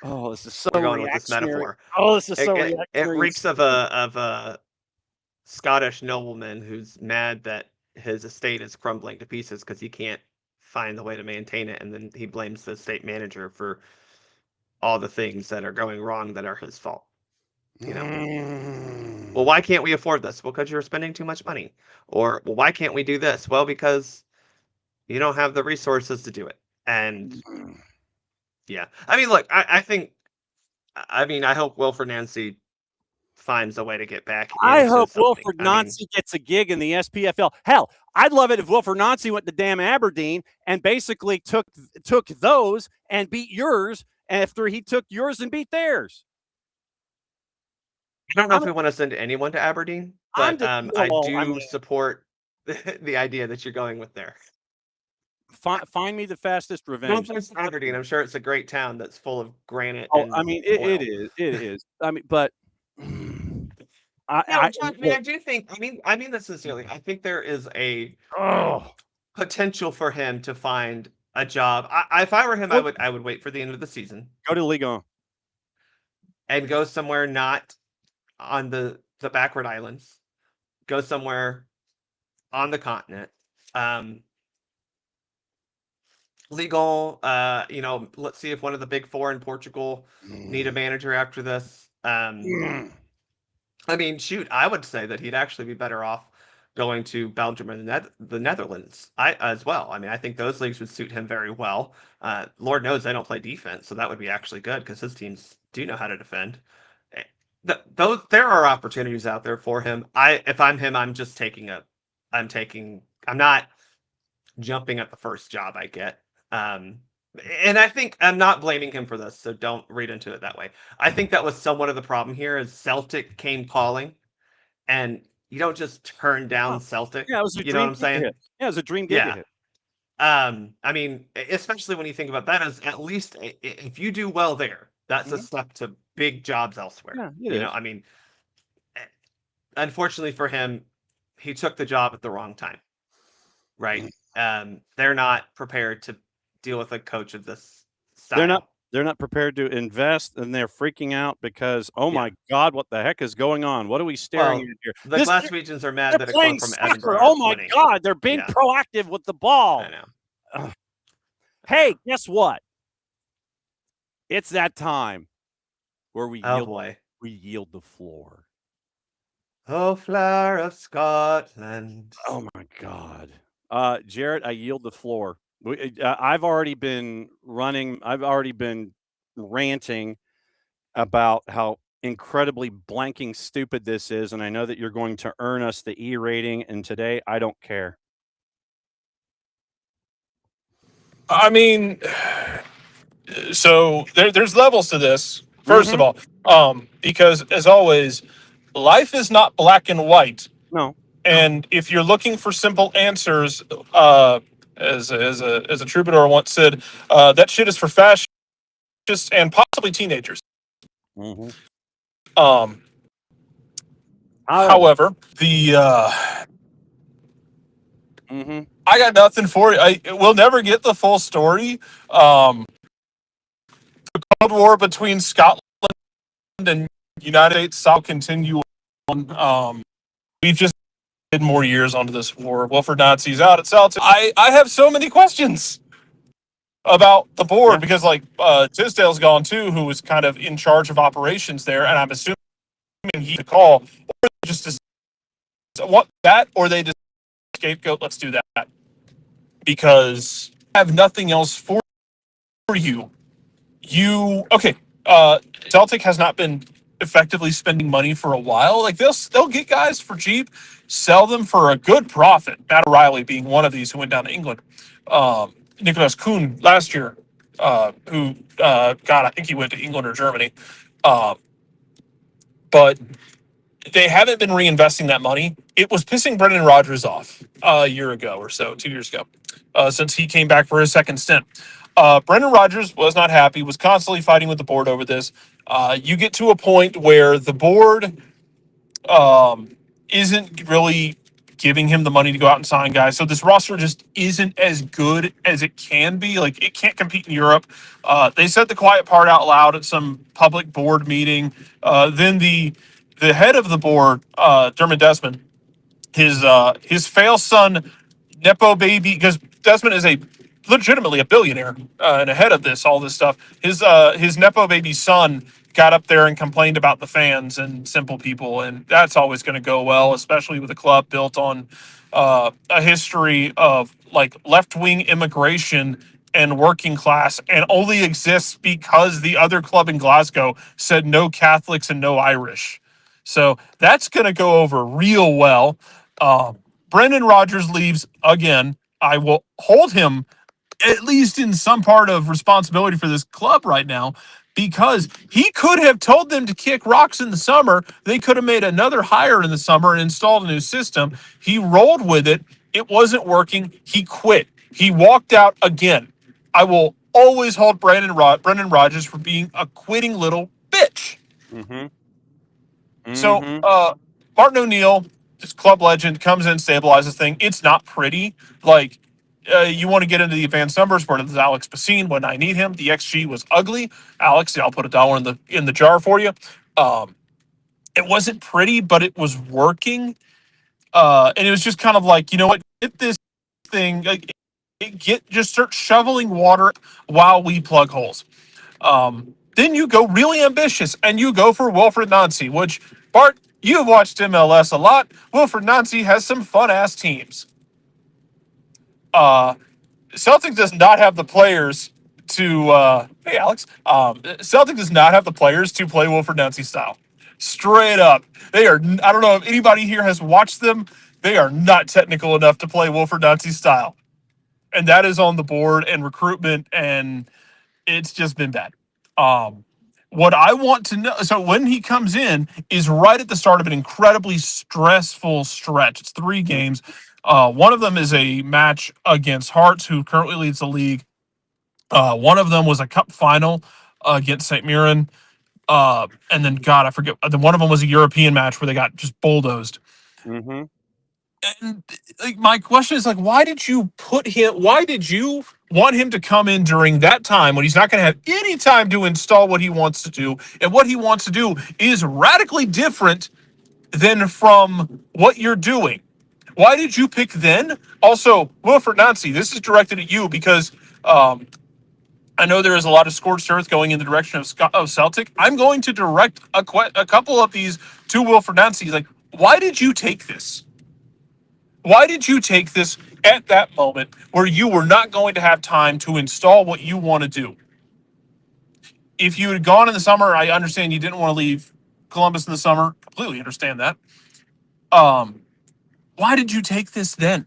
This is so going with this metaphor. This is so reactionary. It reeks of a Scottish nobleman who's mad that his estate is crumbling to pieces because he can't find the way to maintain it, and then he blames the estate manager for all the things that are going wrong that are his fault. Well, why can't we afford this? Well, because you're spending too much money. Or, well, why can't we do this? Well, because you don't have the resources to do it. And yeah, I mean, look, I hope Wilfred Nancy finds a way to get back. I hope Wilfred Nancy gets a gig in the SPFL. Hell, I'd love it if Wilfred Nancy went to damn Aberdeen and basically took those and beat yours after he took yours and beat theirs. I don't know if we want to send anyone to Aberdeen, but I do support the idea that you're going with there. Find me the fastest revenge. Aberdeen. I'm sure it's a great town that's full of granite. It is. It is. I mean, but I do think. I mean this sincerely. I think there is a potential for him to find a job. If I were him, I would wait for the end of the season. Go to Ligue 1 and go somewhere not on the backward islands. Go somewhere on the continent. Legal, let's see if one of the big four in Portugal need a manager after this. I mean, shoot, I would say that he'd actually be better off going to Belgium and the Netherlands as well. I mean, I think those leagues would suit him very well. Lord knows they don't play defense, so that would be actually good because his teams do know how to defend. There are opportunities out there for him. If I'm him, I'm not jumping at the first job I get. And I think I'm not blaming him for this, so don't read into it that way. I think that was somewhat of the problem here is Celtic came calling, and you don't just turn down Celtic. Yeah, it was a you know what I'm saying? Yeah, it was a dream gig to hit. I mean, especially when you think about that, as at least if you do well there, that's a step to big jobs elsewhere. Yeah, you know, I mean, unfortunately for him, he took the job at the wrong time. Right? They're not prepared to deal with a coach of this style. They're not prepared to invest, and they're freaking out because, oh my God, what the heck is going on? What are we staring at here? The Glaswegians are mad They're that a playing club from soccer. Edinburgh Oh my winning. God, they're being proactive with the ball. I know. Ugh. Hey, guess what? It's that time where we yield the floor. Oh, flower of Scotland. Oh my God. Jarrett, I yield the floor. I've already been ranting about how incredibly blanking stupid this is, and I know that you're going to earn us the E rating, and today I don't care. I mean, so there's levels to this. First of all, because as always, life is not black and white. No. And if you're looking for simple answers, as a troubadour once said, that shit is for fascists and possibly teenagers. However, I got nothing for you. We'll never get the full story. The Cold War between Scotland and United States will continue on. We've just did more years onto this war. Wilfred Nancy's out at Celtic. I have so many questions about the board because Tisdale's gone too, who was kind of in charge of operations there, and I'm assuming he the call or just want that, or they just scapegoat. Let's do that because I have nothing else for you. Celtic has not been effectively spending money for a while. Like they'll get guys for cheap, sell them for a good profit. Matt O'Reilly being one of these who went down to England. Nicholas Kuhn last year, I think he went to England or Germany. But they haven't been reinvesting that money. It was pissing Brendan Rodgers off a year ago or so, 2 years ago, since he came back for his second stint. Brendan Rodgers was not happy, was constantly fighting with the board over this. You get to a point where the board isn't really giving him the money to go out and sign guys. So this roster just isn't as good as it can be. Like, it can't compete in Europe. They said the quiet part out loud at some public board meeting. Then the head of the board, Dermot Desmond, his fail son, Nepo baby, because Desmond is legitimately a billionaire and ahead of all this stuff. His Nepo baby son got up there and complained about the fans and simple people, and that's always going to go well, especially with a club built on a history of like left-wing immigration and working class, and only exists because the other club in Glasgow said no Catholics and no Irish. So that's going to go over real well. Brendan Rodgers leaves again. I will hold him at least in some part of responsibility for this club right now, because he could have told them to kick rocks in the summer. They could have made another hire in the summer and installed a new system. He rolled with it. It wasn't working. He quit. He walked out again. I will always hold Brendan Rodgers for being a quitting little bitch. So Martin O'Neill, this club legend, comes in, stabilizes thing. It's not pretty. Like, you want to get into the advanced numbers where there's Alex Basine when I need him. The XG was ugly. Alex, I'll put $1 in the jar for you. It wasn't pretty, but it was working. And it was just kind of like, you know what? Get this thing. Just start shoveling water while we plug holes. Then you go really ambitious and you go for Wilfred Nancy, which, Bart, you've watched MLS a lot. Wilfred Nancy has some fun-ass teams. Celtic does not have the players to hey Alex. Celtic does not have the players to play Wilfred Nancy style. Straight up. They are, I don't know if anybody here has watched them. They are not technical enough to play Wilfred Nancy style. And that is on the board and recruitment, and it's just been bad. What I want to know, so when he comes in is right at the start of an incredibly stressful stretch. It's 3 games. One of them is a match against Hearts, who currently leads the league. One of them was a cup final against St. Mirren. And then, God, I forget. One of them was a European match where they got just bulldozed. Mm-hmm. And like, my question is, like, why did you want him to come in during that time when he's not going to have any time to install what he wants to do? And what he wants to do is radically different than from what you're doing. Why did you pick then? Also, Wilfred Nancy, this is directed at you because I know there is a lot of scorched earth going in the direction of Celtic. I'm going to direct a couple of these to Wilfred Nancy. Like, why did you take this? Why did you take this at that moment where you were not going to have time to install what you want to do? If you had gone in the summer, I understand you didn't want to leave Columbus in the summer. Completely understand that. Why did you take this then?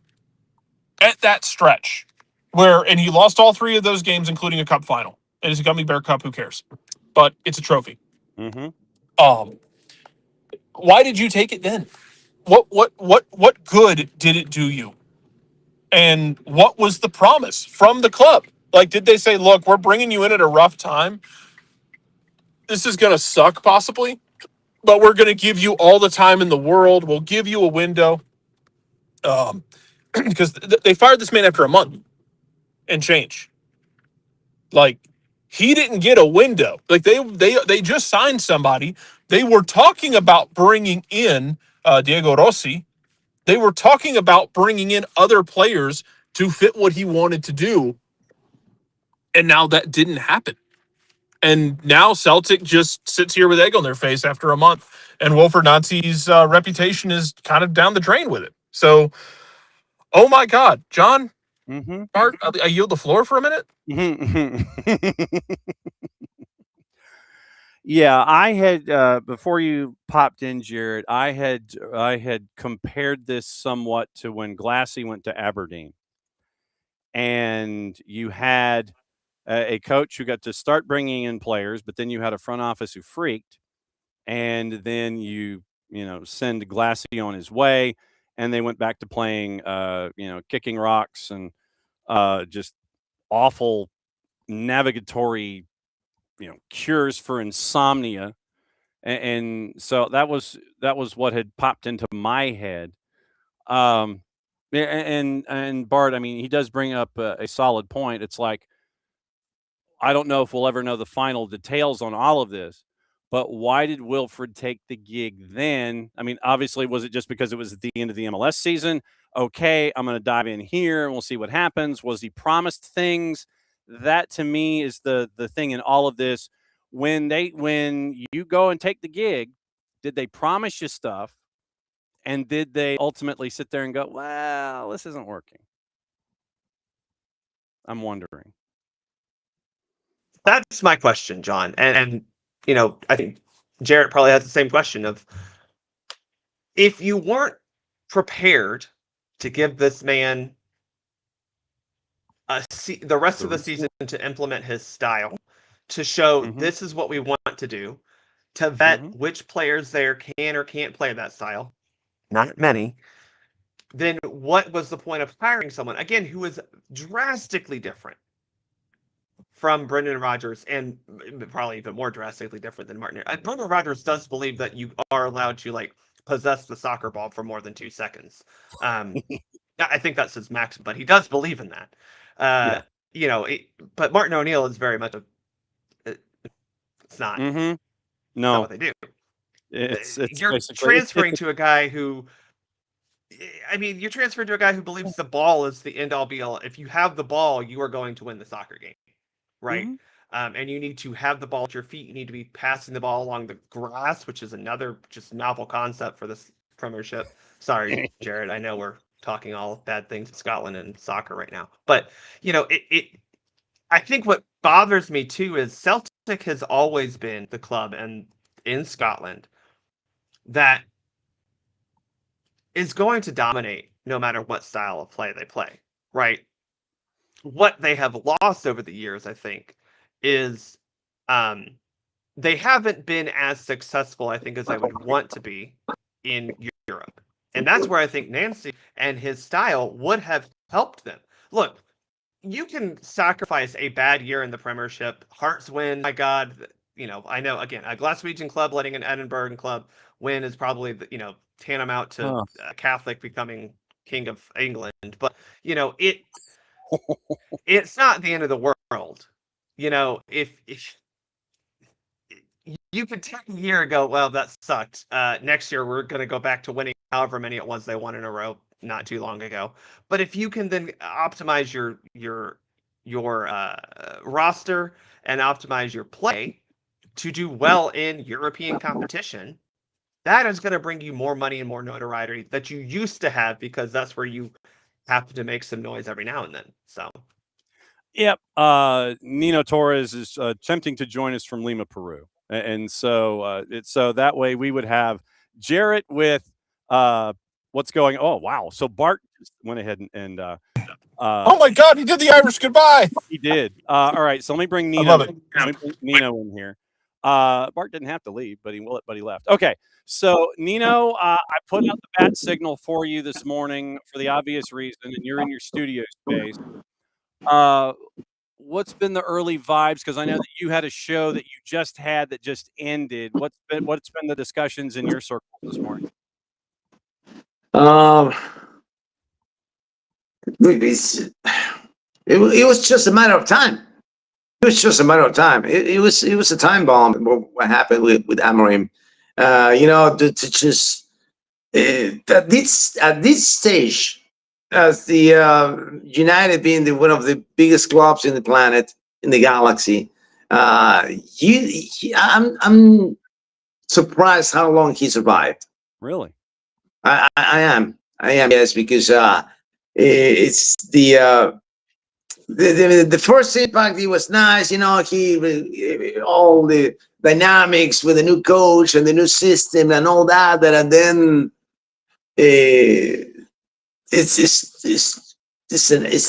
At that stretch and he lost all 3 of those games, including a cup final. And it's a Gummy Bear Cup, who cares? But it's a trophy. Mm-hmm. Why did you take it then? What good did it do you? And what was the promise from the club? Like, did they say, look, we're bringing you in at a rough time. This is going to suck possibly, but we're going to give you all the time in the world. We'll give you a window. Because they fired this man after a month and change. Like, he didn't get a window. Like, they just signed somebody. They were talking about bringing in Diego Rossi. They were talking about bringing in other players to fit what he wanted to do. And now that didn't happen. And now Celtic just sits here with egg on their face after a month. And Wilfred Nancy's reputation is kind of down the drain with it. So, oh my God, John, Mm-hmm. Bart, I yield the floor for a minute. Yeah, I had before you popped in, Jared. I had compared this somewhat to when Glassy went to Aberdeen, and you had a coach who got to start bringing in players, but then you had a front office who freaked, and then you send Glassy on his way, and they went back to playing kicking rocks and just awful navigatory cures for insomnia, and so that was what had popped into my head. And Bart, I mean, he does bring up a solid point. It's like, I don't know if we'll ever know the final details on all of this, but why did Wilfred take the gig then? I mean, obviously, was it just because it was at the end of the MLS season? Okay, I'm going to dive in here and we'll see what happens. Was he promised things? That to me is the thing in all of this. When you go and take the gig, did they promise you stuff? And did they ultimately sit there and go, well, this isn't working? I'm wondering. That's my question, John. And I think Jarrett probably has the same question of, if you weren't prepared to give this man the rest of the season to implement his style, to show this is what we want to do, to vet which players there can or can't play that style, not many, then what was the point of hiring someone, again, who is drastically different from Brendan Rodgers, and probably even more drastically different than Martin? Brendan Rodgers does believe that you are allowed to possess the soccer ball for more than 2 seconds. I think that's his max, but he does believe in that. But Martin O'Neill is very much it's not. No, it's not what they do. You're transferring to a guy who, you're transferring to a guy who believes the ball is the end all be all. If you have the ball, you are going to win the soccer game, right? And you need to have the ball at your feet. You need to be passing the ball along the grass, which is another just novel concept for this Premiership. Sorry, Jared, I know we're talking all bad things in Scotland and soccer right now, but I think what bothers me too is Celtic has always been the club and in Scotland that is going to dominate no matter what style of play they play, right? What they have lost over the years, I think, is they haven't been as successful, I think, as I would want to be in Europe. And that's where I think Nancy and his style would have helped them. Look, you can sacrifice a bad year in the Premiership. Hearts win. My God, I know again, a Glaswegian club letting an Edinburgh club win is probably tantamount to a Catholic becoming king of England. But it's not the end of the world. If you could take a year ago, well, that sucked. Next year we're going to go back to winning however many it was they won in a row not too long ago. But if you can then optimize your roster and optimize your play to do well in European competition, that is going to bring you more money and more notoriety that you used to have, because that's where you happen to make some noise every now and then. So, yep. Nino Torres is attempting to join us from Lima, Peru, and so so that way we would have Jarrett with what's going. Oh wow! So Bart just went ahead and Oh my God, he did the Irish goodbye. he did. All right, so let me bring Nino. love it. Let me bring Nino in here. Bart didn't have to leave, but he left. Okay, so Nino, I put out the bat signal for you this morning for the obvious reason, and you're in your studio space. What's been the early vibes? Because I know that you had a show that you just had that just ended. What's been the discussions in your circle this morning? It was just a matter of time. It was just a matter of time. It was a time bomb. What happened with Amorim? To just at this stage, as the United being one of the biggest clubs in the planet, in the galaxy, I'm surprised how long he survived. Really? I am, yes, because it's the first impact. He was nice, he all the dynamics with the new coach and the new system and all that, and then it's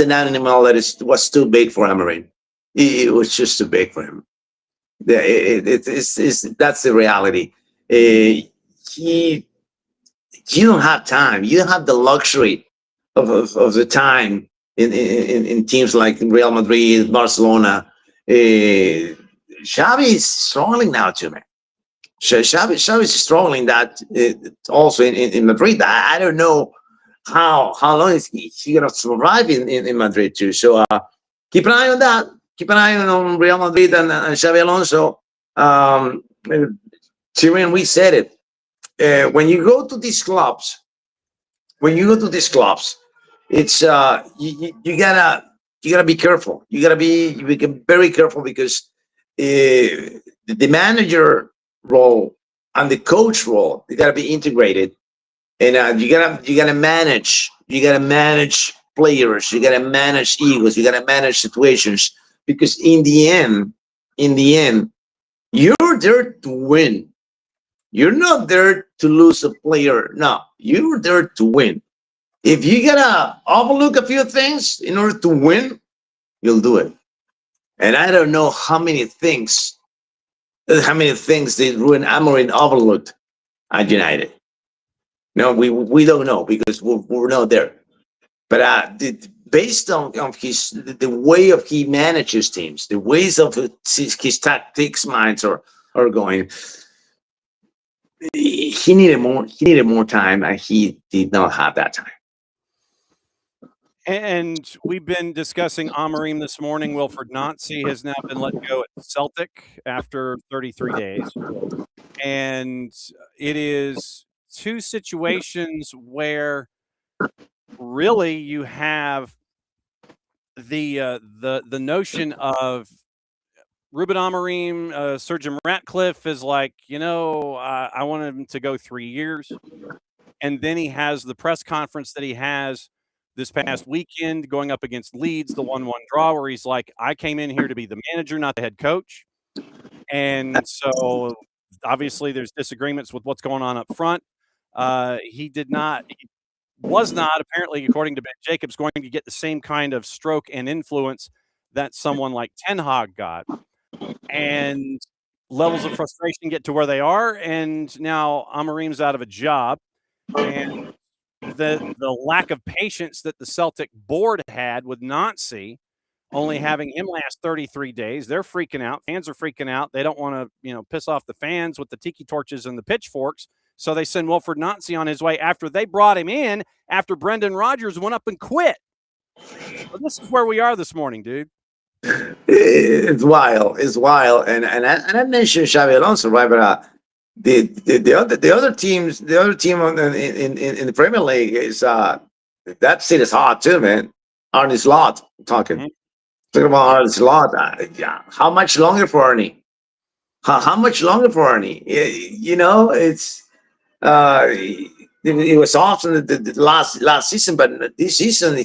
an animal that was too big for Amorim. It was just too big for him. That's the reality. You don't have time. You don't have the luxury of the time in teams like Real Madrid, Barcelona. Xavi is struggling now too, man. Xavi is struggling that also in Madrid. I don't know how long is he gonna survive in Madrid too. So keep an eye on that. Keep an eye on Real Madrid and Xavi Alonso. Tyrion, we said it. When you go to these clubs, it's you gotta be careful. You gotta be very careful, because the manager role and the coach role, they gotta be integrated, and you gotta manage players, you gotta manage egos, you gotta manage situations, because in the end, you're there to win. You're not there to lose a player. No, you're there to win. If you gotta overlook a few things in order to win, you'll do it. And I don't know how many things did Ruben Amorim overlooked at United. No, we don't know, because we're not there. But based on the way of he manages teams, the ways of his tactics minds are going. He needed more time, and he did not have that time. And we've been discussing Amorim this morning. Wilfred Nancy has now been let go at Celtic after 33 days. And it is two situations where really you have the notion of Ruben Amorim, Sir Jim Ratcliffe is like, I want him to go 3 years. And then he has the press conference that he has this past weekend going up against Leeds, the 1-1 draw, where he's like, I came in here to be the manager, not the head coach. And so obviously there's disagreements with what's going on up front. He was not, apparently, according to Ben Jacobs, going to get the same kind of stroke and influence that someone like Ten Hag got. And levels of frustration get to where they are, and now Amorim's out of a job, and the lack of patience that the Celtic board had with Nancy only having him last 33 days. They're freaking out. Fans are freaking out. They don't want to, piss off the fans with the tiki torches and the pitchforks. So they send Wilfred Nancy on his way after they brought him in after Brendan Rodgers went up and quit. Well, this is where we are this morning, dude. It's wild. It's wild. And I mentioned Xabi Alonso, right? But the other team in the Premier League is that seat is hot too, man. Arne Slot talking about Arne Slot. Yeah, how much longer for Arne? How much longer for Arne? It's it was awesome the last season, but this season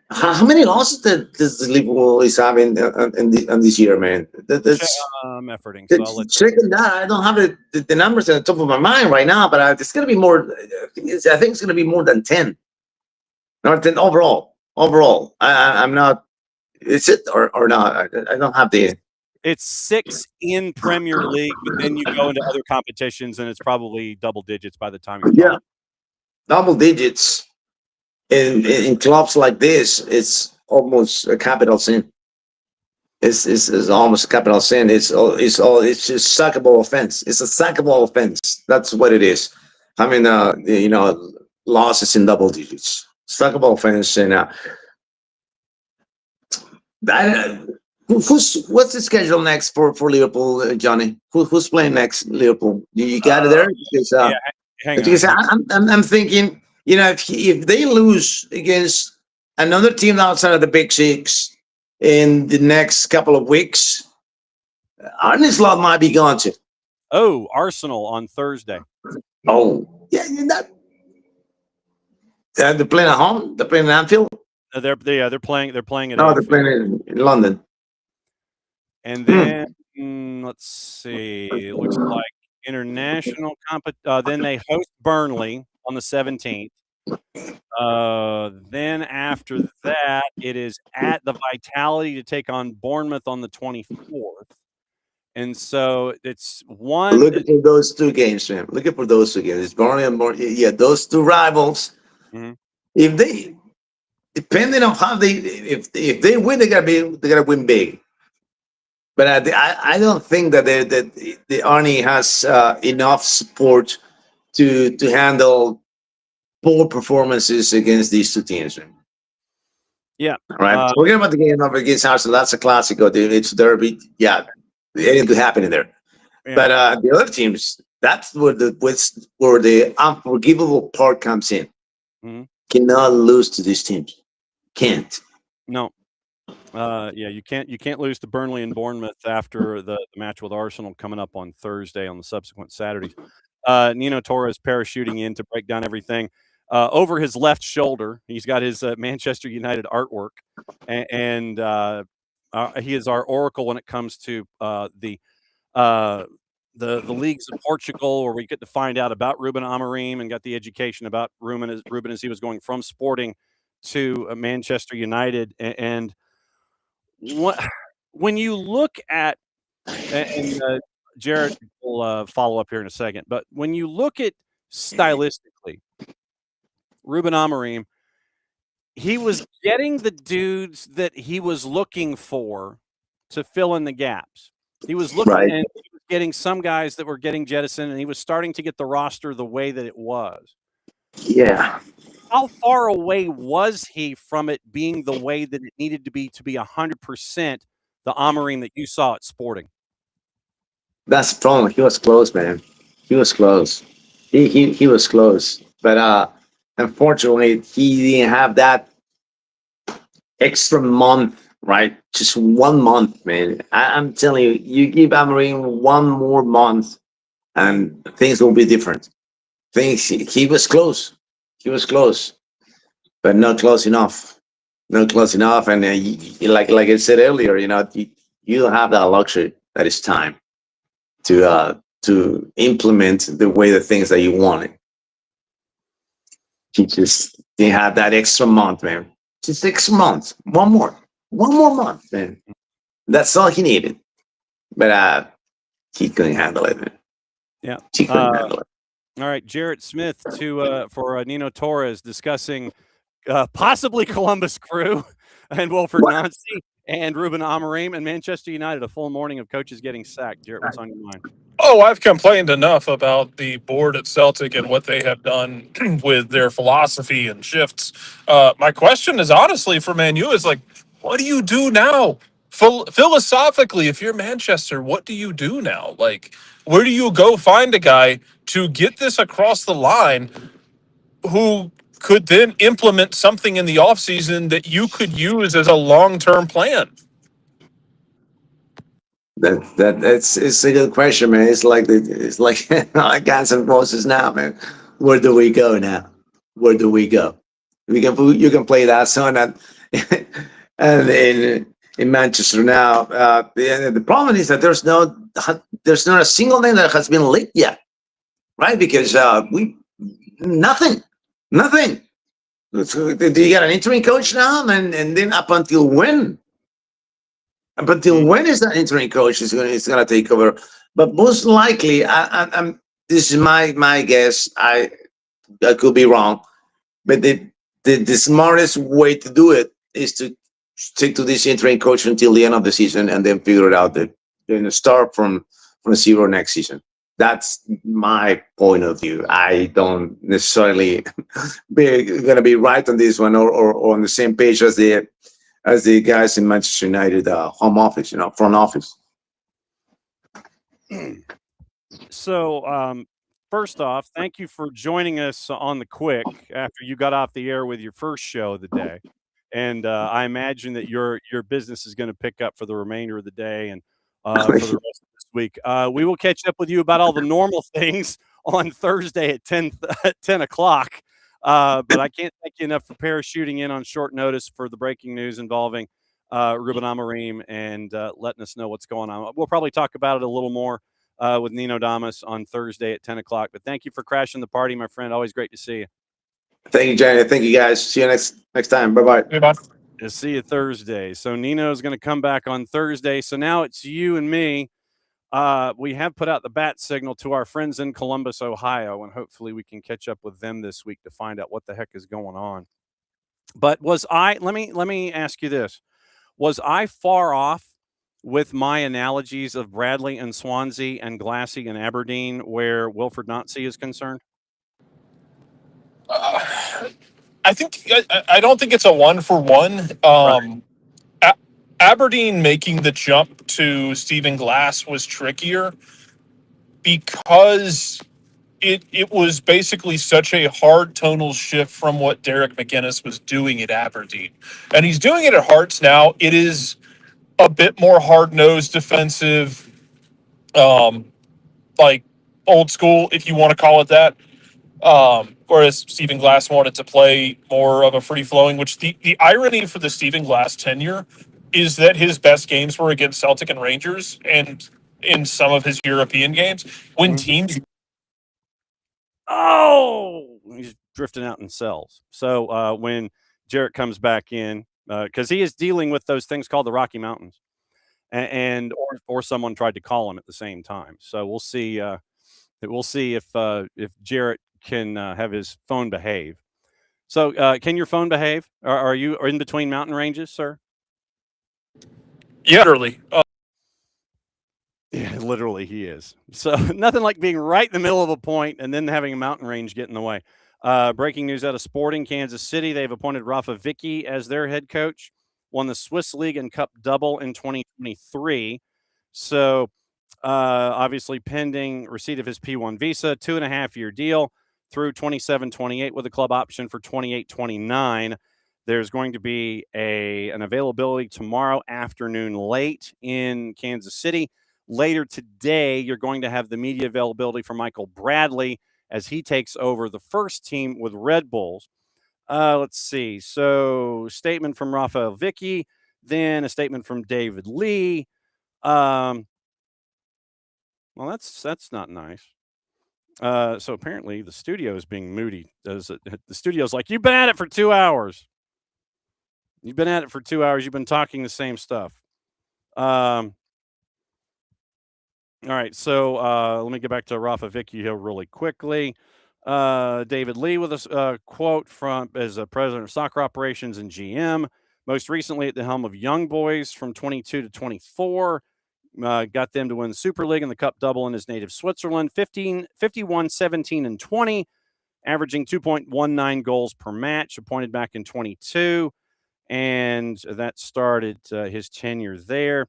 how many losses does Liverpool is having in this year, man? I'm efforting. So I'll let checking that. I don't have the numbers at the top of my mind right now, but it's going to be more. I think it's going to be more than 10. Not 10 overall. I'm not. Is it or not? I don't have the. It's 6 in Premier League, but then you go into other competitions, and it's probably double digits by the time you're done. Double digits in clubs like this. It's almost a capital sin. It's almost a capital sin. It's just sackable offense. It's a sackable offense. That's what it is. I mean, losses in double digits. Sackable offense, and what's the schedule next for Liverpool, Johnny? Who's playing next, Liverpool? You got it there? Because I'm thinking, if they lose against another team outside of the Big Six in the next couple of weeks, Arne Slot might be gone too. Oh, Arsenal on Thursday. Oh, yeah, they're playing at home. They're playing in Anfield. They're playing. They're playing at. No, they're playing in London. And then let's see. It looks like international then they host Burnley on the 17th. Then after that, it is at the Vitality to take on Bournemouth on the 24th. And so it's one. Look for those two games, man. Look for those two games. It's Burnley and Bournemouth. Yeah, those two rivals. Mm-hmm. If they, depending on how if they win, they gotta win big. But I don't think that the Arne has enough support to handle poor performances against these two teams. Man. Yeah. All right. Forget about the game against Arsenal. That's a classico, dude. It's derby. Yeah. Anything could happen in there. Yeah. But the other teams, that's where the unforgivable part comes in. Mm-hmm. Cannot lose to these teams. Can't. No. You can't lose to Burnley and Bournemouth after the match with Arsenal coming up on Thursday on the subsequent Saturdays. Nino Torres parachuting in to break down everything. Over his left shoulder, he's got his Manchester United artwork, and he is our oracle when it comes to the leagues of Portugal, where we get to find out about Ruben Amorim and got the education about Ruben as he was going from Sporting to Manchester United. And when you look at, and Jared will follow up here in a second, but when you look at stylistically, Ruben Amorim, he was getting the dudes that he was looking for to fill in the gaps. He was looking and he was getting some guys that were getting jettisoned, and he was starting to get the roster the way that it was. Yeah. How far away was he from it being the way that it needed to be 100% the Amorim that you saw at Sporting? That's the problem. He was close, man. He was close. He was close. But unfortunately, he didn't have that extra month, right? Just 1 month, man. I'm telling you, you give Amorim 1 more month and things will be different. He was close. He was close, but not close enough. Not close enough. And like I said earlier, you don't have that luxury. That is time to implement the way the things that you wanted. He just didn't have that extra month, man. Just 6 months. One more month, man. That's all he needed. But he couldn't handle it, man. Yeah. He couldn't handle it. All right, Jarrett Smith for Nino Torres discussing possibly Columbus Crew and Wilfred Nancy and Ruben Amorim and Manchester United, a full morning of coaches getting sacked. Jarrett, what's on your mind? Oh, I've complained enough about the board at Celtic and what they have done with their philosophy and shifts. My question is honestly for Man U is like, what do you do now? Philosophically, if you're Manchester, what do you do now? Like, where do you go find a guy to get this across the line who could then implement something in the offseason that you could use as a long-term plan? That's it's a good question, man. It's like I got some forces now, man. Where do we go now? Where do we go? You can play that song and in Manchester now. The problem is that there's not a single name that has been leaked yet, right? Because nothing. So, do you got an interim coach now, and then up until when? Up until when is that interim coach is going to take over? But most likely, I'm this is my guess. I could be wrong, but the smartest way to do it is to stick to this interim coach until the end of the season, and then figure it out. Then start from zero next season. That's my point of view. I don't necessarily going to be right on this one or on the same page as the guys in Manchester United home office, front office. So, first off, thank you for joining us on the quick after you got off the air with your first show of the day. And I imagine that your business is going to pick up for the remainder of the day and for the rest of this week. We will catch up with you about all the normal things on Thursday at 10 o'clock. But I can't thank you enough for parachuting in on short notice for the breaking news involving Ruben Amorim and letting us know what's going on. We'll probably talk about it a little more with Nino Damas on Thursday at 10 o'clock. But thank you for crashing the party, my friend. Always great to see you. Thank you, Johnny. Thank you, guys. See you next time. Bye-bye. Goodbye. We'll see you Thursday. So Nino's going to come back on Thursday. So now it's you and me. We have put out the bat signal to our friends in Columbus, Ohio, and hopefully we can catch up with them this week to find out what the heck is going on. But let me ask you this. Was I far off with my analogies of Bradley and Swansea and Glassy and Aberdeen where Wilfred Nancy is concerned? I don't think it's a 1-for-1. Right. Aberdeen making the jump to Stephen Glass was trickier because it was basically such a hard tonal shift from what Derek McGuinness was doing at Aberdeen. And he's doing it at Hearts now. It is a bit more hard-nosed defensive, like old school, if you want to call it that. Whereas Stephen Glass wanted to play more of a free-flowing, which the irony for the Stephen Glass tenure is that his best games were against Celtic and Rangers and in some of his European games when teams... Oh, he's drifting out in cells. So when Jarrett comes back in, because he is dealing with those things called the Rocky Mountains, or someone tried to call him at the same time. So we'll see. We'll see if Jarrett can have his phone behave. So can your phone behave? Are you in between mountain ranges, sir? Yeah, literally. Yeah, literally he is. So nothing like being right in the middle of a point and then having a mountain range get in the way. Breaking news out of Sporting Kansas City. They've appointed Rafa Vicky as their head coach. Won the Swiss League and Cup double in 2023. So obviously pending receipt of his P1 visa, 2.5-year deal through 27-28 with a club option for 28-29. There's going to be an availability tomorrow afternoon late in Kansas City. Later today, you're going to have the media availability for Michael Bradley as he takes over the first team with Red Bulls. Let's see. So statement from Rafael Vicky, then a statement from David Lee. Well, that's not nice. So apparently the studio is being moody. The studio's like, you've been at it for 2 hours. You've been at it for 2 hours. You've been talking the same stuff. All right, so let me get back to Rafa Vicky here really quickly. David Lee with a quote from as a president of soccer operations and GM. Most recently at the helm of Young Boys from 22 to 24. Got them to win the Super League and the Cup double in his native Switzerland. 51, 17, and 20, averaging 2.19 goals per match, appointed back in 22. And that started his tenure there.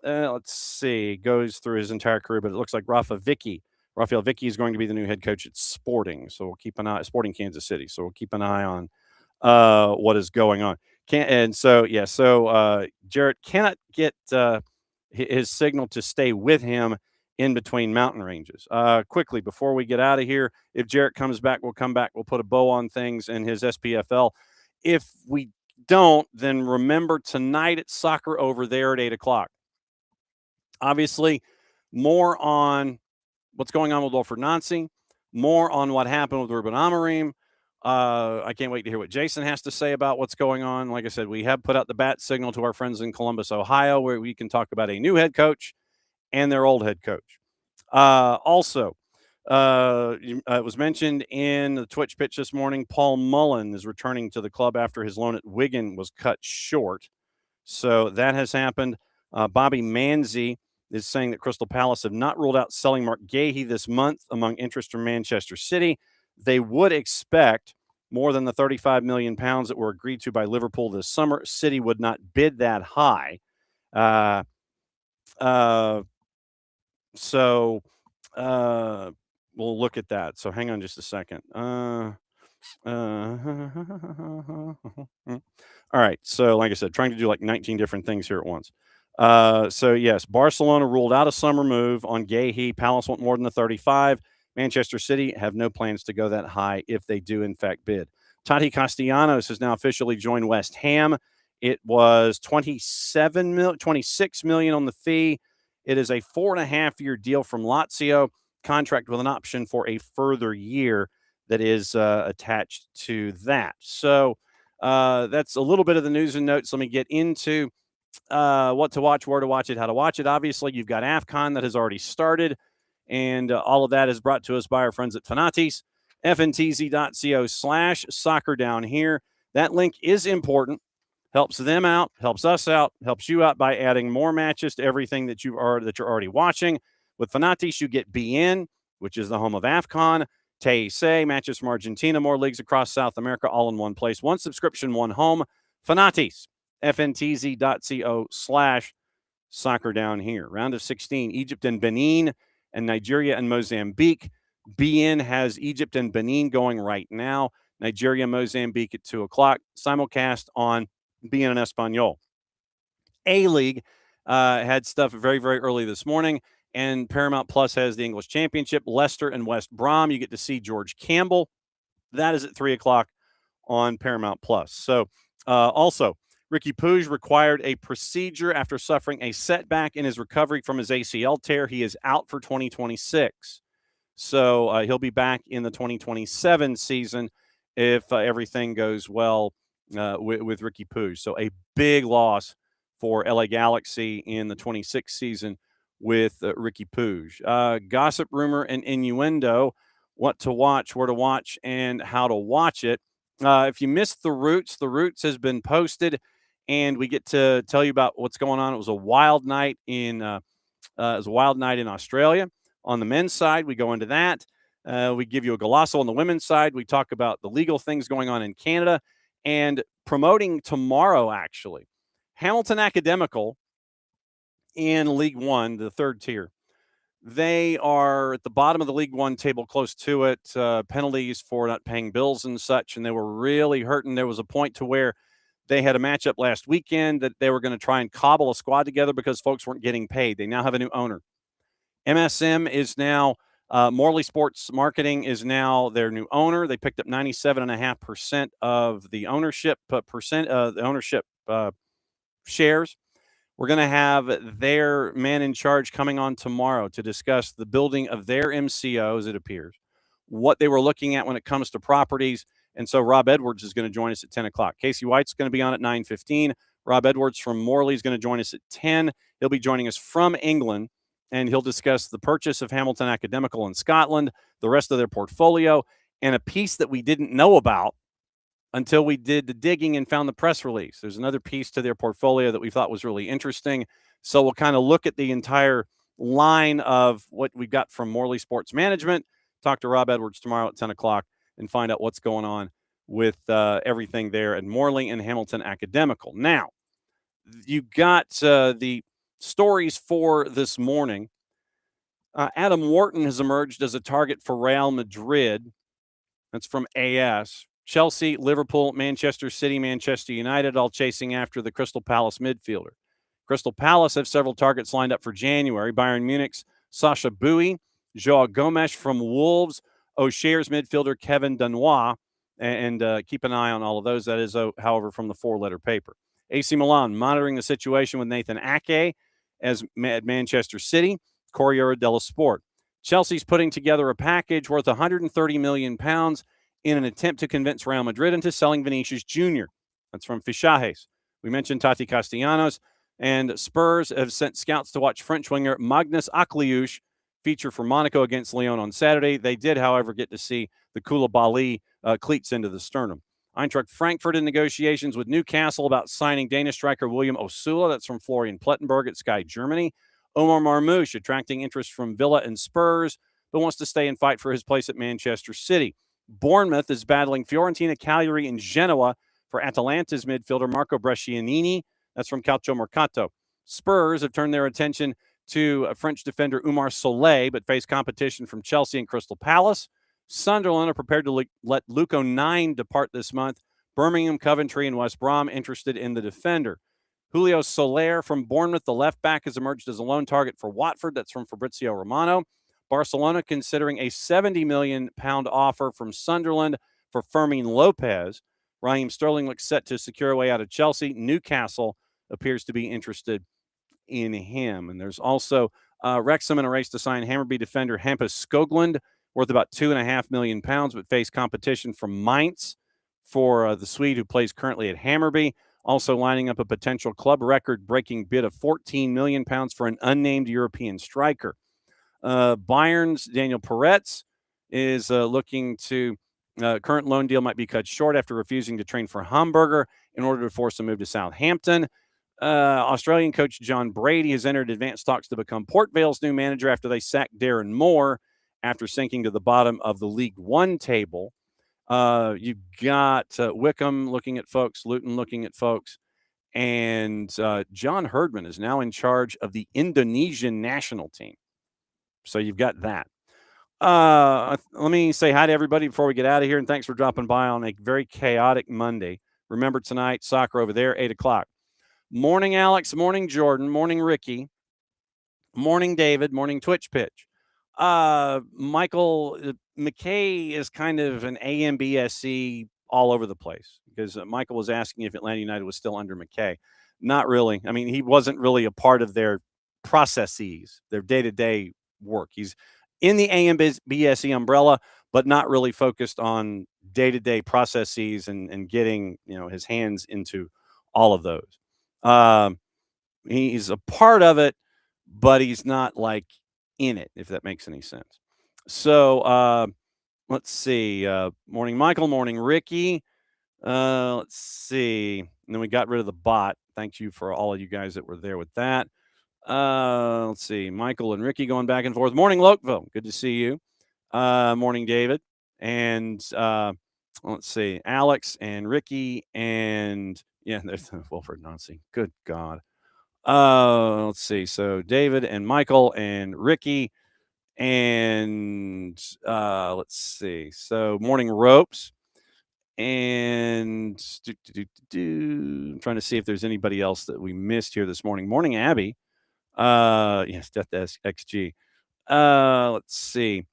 Let's see, goes through his entire career, but it looks like Raphael Vicky is going to be the new head coach at Sporting. So we'll keep an eye, Sporting Kansas City. So we'll keep an eye on what is going on. Jarrett cannot get his signal to stay with him in between mountain ranges. Quickly, before we get out of here, if Jarrett comes back, we'll come back. We'll put a bow on things in his SPFL. If we don't, then remember tonight it's soccer over there at 8 o'clock. Obviously, more on what's going on with Wilfred Nancy, more on what happened with Ruben Amorim. I can't wait to hear what Jason has to say about what's going on. Like I said, we have put out the bat signal to our friends in Columbus, Ohio, where we can talk about a new head coach and their old head coach. It was mentioned in the Twitch pitch this morning, Paul Mullen is returning to the club after his loan at Wigan was cut short. So that has happened. Bobby Manzi is saying that Crystal Palace have not ruled out selling Mark Gahey this month among interest from Manchester City. They would expect more than the £35 million that were agreed to by Liverpool this summer. City would not bid that high. We'll look at that. So hang on just a second. All right. So like I said, trying to do like 19 different things here at once. Yes, Barcelona ruled out a summer move on Gahey. Palace want more than the 35. Manchester City have no plans to go that high if they do, in fact, bid. Tati Castellanos has now officially joined West Ham. It was $26 million on the fee. It is a 4.5-year deal from Lazio, contract with an option for a further year that is attached to that. So that's a little bit of the news and notes. Let me get into what to watch, where to watch it, how to watch it. Obviously, you've got AFCON that has already started, and all of that is brought to us by our friends at Fanatis, fntz.co/soccer down here. That link is important. Helps them out, helps us out, helps you out by adding more matches to everything that you're already watching. With Fanatis, you get BN, which is the home of AFCON, TAC, matches from Argentina, more leagues across South America, all in one place. One subscription, one home. Fanatis, fntz.co/soccer down here. Round of 16, Egypt and Benin, and Nigeria and Mozambique. BN has Egypt and Benin going right now. Nigeria, Mozambique at 2 o'clock. Simulcast on BN and Espanol. A-League had stuff very, very early this morning, and Paramount Plus has the English Championship. Leicester and West Brom, you get to see George Campbell. That is at 3 o'clock on Paramount Plus. So also, Ricky Puig required a procedure after suffering a setback in his recovery from his ACL tear. He is out for 2026. So he'll be back in the 2027 season if everything goes well with Ricky Puig. So a big loss for LA Galaxy in the 26th season with Ricky Puig. Gossip, rumor, and innuendo, what to watch, where to watch, and how to watch it. If you missed The Roots has been posted, and we get to tell you about what's going on. It was a wild night in Australia. On the men's side, we go into that. We give you a golazo on the women's side. We talk about the legal things going on in Canada, and promoting tomorrow, actually, Hamilton Academical in League One, the third tier. They are at the bottom of the League One table, close to it, penalties for not paying bills and such, and they were really hurting. There was a point to where they had a matchup last weekend that they were going to try and cobble a squad together because folks weren't getting paid. They now have a new owner. MSM is now, Morley Sports Marketing is now their new owner. They picked up 97.5% of the ownership shares. We're going to have their man in charge coming on tomorrow to discuss the building of their MCO, as it appears, what they were looking at when it comes to properties. And so Rob Edwards is going to join us at 10 o'clock. Casey White's going to be on at 9:15. Rob Edwards from Morley is going to join us at 10. He'll be joining us from England, and he'll discuss the purchase of Hamilton Academical in Scotland, the rest of their portfolio, and a piece that we didn't know about until we did the digging and found the press release. There's another piece to their portfolio that we thought was really interesting. So we'll kind of look at the entire line of what we've got from Morley Sports Management. Talk to Rob Edwards tomorrow at 10 o'clock and find out what's going on with everything there at Morley and Hamilton Academical. Now, you got the stories for this morning. Adam Wharton has emerged as a target for Real Madrid. That's from AS. Chelsea, Liverpool, Manchester City, Manchester United, all chasing after the Crystal Palace midfielder. Crystal Palace have several targets lined up for January. Bayern Munich's Sasha Bowie, Joao Gomes from Wolves, O'Shea's midfielder Kevin Denois, and keep an eye on all of those. That is, however, from the four-letter paper. AC Milan monitoring the situation with Nathan Ake at Manchester City, Corriere dello Sport. Chelsea's putting together a package worth £130 million in an attempt to convince Real Madrid into selling Vinicius Jr. That's from Fichajes. We mentioned Tati Castellanos, and Spurs have sent scouts to watch French winger Magnus Akliouche feature for Monaco against Lyon on Saturday. They did, however, get to see the Koulibaly cleats into the sternum. Eintracht Frankfurt in negotiations with Newcastle about signing Danish striker William Osula. That's from Florian Plettenberg at Sky Germany. Omar Marmoush attracting interest from Villa and Spurs, but wants to stay and fight for his place at Manchester City. Bournemouth is battling Fiorentina, Cagliari, and Genoa for Atalanta's midfielder Marco Brescianini. That's from Calcio Mercato. Spurs have turned their attention to French defender Oumar Soleil, but face competition from Chelsea and Crystal Palace. Sunderland are prepared to let Luke O'Nien depart this month. Birmingham, Coventry, and West Brom interested in the defender. Julio Soler from Bournemouth, the left back, has emerged as a lone target for Watford. That's from Fabrizio Romano. Barcelona considering a £70 million offer from Sunderland for Fermin Lopez. Raheem Sterling looks set to secure a way out of Chelsea. Newcastle appears to be interested in him. And there's also Wrexham in a race to sign Hammarby defender Hampus Skoglund, worth about £2.5 million, but face competition from Mainz for the Swede who plays currently at Hammarby. Also lining up a potential club record-breaking bid of £14 million for an unnamed European striker. Bayern's Daniel Peretz is looking to current loan deal might be cut short after refusing to train for Hamburger in order to force a move to Southampton. Australian coach John Brady has entered advanced talks to become Port Vale's new manager after they sacked Darren Moore after sinking to the bottom of the League One table. You've got Wickham looking at folks, Luton looking at folks, and John Herdman is now in charge of the Indonesian national team. So you've got that. Let me say hi to everybody before we get out of here, and thanks for dropping by on a very chaotic Monday. Remember tonight, soccer over there, 8 o'clock. Morning, Alex. Morning, Jordan. Morning, Ricky. Morning, David. Morning, Twitch Pitch. Michael McKay is kind of an AMBSC all over the place because Michael was asking if Atlanta United was still under McKay. Not really. I mean, he wasn't really a part of their processes, their day-to-day work. He's in the AMBSC umbrella, but not really focused on day-to-day processes and getting, his hands into all of those. He's a part of it, but he's not like in it, if that makes any sense. So let's see. Morning, Michael. Morning, Ricky. Let's see. And then we got rid of the bot. Thank you for all of you guys that were there with that. Let's see. Michael and Ricky going back and forth. Morning, Lokeville. Good to see you. Morning, David. And let's see. Alex and Ricky and there's Wilfred Nancy. Good God. Let's see. So David and Michael and Ricky and let's see. So Morning Ropes and I'm trying to see if there's anybody else that we missed here this morning. Morning Abby. Yes, Death XG. Let's see.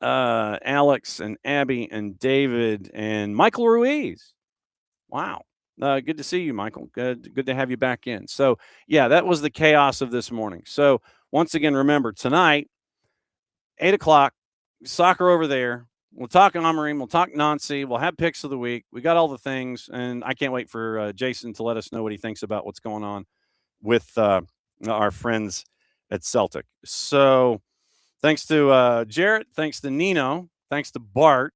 Alex and Abby and David and Michael Ruiz. Wow. Good to see you, Michael. Good to have you back in. So, yeah, that was the chaos of this morning. So, once again, remember, tonight, 8 o'clock, soccer over there. We'll talk Amorim. We'll talk Nancy. We'll have picks of the week. We got all the things, and I can't wait for Jason to let us know what he thinks about what's going on with our friends at Celtic. So, thanks to Jarrett. Thanks to Nino. Thanks to Bart.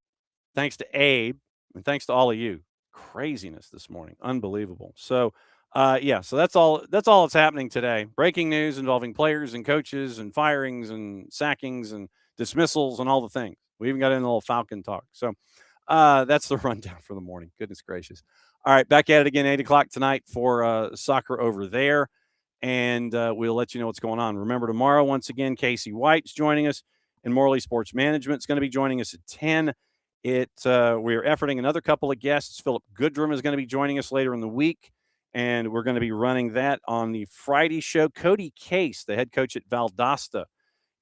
Thanks to Abe. And thanks to all of you. Craziness this morning. Unbelievable. So, yeah, so that's all that's happening today. Breaking news involving players and coaches and firings and sackings and dismissals and all the things. We even got in a little Falcon talk. So that's the rundown for the morning. Goodness gracious. All right, back at it again, 8 o'clock tonight for soccer over there. And we'll let you know what's going on. Remember, tomorrow, once again, Casey White's joining us, and Morley Sports Management is going to be joining us at 10. We are efforting another couple of guests. Philip Goodrum is going to be joining us later in the week, and we're going to be running that on the Friday show. Cody Case, the head coach at Valdosta,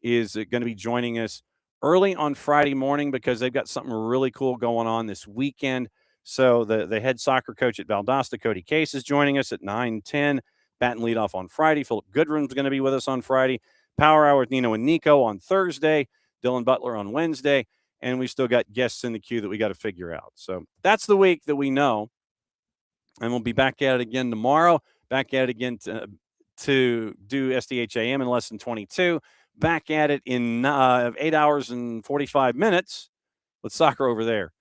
is going to be joining us early on Friday morning because they've got something really cool going on this weekend. So the head soccer coach at Valdosta, Cody Case, is joining us at 9:10. Bat and leadoff on Friday. Philip Goodrum's going to be with us on Friday. Power Hour with Nino and Nico on Thursday. Dylan Butler on Wednesday. And we still got guests in the queue that we got to figure out. So that's the week that we know. And we'll be back at it again tomorrow. Back at it again to do SDH AM in less than 22. Back at it in 8 hours and 45 minutes with soccer over there.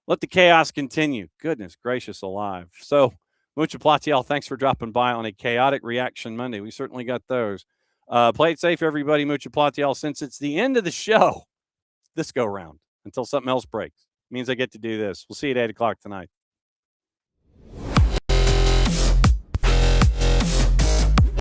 Let the chaos continue. Goodness gracious alive. So, Mucha Platiel, thanks for dropping by on a chaotic reaction Monday. We certainly got those. Play it safe, everybody. Mucha Platiel, since it's the end of the show this go round until something else breaks. It means I get to do this. We'll see you at 8 o'clock tonight.